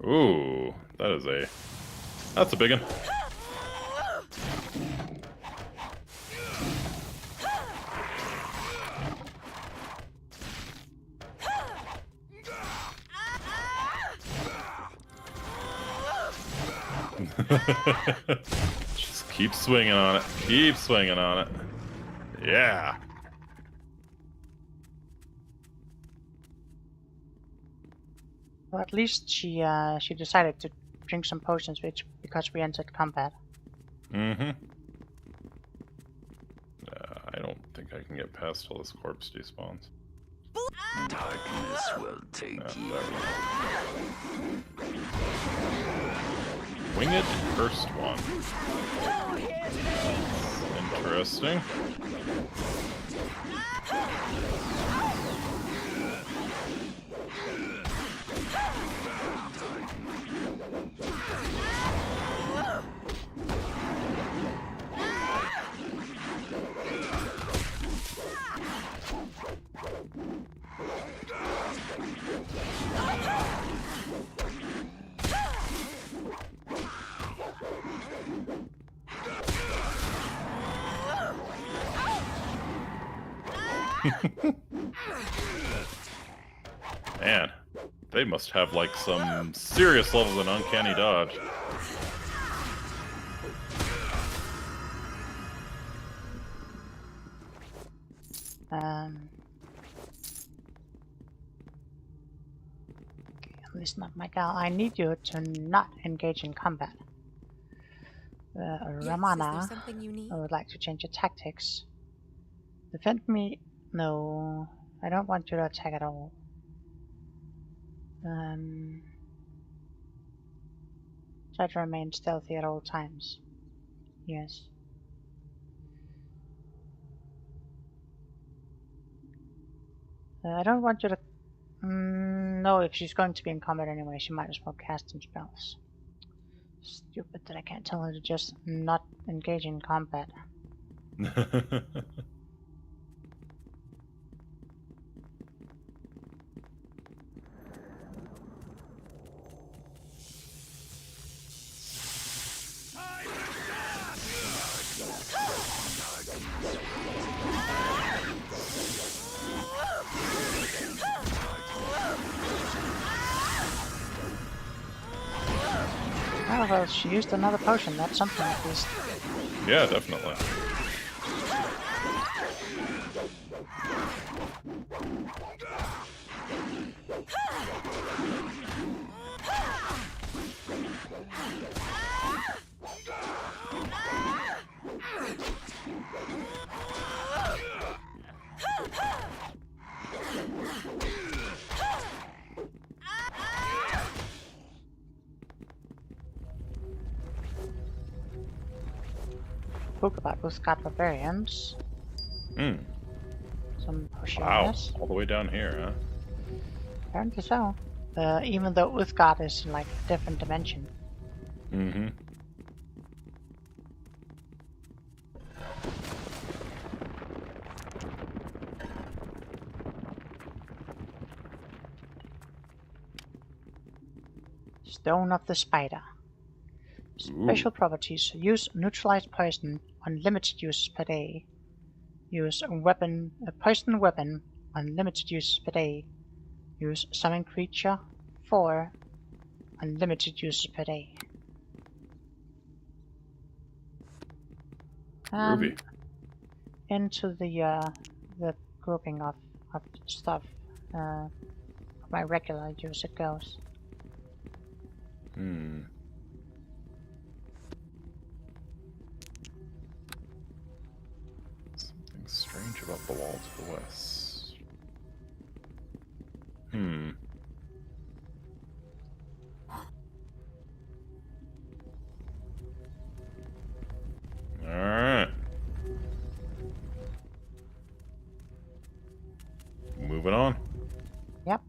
Ooh, that's a big one. Just keep swinging on it. Keep swinging on it. Yeah. Well, at least she decided to drink some potions because we entered combat. Mm-hmm. I don't think I can get past till this corpse despawns. Darkness will take you. There we go. Winged first one. Interesting. Man, they must have like some serious levels of uncanny dodge. Listen up, my gal. I need you to not engage in combat. Yes, is there Ramana, something you need? I would like to change your tactics. Defend me? No, I don't want you to attack at all. Try to remain stealthy at all times. Yes. I don't want you to... no, if she's going to be in combat anyway, she might as well cast some spells. Stupid that I can't tell her to just not engage in combat. Oh, well, she used another potion. That's something at least. Yeah, definitely. Book about Uthgard barbarians. Hmm. Some potions. Wow, all the way down here, huh? Apparently so. Even though Uthgard is in like a different dimension. Mm-hmm. Stone of the Spider. Special properties. Use neutralized poison. Unlimited use per day. Use a poison weapon. Unlimited use per day. Use summon creature. 4. Unlimited use per day. Ruby. Into the grouping of stuff. My regular use it goes. Hmm. Something strange about the wall to the west. Hmm. Alright. Moving on. Yep.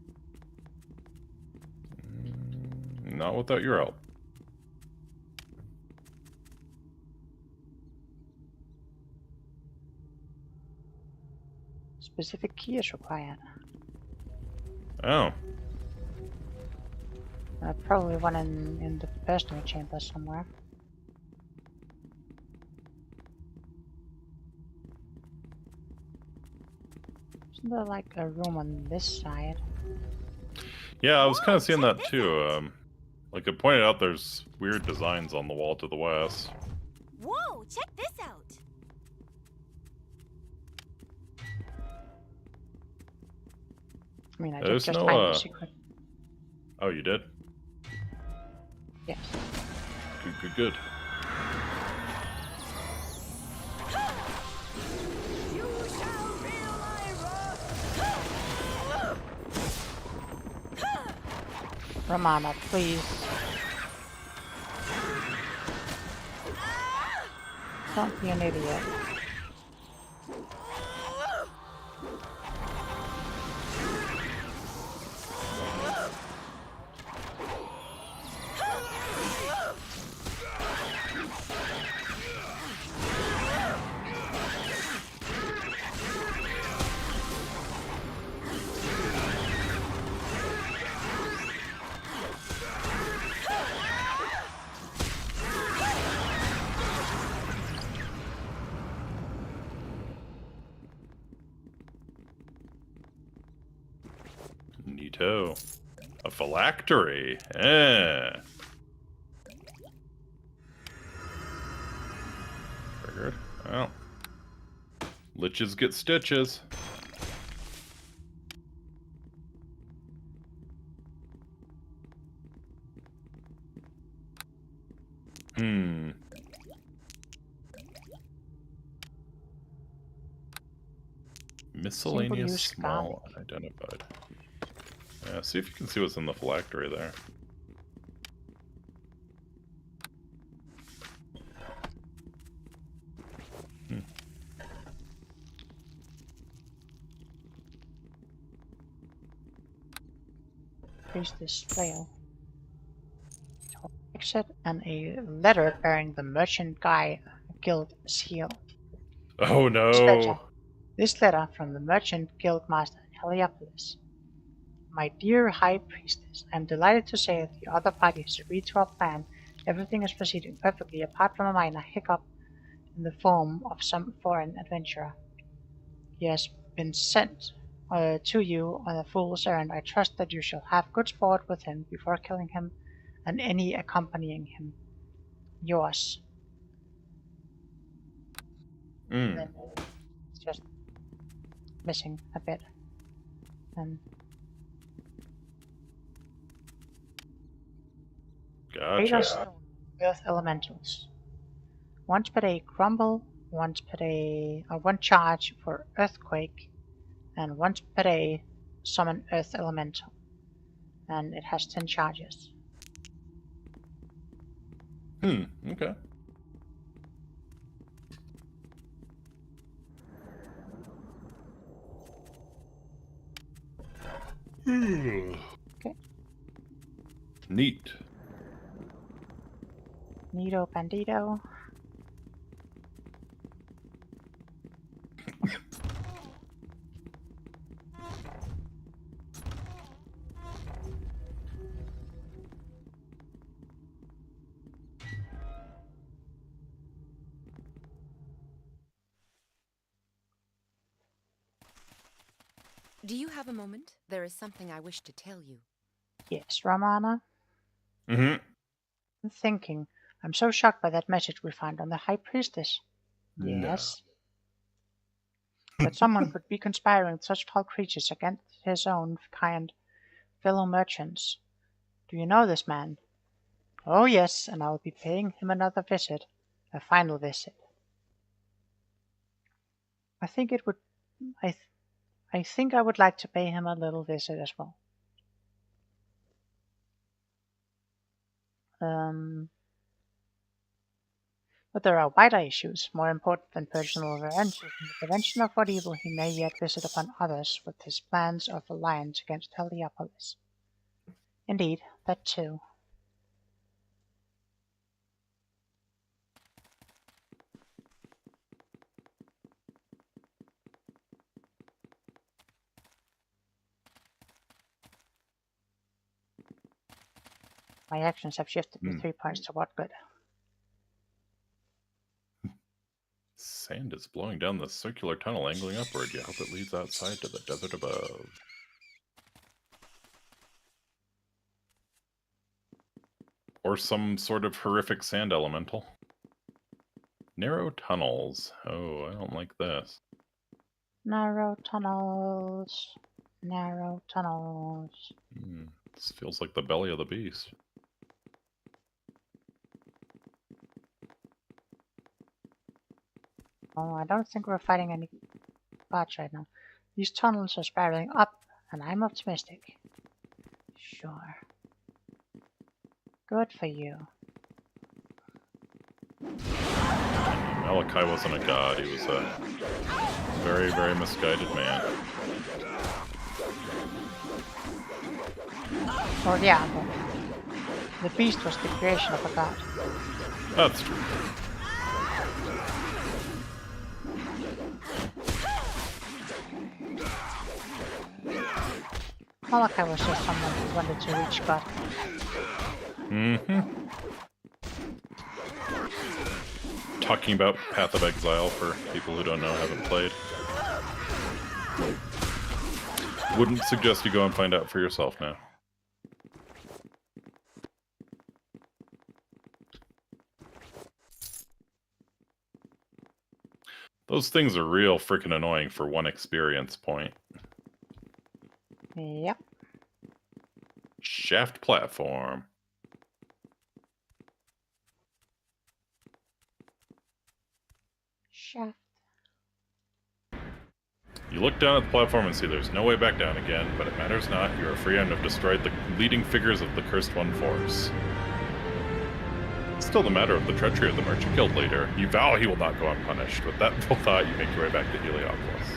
Not without your help. Specific key is required. Oh. Probably one in the personal chamber somewhere. Isn't there like a room on this side? Yeah, I was kind of seeing that too. Like it pointed out there's weird designs on the wall to the west. Whoa, check this out. I mean, I did There's just no, find the secret. Oh, you did? Yes. Good, good, good. You shall feel my wrath. Romana, please. Don't be an idiot. Neato. A phylactery. Eh. Triggered. Well. Liches get stitches. Miscellaneous Single-use small unidentified. Yeah, see if you can see what's in the phylactery there. Priestess flail. Exit and a letter bearing the Merchant Guild seal. Oh no! This letter from the Merchant Guild Master Heliopolis. My dear High Priestess, I am delighted to say that the other party has agreed to our plan. Everything is proceeding perfectly apart from a minor hiccup in the form of some foreign adventurer. He has been sent to you on a fool's errand. I trust that you shall have good sport with him before killing him and any accompanying him. Yours. Then it's just missing a bit. And Gotcha. Earth elementals. Once per day crumble, once per day, one charge for earthquake, and once per day summon earth elemental. And it has 10 charges. Okay. Okay. Neat. Neato Bandito. Do you have a moment? There is something I wish to tell you. Yes, Ramana. Mm-hmm. I'm thinking. I'm so shocked by that message we found on the High Priestess. Yes. That someone could be conspiring with such foul creatures against his own kind fellow merchants. Do you know this man? Oh yes, and I will be paying him another visit. A final visit. I think it would... I think I would like to pay him a little visit as well. But there are wider issues, more important than personal revenge, in the prevention of what evil he may yet visit upon others with his plans of alliance against Heliopolis. Indeed, that too. My actions have shifted me 3 points to what good? Sand is blowing down the circular tunnel, angling upward. You hope it leads outside to the desert above. Or some sort of horrific sand elemental. Narrow tunnels. Oh, I don't like this. Narrow tunnels. Narrow tunnels. This feels like the belly of the beast. Oh, I don't think we're fighting any bots right now. These tunnels are spiraling up, and I'm optimistic. Sure. Good for you. Malachi wasn't a god, he was a very, very misguided man. Well, yeah, but the beast was the creation of a god. That's true. Malachi was just someone who wanted to reach God. Mm-hmm. Talking about Path of Exile for people who don't know, haven't played. Wouldn't suggest you go and find out for yourself now. Those things are real freaking annoying for one experience point. Yep. Shaft platform. Shaft. You look down at the platform and see there's no way back down again, but it matters not. You are free and have destroyed the leading figures of the Cursed One force. It's still the matter of the treachery of the merchant guild leader. You vow he will not go unpunished. With that full thought, you make your way back to Heliopolis.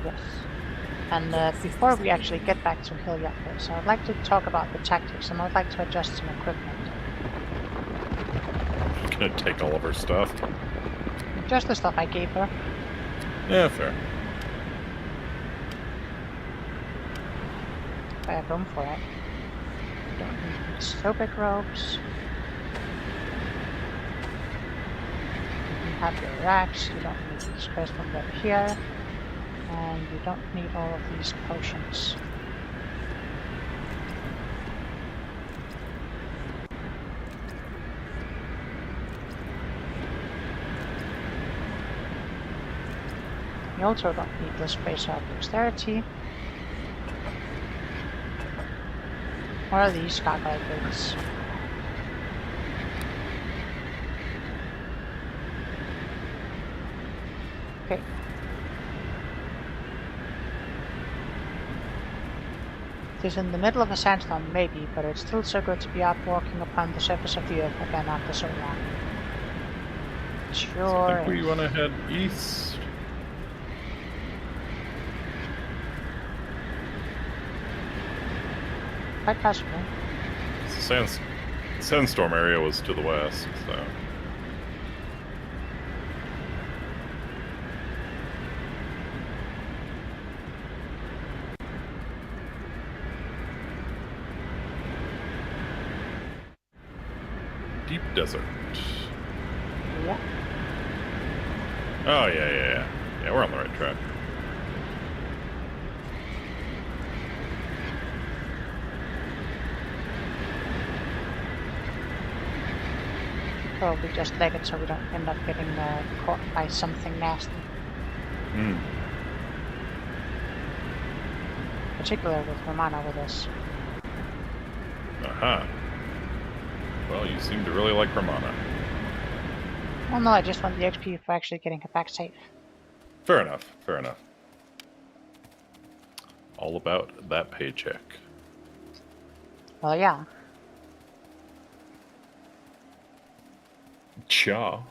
Yes. And before we actually get back to Heliopolis, I would like to talk about the tactics, and I would like to adjust some equipment. She's gonna take all of her stuff. Just the stuff I gave her. Yeah, fair. I have room for it. You don't need these phobic ropes. You have your racks, you don't need these crystal web here. And you don't need all of these potions. You also don't need this Bracer of Dexterity. Or these gargoyle boots. Okay. It is in the middle of a sandstorm, maybe, but it's still so good to be out walking upon the surface of the earth again after so long. Sure. I think we want to head east. Quite possible. The sandstorm area was to the west, so. Deep desert. Yeah. Oh, yeah. Yeah, we're on the right track. Probably just leg it so we don't end up getting caught by something nasty. Particularly with Romana with us. Aha. Well, you seem to really like Romana. Well, no, I just want the XP for actually getting her back safe. Fair enough, fair enough. All about that paycheck. Well, yeah. Cha.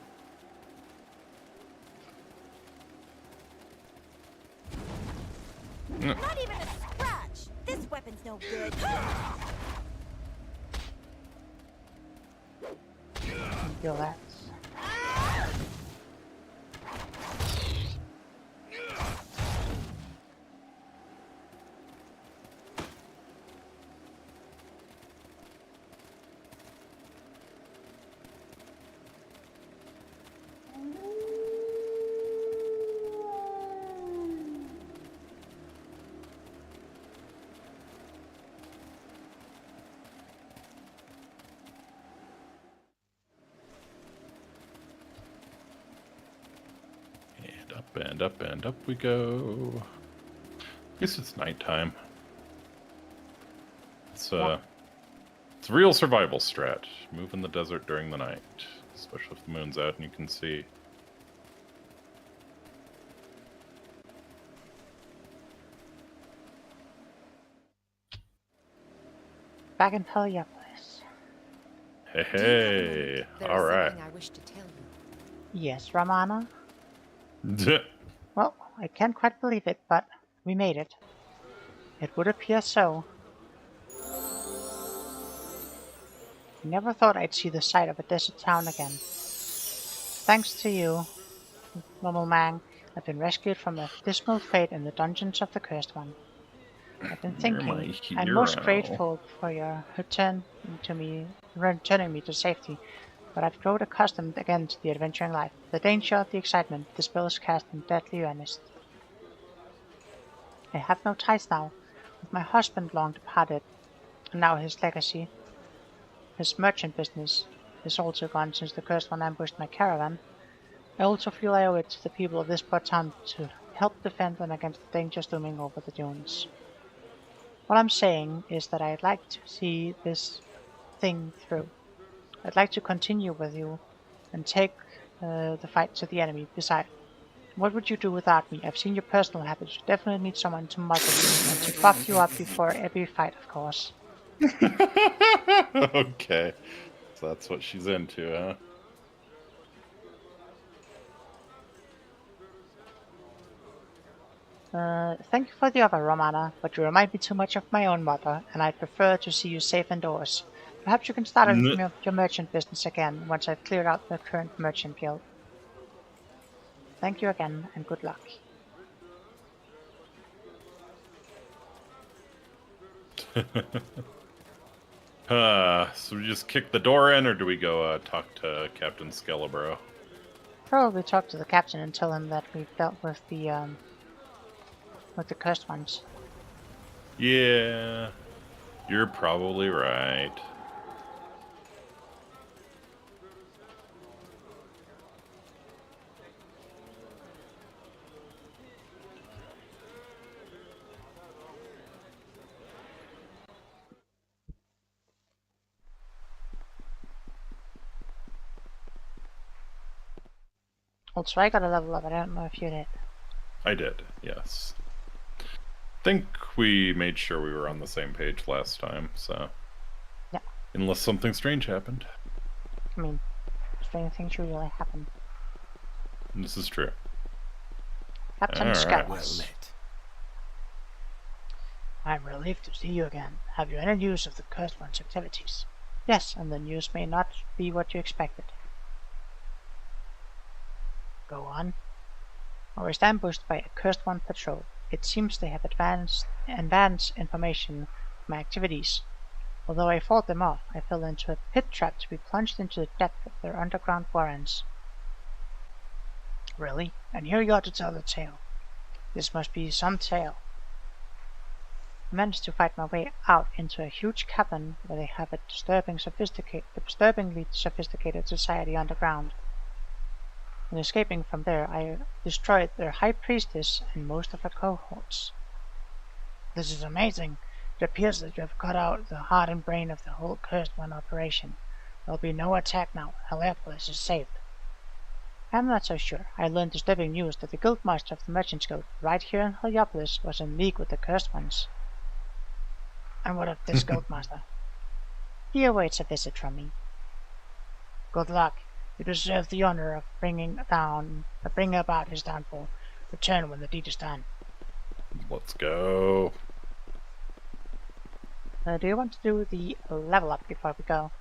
Not even a scratch! This weapon's no good. Feel that. And up and up we go. I guess it's nighttime. It's a real survival strat. Move in the desert during the night, especially if the moon's out and you can see. back in Heliopolis. Hey, Do you have a moment? hey. There All is right. something I wish to tell you. Yes, Ramana? Well, I can't quite believe it, but we made it. It would appear so. Never thought I'd see the sight of a desert town again. Thanks to you, normal man, I've been rescued from a dismal fate in the dungeons of the Cursed One. I've been You're my thinking, I'm most hero. grateful for your returning me to safety, but I've grown accustomed again to the adventuring life, the danger, the excitement, the spells cast in deadly earnest. I have no ties now, with my husband long departed, and now his legacy, his merchant business, is also gone since the Cursed One ambushed my caravan. I also feel I owe it to the people of this poor town to help defend them against the dangers looming over the dunes. What I'm saying is that I'd like to see this thing through. I'd like to continue with you and take the fight to the enemy. Besides, what would you do without me? I've seen your personal habits. You definitely need someone to muzzle you and to buff you up before every fight, of course. Okay. So that's what she's into, huh? Thank you for the offer, Romana, but you remind me too much of my own mother, and I'd prefer to see you safe indoors. Perhaps you can start your merchant business again once I've cleared out the current merchant guild. Thank you again, and good luck. So we just kick the door in, or do we go talk to Captain Skelebro? Probably talk to the captain and tell him that we've dealt with the cursed ones. Yeah, you're probably right. Also, I got a level up. I don't know if you did. I did, yes. Think we made sure we were on the same page last time, so... Yeah. Unless something strange happened. I mean, strange things usually happen. This is true. Captain All Scott. right. Well met. I'm relieved to see you again. Have you any news of the Cursed One's activities? Yes, and the news may not be what you expected. Go on. I was ambushed by a Cursed One patrol. It seems they have advanced information of my activities. Although I fought them off, I fell into a pit trap to be plunged into the depth of their underground warrens. Really? And here you are to tell the tale. This must be some tale. I managed to fight my way out into a huge cavern where they have a disturbingly sophisticated society underground. In escaping from there, I destroyed their high priestess and most of her cohorts. This is amazing. It appears that you have cut out the heart and brain of the whole Cursed One operation. There'll be no attack now. Heliopolis is safe. I'm not so sure. I learned disturbing news that the guildmaster of the Merchants Guild right here in Heliopolis was in league with the Cursed Ones. And what of this guildmaster? He awaits a visit from me. Good luck. You deserve the honor of bringing about his downfall. Return when the deed is done. Let's go. Do you want to do the level up before we go?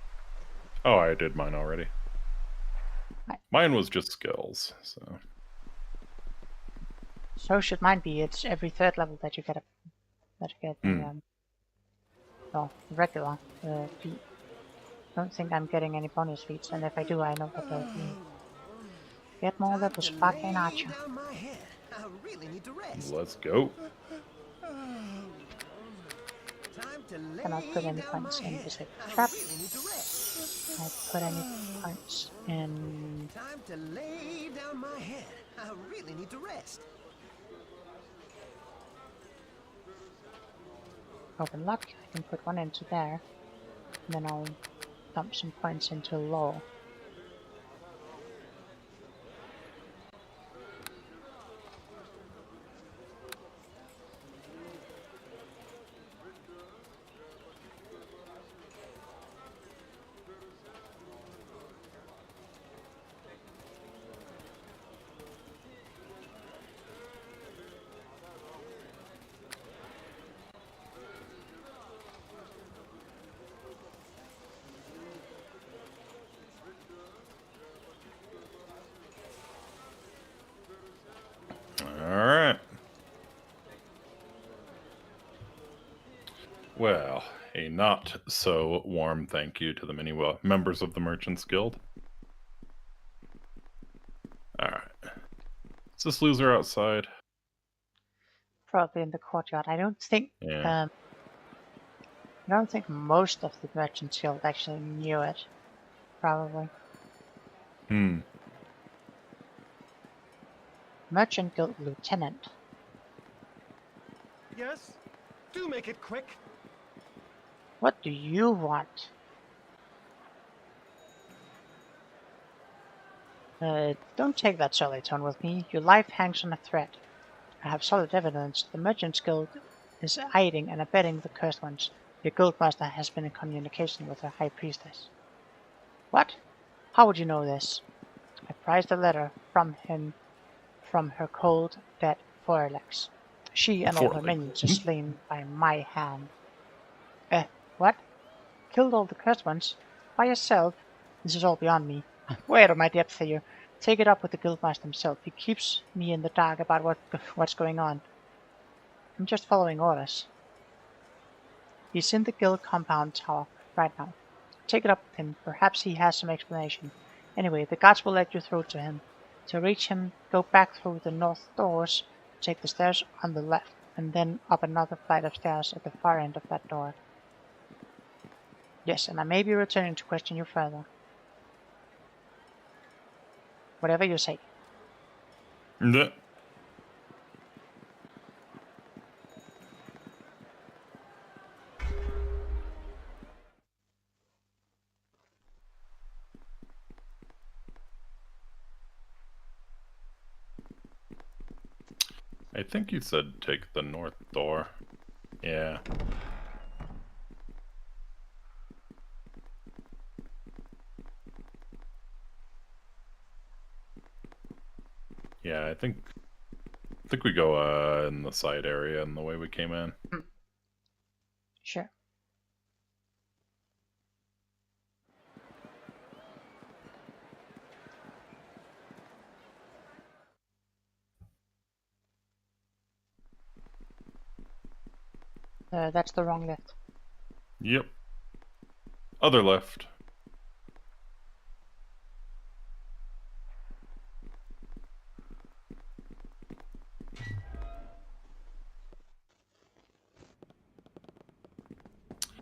Oh, I did mine already. Right. Mine was just skills, so... So should mine be. It's every third level that you get regular feat. Don't think I'm getting any bonus feats, and if I do, I know what they'll be. Get more levels, fucking archer. Let's go. Cannot put any points in this trap. I put any points in. Time to lay down my head. I really need to rest. Open luck. I can put one into there, and then I'll dump some points into law. Well, a not so warm thank you to the many members of the Merchants Guild. Alright. Is this loser outside? Probably in the courtyard. Yeah. I don't think most of the Merchants Guild actually knew it. Probably. Merchant Guild Lieutenant. Yes? Do make it quick. What do you want? Don't take that surly tone with me. Your life hangs on a thread. I have solid evidence. The Merchants Guild is aiding and abetting the Cursed Ones. Your guildmaster has been in communication with the High Priestess. What? How would you know this? I prized a letter from her cold, dead forelegs. She and all her minions are slain by my hand. What? Killed all the Cursed Ones? By yourself? This is all beyond me. Where are my depths here? Take it up with the guildmaster himself. He keeps me in the dark about what's going on. I'm just following orders. He's in the guild compound tower right now. Take it up with him. Perhaps he has some explanation. Anyway, the guards will let you through to him. To reach him, go back through the north doors, take the stairs on the left, and then up another flight of stairs at the far end of that door. Yes, and I may be returning to question you further. Whatever you say. Yeah. I think you said take the north door. Yeah. Yeah, I think we go in the side area and the way we came in. Sure. That's the wrong left. Yep. Other left.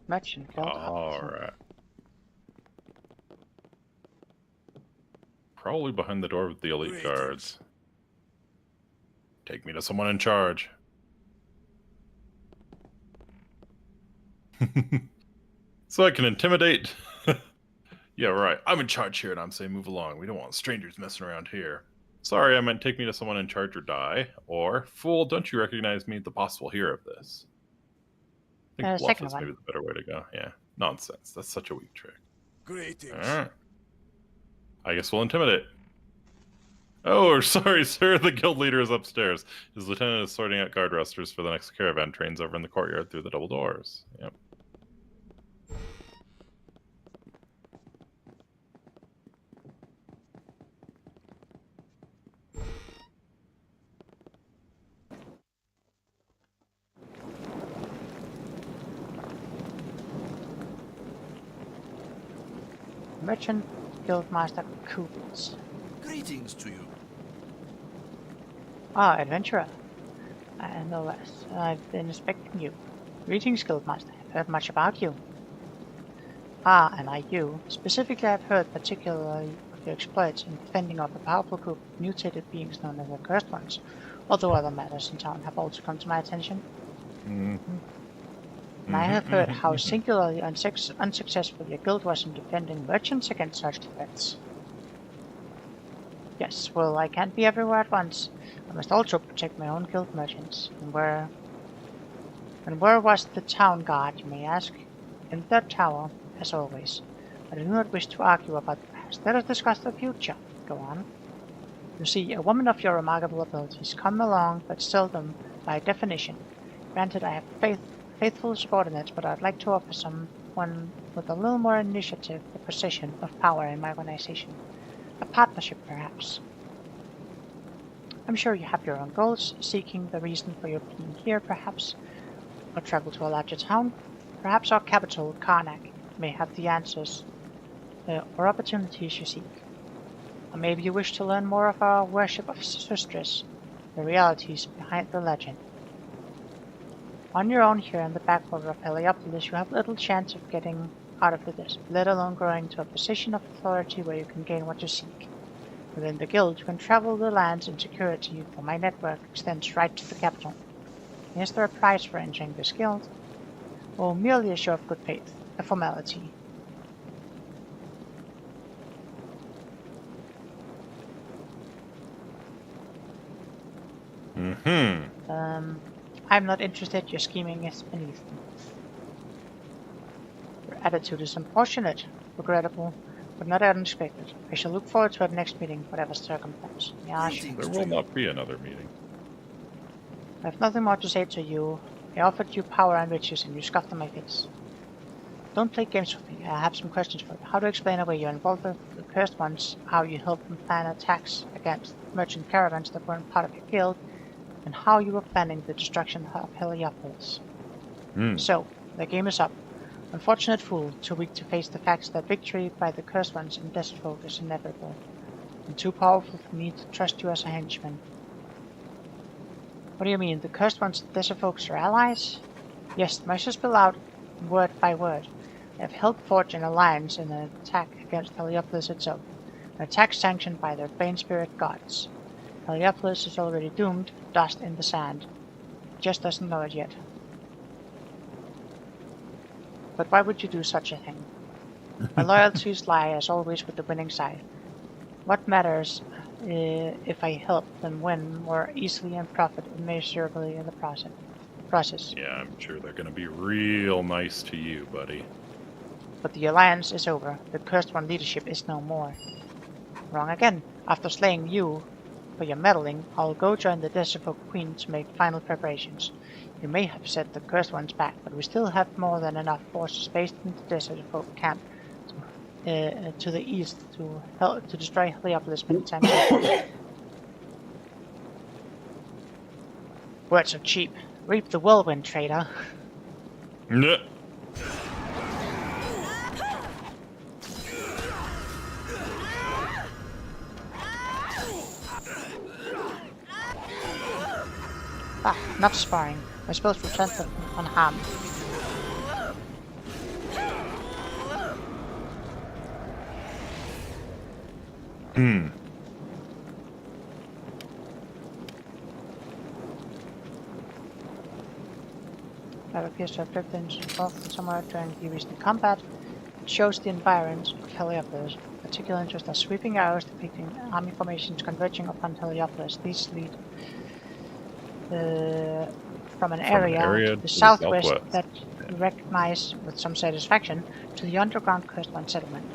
Merchant Guild. Alright. Probably behind the door with the elite guards. Take me to someone in charge. So I can intimidate. Yeah, right. I'm in charge here and I'm saying move along. We don't want strangers messing around here. Sorry, I meant take me to someone in charge or die. Or, fool, don't you recognize me? The boss will hear of this. I think bluff second is one. maybe the better way to go. Yeah, nonsense. That's such a weak trick. Greetings. Alright. I guess we'll intimidate. Oh, sorry, sir. The guild leader is upstairs. His lieutenant is sorting out guard rosters for the next caravan trains over in the courtyard through the double doors. Yep. Merchant Guildmaster Coopers. Greetings to you. Ah, adventurer. No less. I've been expecting you. Greetings, Guildmaster. I've heard much about you. Ah, and you. Specifically, I've heard particularly of your exploits in defending off a powerful group of mutated beings known as the Cursed Ones, although other matters in town have also come to my attention. And I have heard how singularly unsuccessful your guild was in defending merchants against such threats. Yes, well, I can't be everywhere at once. I must also protect my own guild merchants. And where was the town guard, you may ask? In the third tower, as always. I do not wish to argue about the past. Let us discuss the future. Go on. You see, a woman of your remarkable abilities come along, but seldom by definition. Granted, I have faithful subordinates, but I'd like to offer someone with a little more initiative, a position of power in my organization. A partnership, perhaps. I'm sure you have your own goals, seeking the reason for your being here, perhaps, or travel to a larger town. Perhaps our capital, Karnak, may have the answers or opportunities you seek. Or maybe you wish to learn more of our worship of Sisters, the realities behind the legend. On your own here in the backwater of Heliopolis, you have little chance of getting out of this, let alone growing to a position of authority where you can gain what you seek. Within the guild, you can travel the lands in security, for my network extends right to the capital. Is there a price for entering this guild? Or merely a show of good faith, a formality? I'm not interested, your scheming is beneath me. Your attitude is unfortunate, regrettable, but not unexpected. I shall look forward to our next meeting, whatever circumstance. Yeah, sure. There will not be another meeting. I have nothing more to say to you. I offered you power and riches, and you scoffed in my face. Don't play games with me. I have some questions for you. How to explain away your involvement with the cursed ones, how you helped them plan attacks against merchant caravans that weren't part of your guild, and how you were planning the destruction of Heliopolis. So, the game is up. Unfortunate fool, too weak to face the facts that victory by the cursed ones in Desert Folk is inevitable, and too powerful for me to trust you as a henchman. What do you mean, the cursed ones and Desert Folks are allies? Yes, the measures spell out word by word. They have helped forge an alliance in an attack against Heliopolis itself, an attack sanctioned by their bane spirit gods. Heliopolis is already doomed, dust in the sand. It just doesn't know it yet. But why would you do such a thing? My loyalties lie, as always, with the winning side. What matters if I help them win more easily and profit immeasurably in the process? Yeah, I'm sure they're gonna be real nice to you, buddy. But the alliance is over. The cursed one leadership is no more. Wrong again. After slaying you for your meddling, I'll go join the Desert Folk Queen to make final preparations. You may have set the cursed ones back, but we still have more than enough forces based in the Desert Folk camp to the east to destroy Heliopolis many times over. Words are cheap. Reap the whirlwind, traitor. Nuh. Ah, enough sparring. My spells return them unharmed. That appears to have flipped involved somewhere during the recent combat. It shows the environs of Heliopolis. Particular interest are sweeping arrows depicting army formations converging upon Heliopolis. These lead from an area to the southwest that you recognize with some satisfaction to the underground cursed one settlement.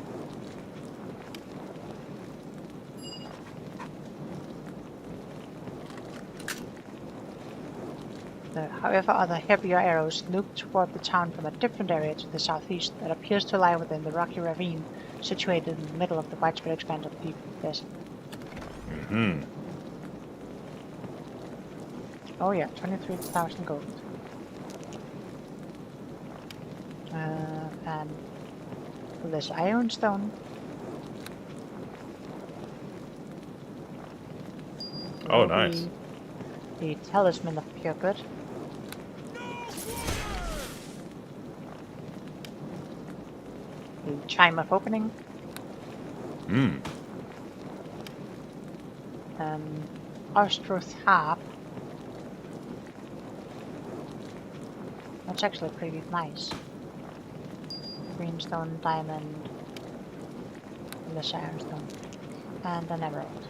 However, other heavier arrows loop toward the town from a different area to the southeast that appears to lie within the rocky ravine situated in the middle of the widespread expanse of the deep desert. Oh yeah, 23,000 gold. And this iron stone. Oh, nice. The talisman of pure good. The chime of opening. Ostruth harp. That's actually pretty nice. Greenstone, diamond, this ironstone, and an emerald.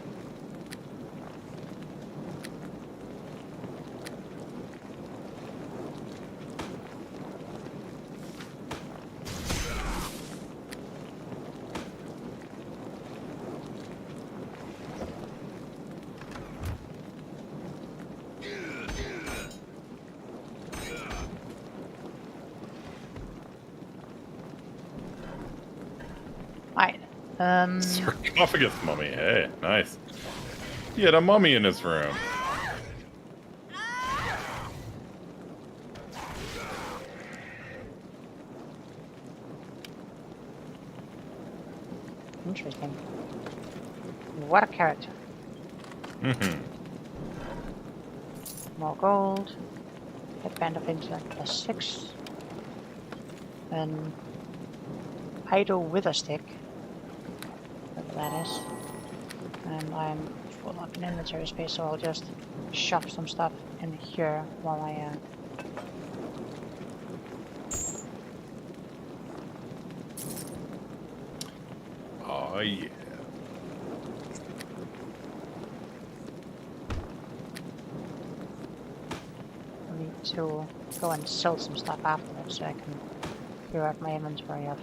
Sarcophagus mummy. Hey, nice. He had a mummy in his room. Interesting. What a character. More gold. Headband of intellect +6. Then idle wither stick. Whatever that is. And I'm full up in inventory space, so I'll just shove some stuff in here while I Oh yeah. need to go and sell some stuff afterwards so I can clear out my inventory of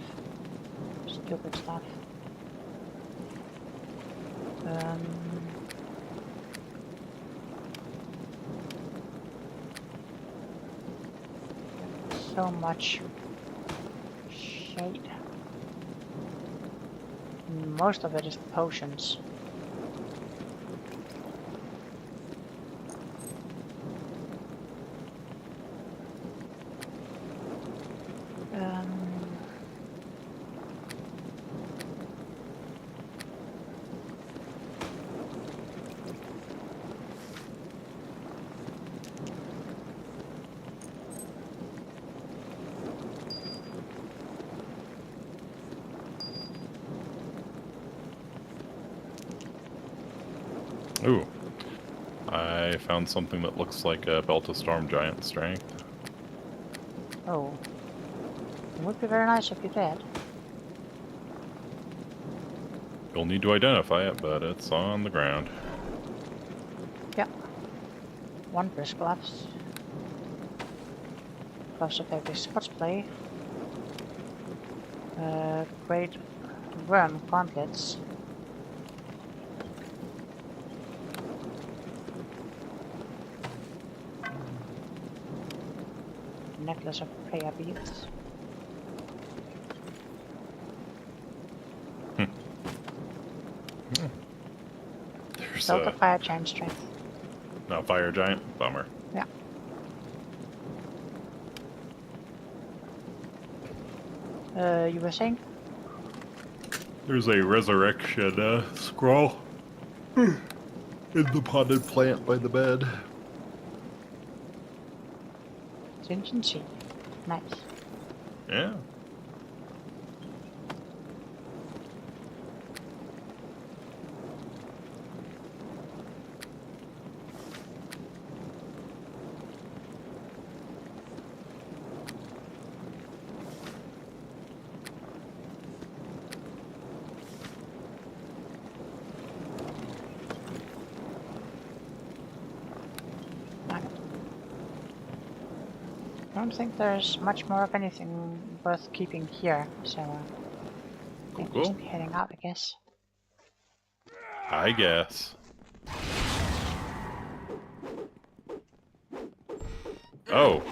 stupid stuff. So much shade. Most of it is potions. Ooh. I found something that looks like a Belt of Storm Giant strength. Oh. It would be very nice if you did. You'll need to identify it, but it's on the ground. Yep. 1 wrist gloves. Gloves of every sports play. Great worm gauntlets. Necklace of prayer beads. There's Belt a of fire giant strength. no fire giant. Bummer. Yeah. You were saying? There's a resurrection scroll in the potted plant by the bed. Contingency. Nice. Yeah. I don't think there's much more of anything worth keeping here, so I think we Cool. should be heading out, I guess. I guess. Oh.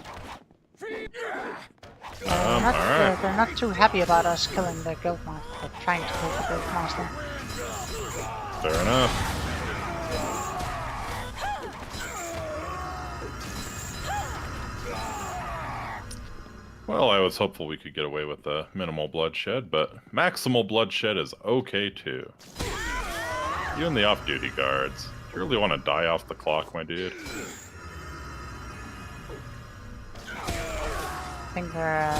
Alright. They're not too happy about us killing the guildmaster, or trying to kill the guildmaster. Fair enough. Well, I was hopeful we could get away with minimal bloodshed, but maximal bloodshed is okay too. You and the off-duty guards. Do you really want to die off the clock, my dude? I think they're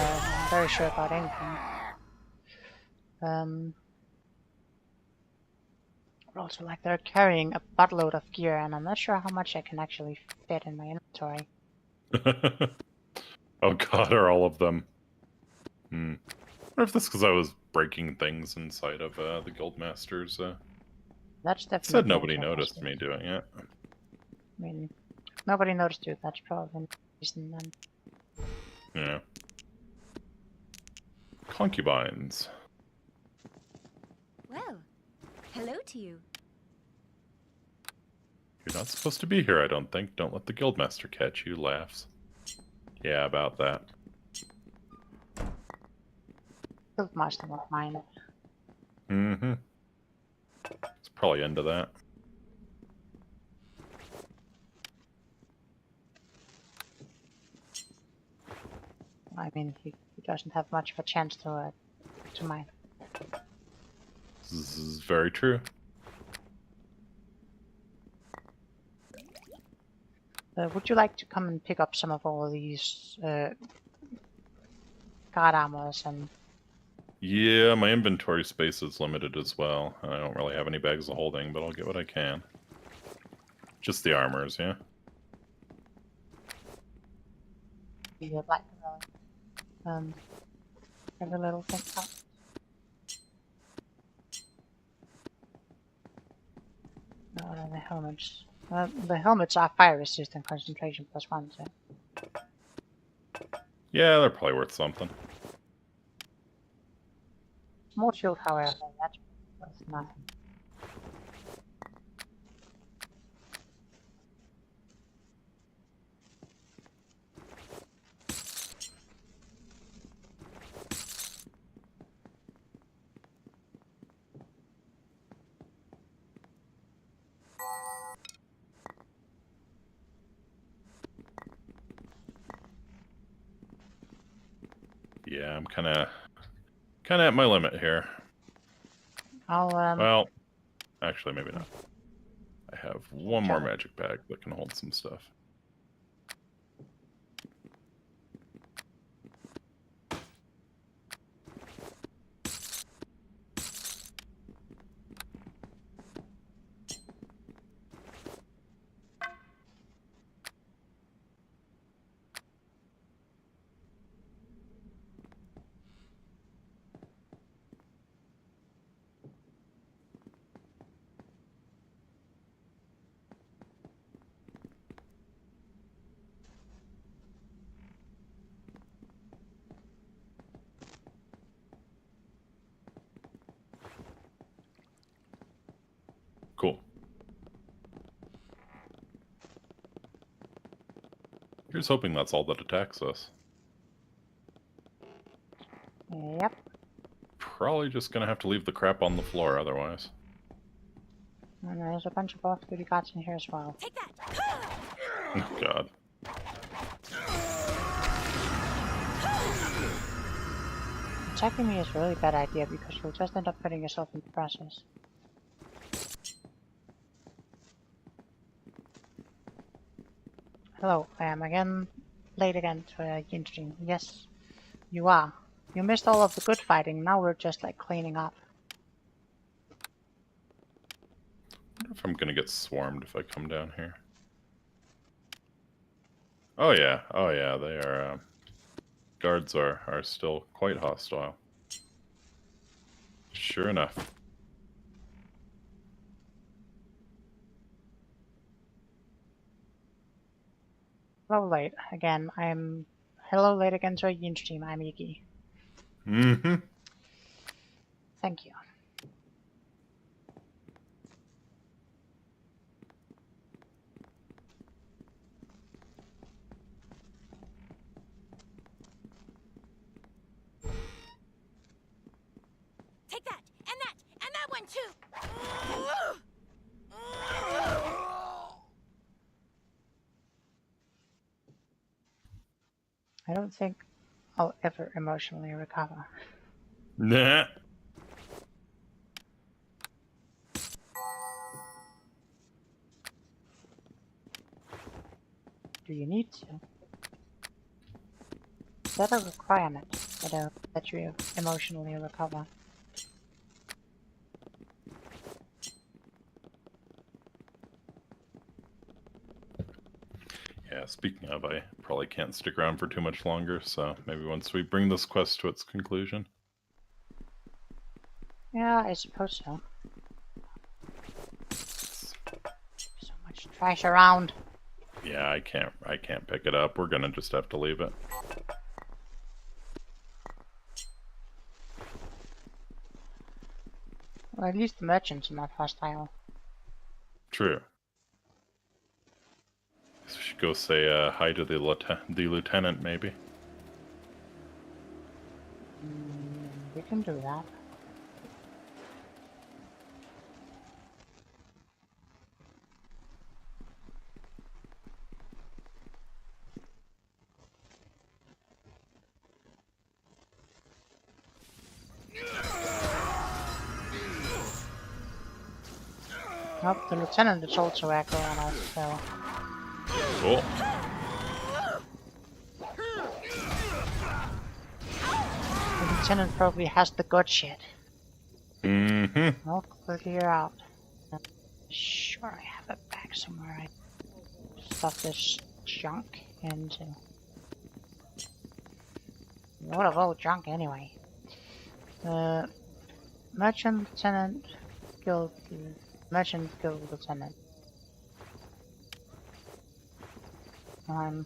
very sure about anything. Also, like, they're carrying a buttload of gear, and I'm not sure how much I can actually fit in my inventory. Oh god, are all of them? I wonder if that's because I was breaking things inside of the Guildmasters. That's definitely. Said nobody noticed me doing it. I mean, nobody noticed you. That's probably the reason then. Yeah. Concubines. Well, hello to you. You're not supposed to be here, I don't think. Don't let the Guildmaster catch you, laughs. Yeah, about that. Guildmaster won't mind. Mm-hmm. It's probably into that. I mean, he doesn't have much of a chance to mind. This is very true. Would you like to come and pick up some of all these guard armors and... Yeah, my inventory space is limited as well. I don't really have any bags of holding, but I'll get what I can. Just the armors, yeah? the black every little thing out. The helmets. The helmets are fire resistant, concentration +1, so... Yeah, they're probably worth something. More shield, however, that's worth nothing. Yeah, I'm kind of at my limit here. I'll Well, actually, maybe not. I have one more magic bag that can hold some stuff. Cool. Here's hoping that's all that attacks us. Yep. Probably just gonna have to leave the crap on the floor otherwise. And there's a bunch of off-duty guards in here as well. Take that! Oh, God. Attacking me is a really bad idea because you'll just end up hurting yourself in the process. Hello, I am again late again to Yin stream. Yes, you are. You missed all of the good fighting, now we're just like cleaning up. I wonder if I'm gonna get swarmed if I come down here. Oh yeah, they are, guards are still quite hostile. Sure enough. Hello late again, hello late again to Yin stream, I'm Yuki. Mm-hmm. Thank you. Take that! And that one too! I don't think I'll ever emotionally recover. Nah. Do you need to? Is that a requirement that you emotionally recover? Yeah, speaking of, I probably can't stick around for too much longer, so maybe once we bring this quest to its conclusion. Yeah, I suppose so. So much trash around. Yeah, I can't pick it up. We're gonna just have to leave it. Well, at least the merchants are not hostile. True. Guess we should go say hi to the lieutenant, maybe. We can do that. Nope, the lieutenant is also aggro on us, so... Cool. The lieutenant probably has the good shit. Mm-hmm. I'll clear out. Sure, I have a bag somewhere. I stuff this junk into. What of old junk anyway? Merchant Lieutenant Guild. Merchant Guild Lieutenant. I'm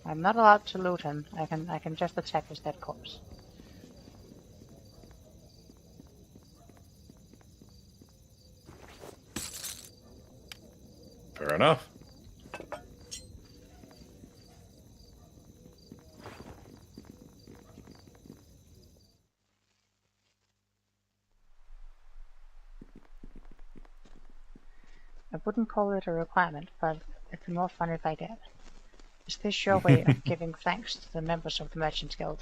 not allowed to loot him. I can just attack his dead corpse. Fair enough. I wouldn't call it a requirement, but it'd be more fun if I did. Is this your way of giving thanks to the members of the Merchant Guild?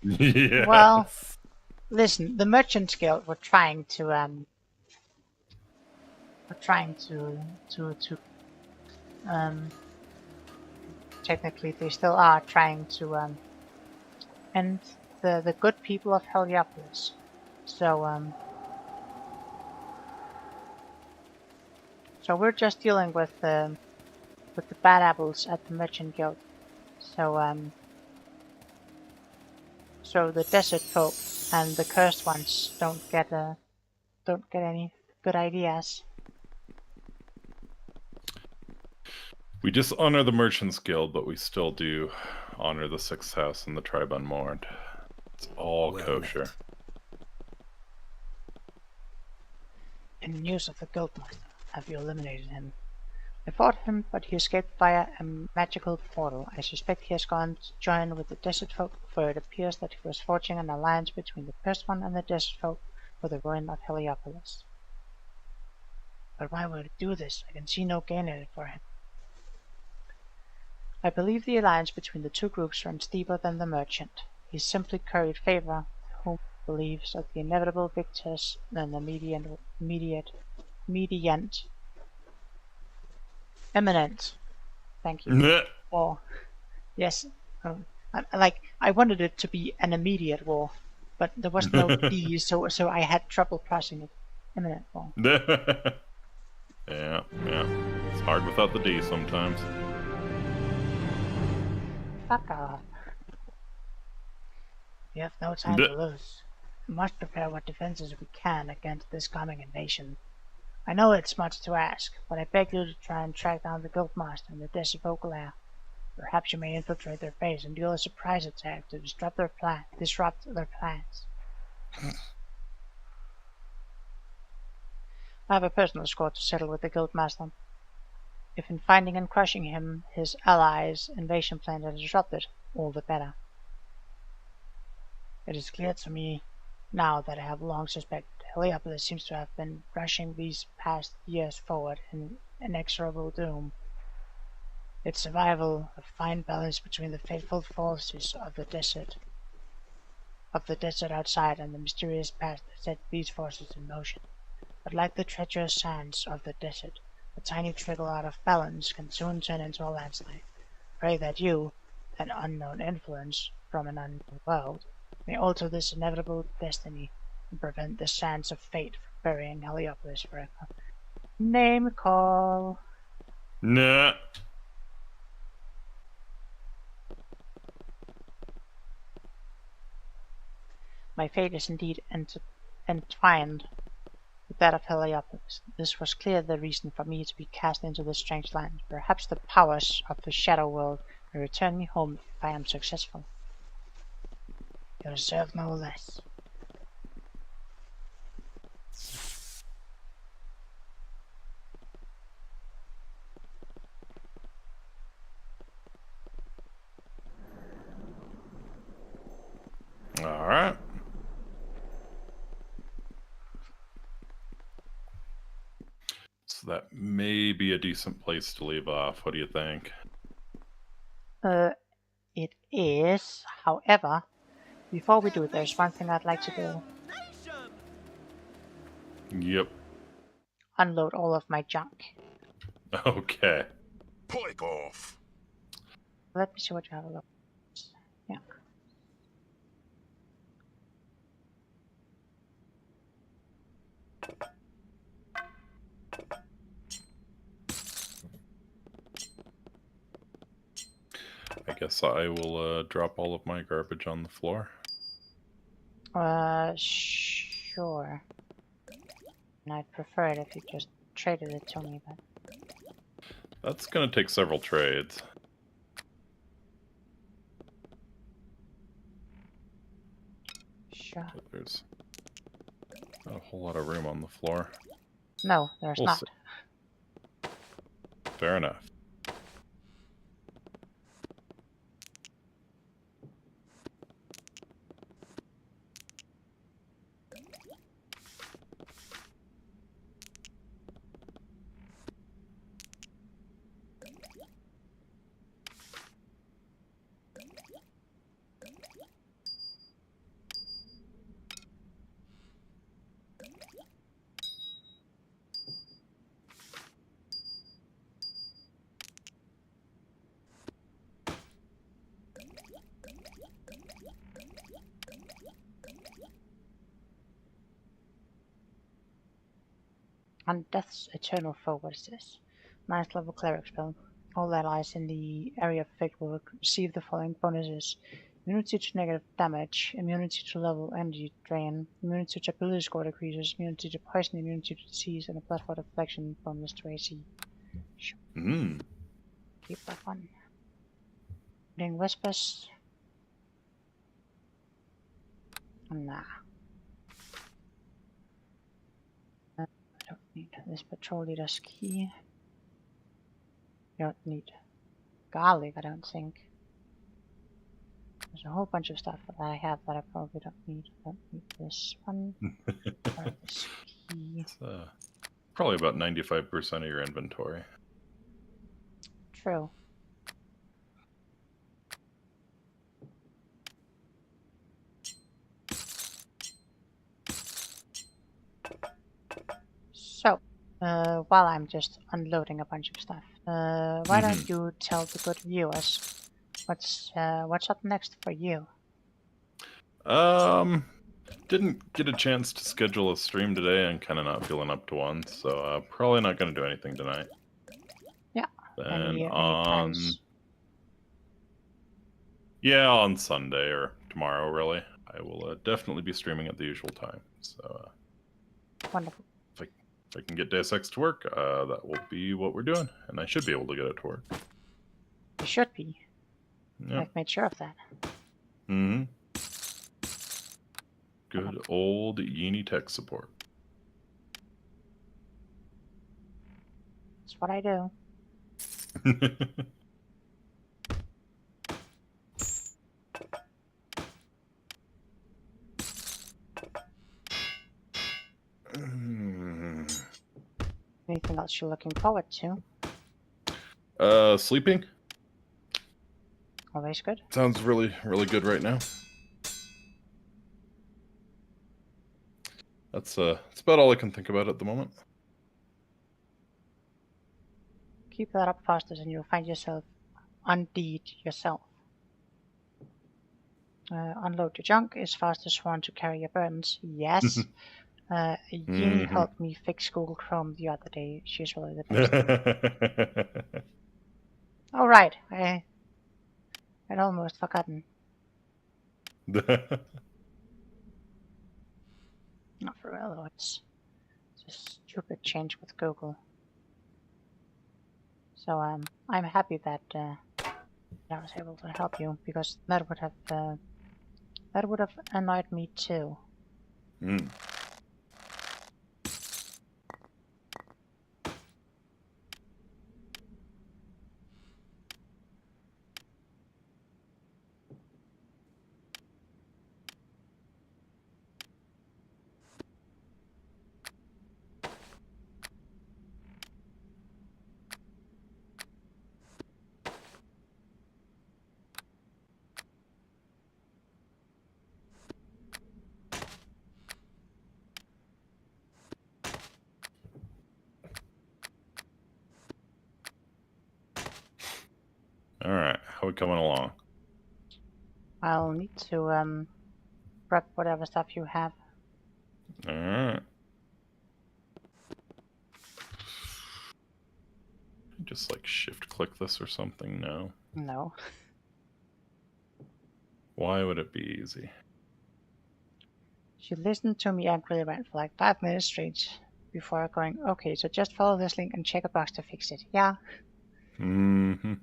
Yeah. Well, listen, the Merchant Guild were trying to technically they still are trying to end the good people of Heliopolis. So so we're just dealing with the bad apples at the Merchant Guild. So the desert folk and the cursed ones don't get any good ideas. We just honor the Merchants Guild, but we still do honor the Sixth House and the Tribe Unmourned. It's all Well kosher. met. In the news of the Guildmaster, have you eliminated him? I fought him, but he escaped via a magical portal. I suspect he has gone to join with the Desert Folk, for it appears that he was forging an alliance between the Cursed One and the Desert Folk for the ruin of Heliopolis. But why would he do this? I can see no gain in it for him. I believe the alliance between the two groups runs deeper than the Merchant. He simply curried favor with whom he believes are the inevitable victors than the eminent. Thank you. Meh. War. Yes. I wanted it to be an immediate war, but there was no D, so I had trouble pressing it. Imminent war. Yeah. It's hard without the D sometimes. Fuck off. We have no time to lose. We must prepare what defenses we can against this coming invasion. I know it's much to ask, but I beg you to try and track down the Guildmaster and the Desert Folk lair. Perhaps you may infiltrate their base and deal a surprise attack to disrupt their plans. I have a personal score to settle with the Guildmaster. If in finding and crushing him, his allies' invasion plans are disrupted, all the better. It is clear to me now that I have long suspected Heliopolis seems to have been rushing these past years forward in inexorable doom. Its survival, a fine balance between the faithful forces of the desert outside and the mysterious past that set these forces in motion. But like the treacherous sands of the desert, a tiny trickle out of balance can soon turn into a landslide. Pray that you, an unknown influence from an unknown world, may alter this inevitable destiny and prevent the sands of fate from burying Heliopolis forever. Name call. Nah. My fate is indeed entwined with that of Heliopolis. This was clear the reason for me to be cast into this strange land. Perhaps the powers of the shadow world may return me home if I am successful. You deserve no less. All right. So that may be a decent place to leave off. What do you think? It is. However, before we do, there's one thing I'd like to do. Yep. unload all of my junk. Okay. Pipe off. Let me see what you have a look. Yeah. I guess I will drop all of my garbage on the floor. Sure. And I'd prefer it if you just traded it to me, but That's gonna take several trades. sure. But there's not a whole lot of room on the floor. No, there's We'll not. see. Fair enough. On Death's Eternal Foe, what is this? 9th level cleric spell. All allies in the area of effect will receive the following bonuses: immunity to negative damage, immunity to level energy drain, immunity to ability score decreases, immunity to poison, immunity to disease, and a +4 deflection bonus to AC. Sure, Hmm. keep that one. Reading Whispers. Nah. I don't need this patrol leader's key. You don't need garlic, I don't think. There's a whole bunch of stuff that I have that I probably don't need. I don't need this one. Or this key. It's probably about 95% of your inventory. True. So, while I'm just unloading a bunch of stuff, why don't you tell the good viewers what's up next for you? Didn't get a chance to schedule a stream today. I'm kind of not feeling up to one, so probably not going to do anything tonight. Yeah. Then Any on plans? yeah, on Sunday or tomorrow, really, I will definitely be streaming at the usual time. So Wonderful. if I can get Deus Ex to work, that will be what we're doing, and I should be able to get it to work. You should be. Yeah. I've made sure of that. Hmm. Good old Yini tech support. That's what I do. Anything else you're looking forward to? Sleeping Always good. sounds really, really good right now. That's about all I can think about at the moment. Keep that up, Faustus, and you'll find yourself undeed yourself. Unload your junk. Is Faustus one to carry your burdens? Yes. Yini helped me fix Google Chrome the other day. She's really the best. Oh right, I'd almost forgotten. Not for real though. It's a stupid change with Google. So I'm happy that I was able to help you, because that would have annoyed me too. Mm. we coming along? I'll need to prep whatever stuff you have. Alright. Just like shift click this or something? No. No. Why would it be easy? She listened to me angrily rant for like 5 minutes straight before going, okay, so just follow this link and check a box to fix it. Yeah. Mm-hmm.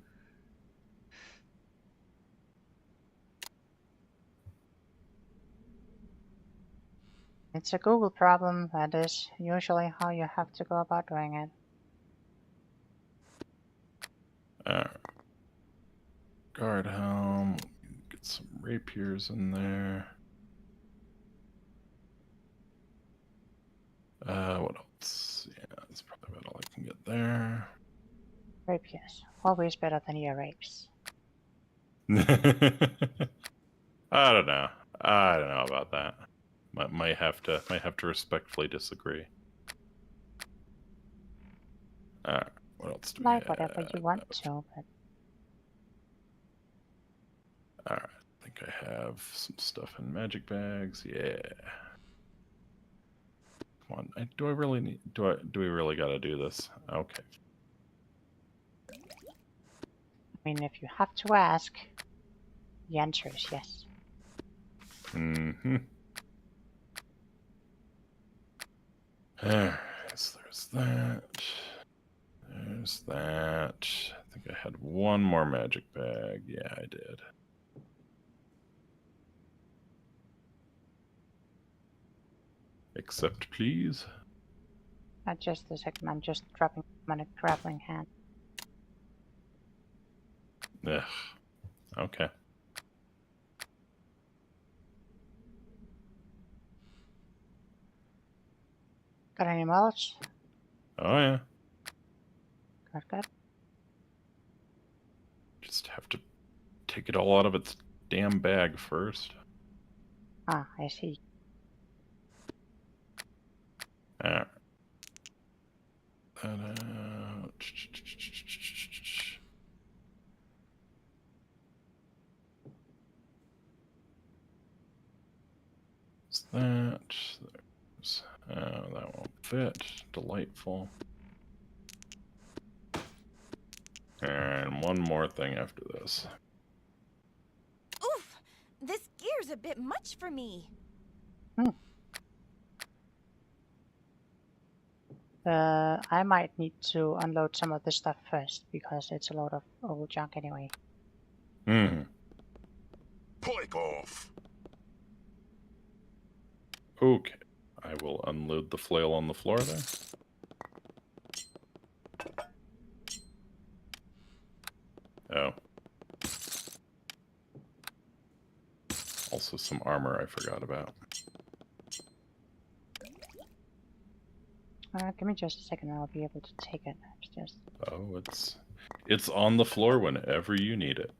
It's a Google problem. That is usually how you have to go about doing it. Alright. Guard helm. Get some rapiers in there. What else? Yeah, that's probably about all I can get there. Rapiers. Always better than ear rapes. I don't know. I don't know about that. Might have to respectfully disagree. Alright, what else do we Like have? whatever you want to, but Alright, I think I have some stuff in magic bags. Yeah. Come on. Do I really need? Do we really gotta do this? Okay. I mean, if you have to ask, the answer is yes. Mm-hmm. Alright, so there's that. There's that. I think I had one more magic bag. Yeah, I did. Accept, please. Just a second, I'm just dropping my grappling hand. Ugh. Okay. Got any mulch? Oh yeah. Good. Just have to take it all out of its damn bag first. Ah, I see. Alright. That out. There's that. There's, that won't fit. Delightful. And one more thing after this. Oof! This gear's a bit much for me. I might need to unload some of this stuff first, because it's a lot of old junk anyway. Hmm. Pipe off! Okay. I will unload the flail on the floor there. Oh. Also some armor I forgot about. Give me just a second, I'll be able to take it. It's just... Oh, it's on the floor whenever you need it.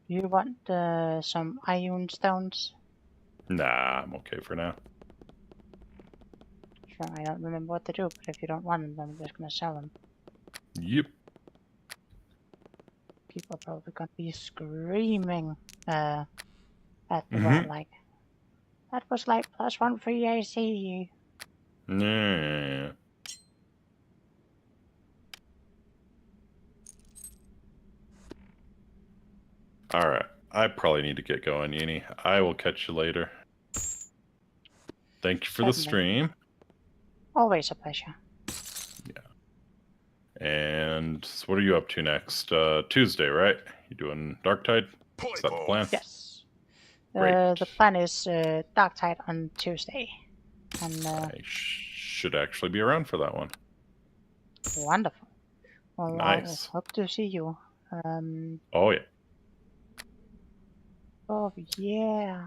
Do you want some iron stones? Nah, I'm okay for now. Sure, I don't remember what to do, but if you don't want them, then I'm just gonna sell them. Yep. People are probably gonna be screaming at the wall, like, that was like +1 free AC. Nah. Alright. I probably need to get going, Yini. I will catch you later. Thank you for the Certainly. stream. Always a pleasure. And so what are you up to next? Tuesday, right? You doing Darktide? Is that the plan? Yes. Great. The plan is Darktide on Tuesday. And I should actually be around for that one. wonderful. Well, Nice. I hope to see you. Oh, yeah. Oh, yeah.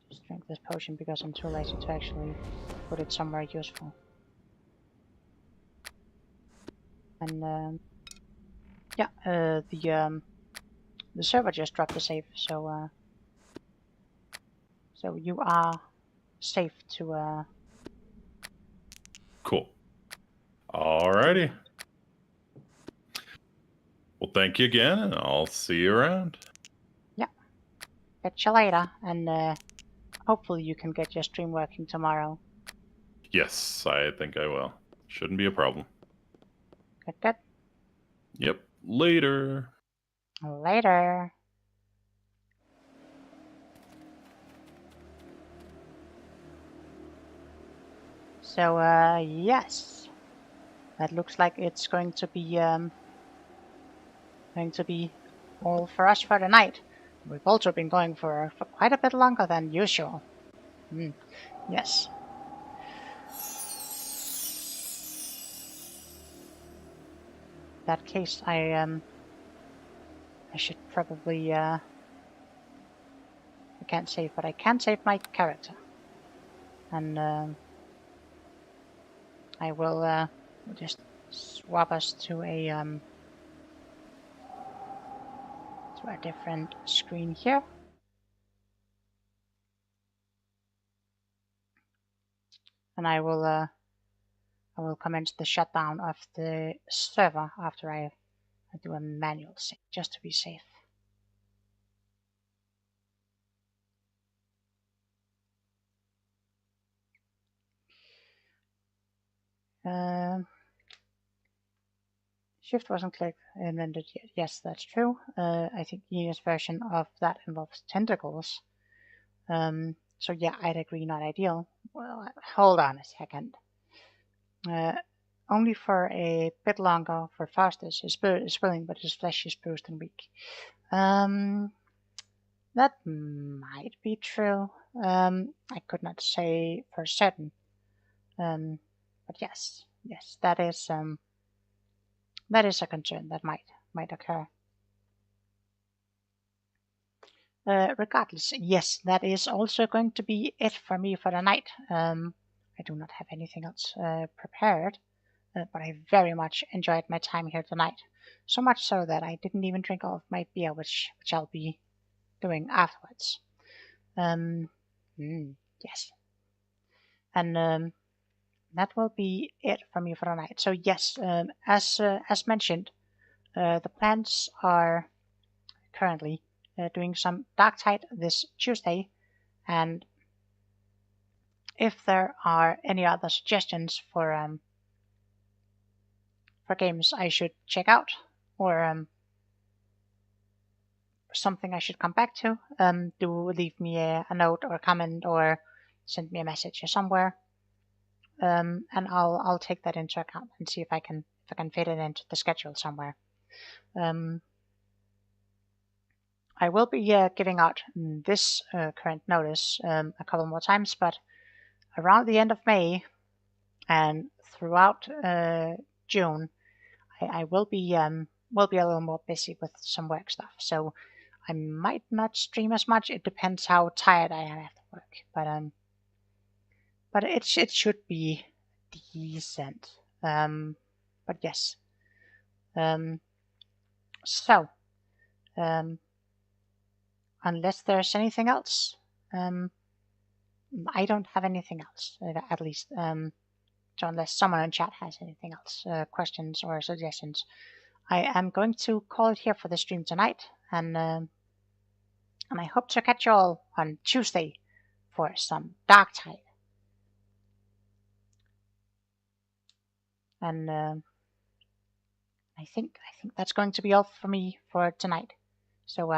Just drink this potion because I'm too lazy to actually put it somewhere useful. And yeah, the server just dropped the save, so So you are safe to. Cool. Alrighty. Well, thank you again, and I'll see you around. Yeah. Catch you later, and hopefully you can get your stream working tomorrow. Yes, I think I will. Shouldn't be a problem. Good, good. Yep. Later. Later. So, yes. That looks like it's going to be all for us for tonight. We've also been going for quite a bit longer than usual. Yes. In that case, I should probably I can't save, but I can save my character, and I will just swap us to a different screen here. And I will commence the shutdown of the server after I do a manual sync, just to be safe. Shift wasn't clicked and rendered yet. Yes, that's true. I think Nina's version of that involves tentacles. So yeah, I'd agree, not ideal. Well, hold on a second. Only for a bit longer for Faustus. His spirit is willing, but his flesh is bruised and weak. That might be true. I could not say for certain. But yes, that is a concern that might occur. Regardless, yes, that is also going to be it for me for the night. I do not have anything else prepared, but I very much enjoyed my time here tonight. So much so that I didn't even drink all of my beer, which I'll be doing afterwards. Yes. And that will be it for me for the night. So yes, as mentioned, the plans are currently doing some Darktide this Tuesday, and if there are any other suggestions for games I should check out, or something I should come back to, do leave me a note or a comment or send me a message or somewhere, and I'll take that into account and see if I can fit it into the schedule somewhere. I will be giving out this current notice a couple more times, but around the end of May and throughout June, I will be a little more busy with some work stuff. So I might not stream as much. It depends how tired I am after work, but it should be decent. But yes. So unless there's anything else, I don't have anything else, at least. So unless someone in chat has anything else, questions or suggestions, I am going to call it here for the stream tonight, and I hope to catch you all on Tuesday for some Darktide. And I think that's going to be all for me for tonight. So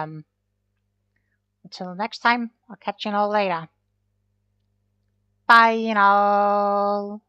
until next time, I'll catch you all later. Bye, all.